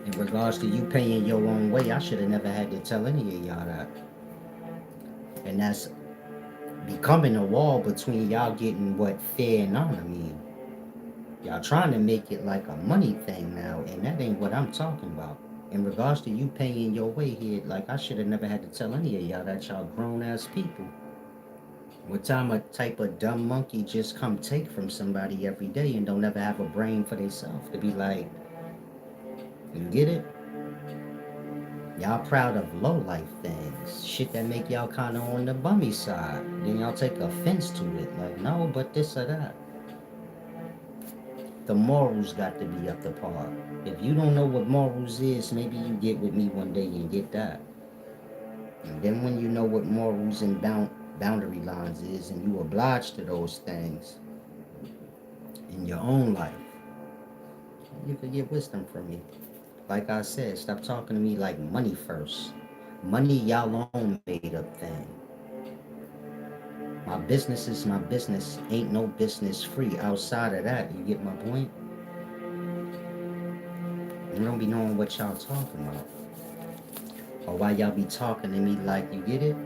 In regards to you paying your own way, I should have never had to tell any of y'all that. And that's becoming a wall between y'all getting what fair and none. I mean, y'all trying to make it like a money thing now, and that ain't what I'm talking about. In regards to you paying your way here, like I should have never had to tell any of y'all that y'all grown ass people. What time a type of dumb monkey just come take from somebody every day and don't ever have a brain for themselves to be like, you get it? Y'all proud of low life things, shit that make y'all kind of on the bummy side. Then y'all take offense to it, like no, but this or that. The morals got to be up to par. If you don't know what morals is, maybe you get with me one day and get that. And then when you know what morals and boundary lines is, and you oblige to those things in your own life, you could get wisdom from me. Like I said, stop talking to me like money first. Money y'all own made up thing. My business is my business. Ain't no business free outside of that. You get my point? You don't be knowing what y'all talking about. Or why y'all be talking to me like, you get it?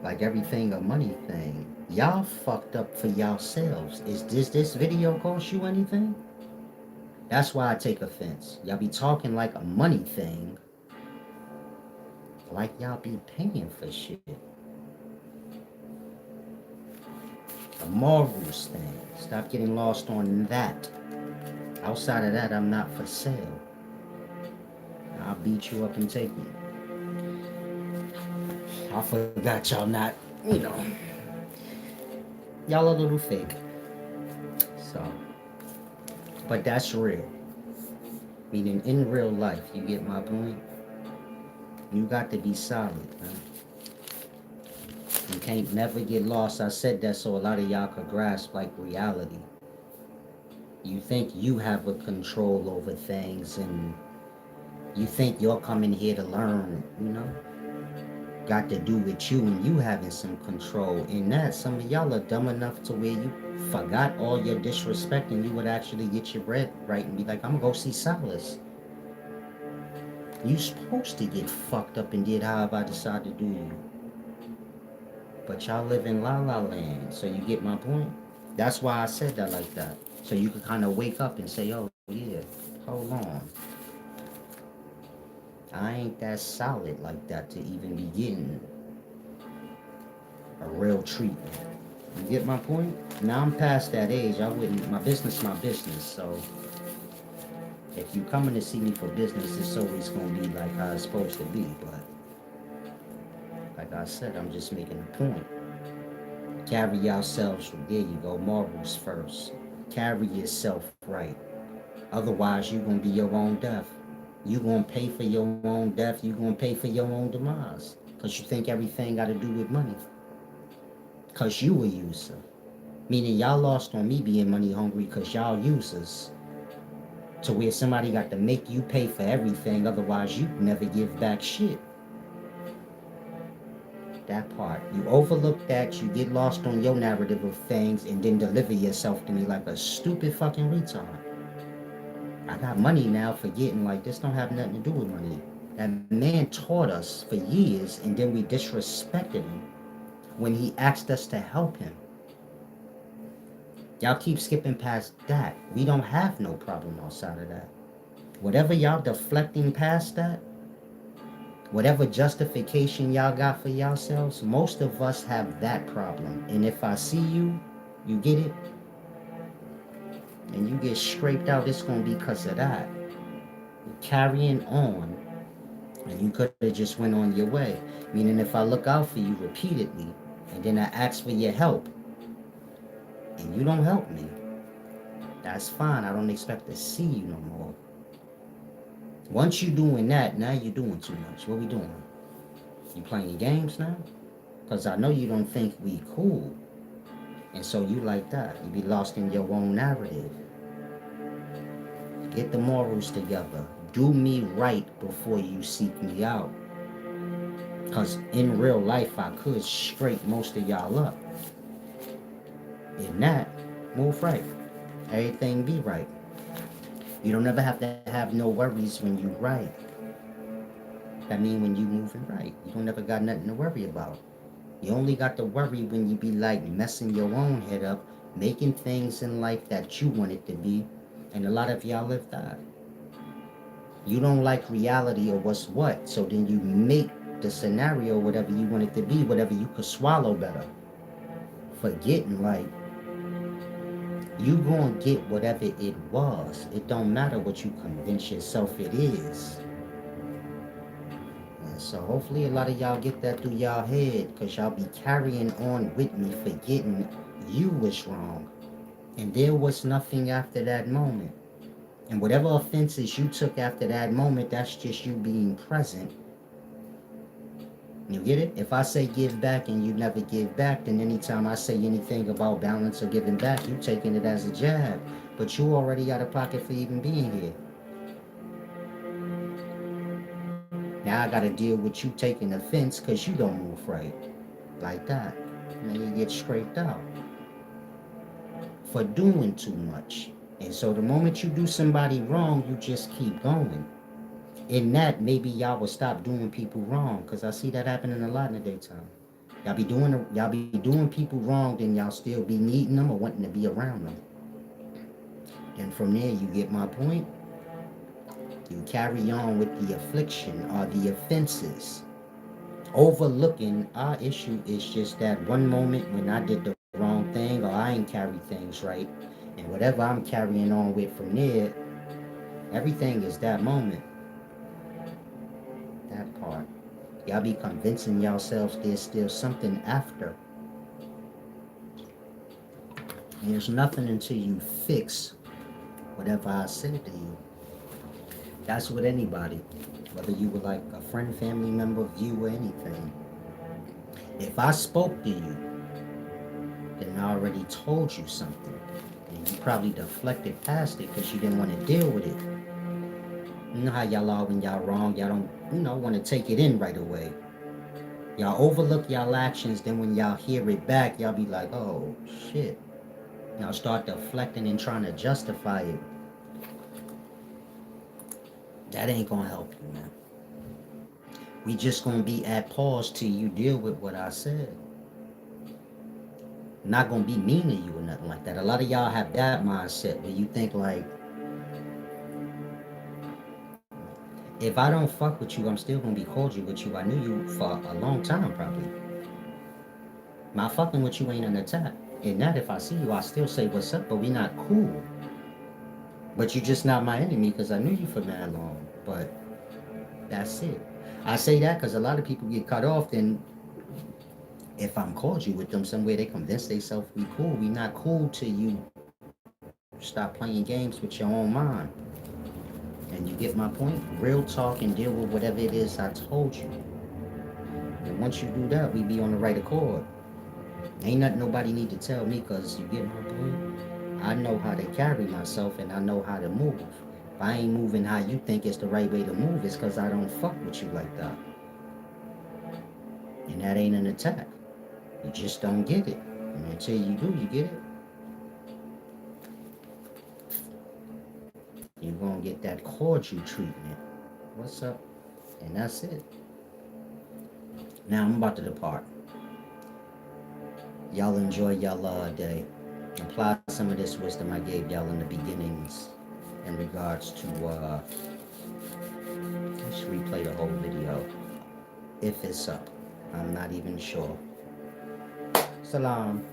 Like everything a money thing. Y'all fucked up for yourselves. Is this video cost you anything? That's why I take offense. Y'all be talking like a money thing. Like y'all be paying for shit. The morals thing. Stop getting lost on that. Outside of that, I'm not for sale. I'll beat you up and take you. I forgot y'all not, you know. Y'all a little fake. So, but that's real. Meaning in real life, you get my point? You got to be solid, man. You can't never get lost. I said that so a lot of y'all could grasp like reality. You think you have a control over things and you think you're coming here to learn, you know? got to do with you and you having some control. In that, some of y'all are dumb enough to where you forgot all your disrespect and you would actually get your bread right and be like, I'm gonna go see Silas. You supposed to get fucked up and did however I decide to do you. But y'all live in la la land, so you get my point? That's why I said that like that. So you could kind of wake up and say, oh yeah, hold on. I ain't that solid like that to even be getting a real treatment. You get my point? Now I'm past that age. I wouldn't. My business. So if you coming to see me for business, it's always gonna be like how it's supposed to be. But like I said, I'm just making a point. Carry yourselves. There you go. Morals first. Carry yourself right. Otherwise, you gonna be your own death. You gonna pay for your own death. You gonna pay for your own demise. Cause you think everything got to do with money. Cause you a user. Meaning y'all lost on me being money hungry because y'all users. To where somebody got to make you pay for everything, otherwise you never give back shit. That part. You overlook that, you get lost on your narrative of things, and then deliver yourself to me like a stupid fucking retard. I got money now, forgetting like this don't have nothing to do with money. That man taught us for years, and then we disrespected him when he asked us to help him. Y'all keep skipping past that. We don't have no problem outside of that. Whatever y'all deflecting past that, whatever justification y'all got for yourselves, most of us have that problem. And if I see you, you get it, and you get scraped out, it's going to be because of that. You're carrying on, and you could have just went on your way. Meaning if I look out for you repeatedly, and then I ask for your help, and you don't help me, that's fine. I don't expect to see you no more. Once you doing that, now you're doing too much. What we doing? You playing games now? Because I know you don't think we cool. And so you like that. You be lost in your own narrative. Get the morals together. Do me right before you seek me out. Because in real life, I could scrape most of y'all up. In that, move right. Everything be right. You don't ever have to have no worries when you right. That mean when you moving right. You don't ever got nothing to worry about. You only got to worry when you be like messing your own head up, making things in life that you want it to be, and a lot of y'all live that. You don't like reality or what's what, so then you make the scenario whatever you want it to be, whatever you could swallow better. Forgetting like you gonna get whatever it was. It don't matter what you convince yourself it is. So hopefully a lot of y'all get that through y'all head, because y'all be carrying on with me forgetting you was wrong. And there was nothing after that moment. And whatever offenses you took after that moment, that's just you being present. You get it? If I say give back and you never give back, then anytime I say anything about balance or giving back, you taking it as a jab. But you already out of pocket for even being here. Now I gotta deal with you taking offense because you don't move right. Like that. And then you get scraped out for doing too much. And so the moment you do somebody wrong, you just keep going. In that, maybe y'all will stop doing people wrong, because I see that happening a lot in the daytime. Y'all be doing people wrong, then y'all still be needing them or wanting to be around them. And from there, you get my point. You carry on with the affliction or the offenses. Overlooking our issue is just that one moment when I did the wrong thing or I ain't carry things right. And whatever I'm carrying on with from there, everything is that moment. That part. Y'all be convincing yourselves there's still something after. There's nothing until you fix whatever I said to you. That's with anybody. Whether you were like a friend, family member, viewer, anything. If I spoke to you, then I already told you something. And you probably deflected past it because you didn't want to deal with it. You know how y'all are when y'all wrong. Y'all don't, want to take it in right away. Y'all overlook y'all actions, then when y'all hear it back, y'all be like, oh shit. Y'all start deflecting and trying to justify it. That ain't gonna help you, man. We just gonna be at pause till you deal with what I said. Not gonna be mean to you or nothing like that. A lot of y'all have that mindset where you think like, if I don't fuck with you, I'm still gonna be cordial with you. I knew you for a long time, probably. My fucking with you ain't an attack. And that if I see you, I still say what's up, but we not cool. But you just not my enemy because I knew you for that long. But that's it. I say that because a lot of people get cut off. Then if I'm cordial with them somewhere, they convince themselves we cool. We not cool till you stop playing games with your own mind. And you get my point? Real talk and deal with whatever it is I told you. And once you do that, we be on the right accord. Ain't nothing nobody need to tell me because you get my point? I know how to carry myself and I know how to move. If I ain't moving how you think it's the right way to move, it's because I don't fuck with you like that. And that ain't an attack. You just don't get it. And until you do, you get it. You're going to get that cordial treatment. What's up? And that's it. Now I'm about to depart. Y'all enjoy y'all day. Apply some of this wisdom I gave y'all in the beginnings in regards to, let's replay the whole video. If it's up. I'm not even sure. Salam.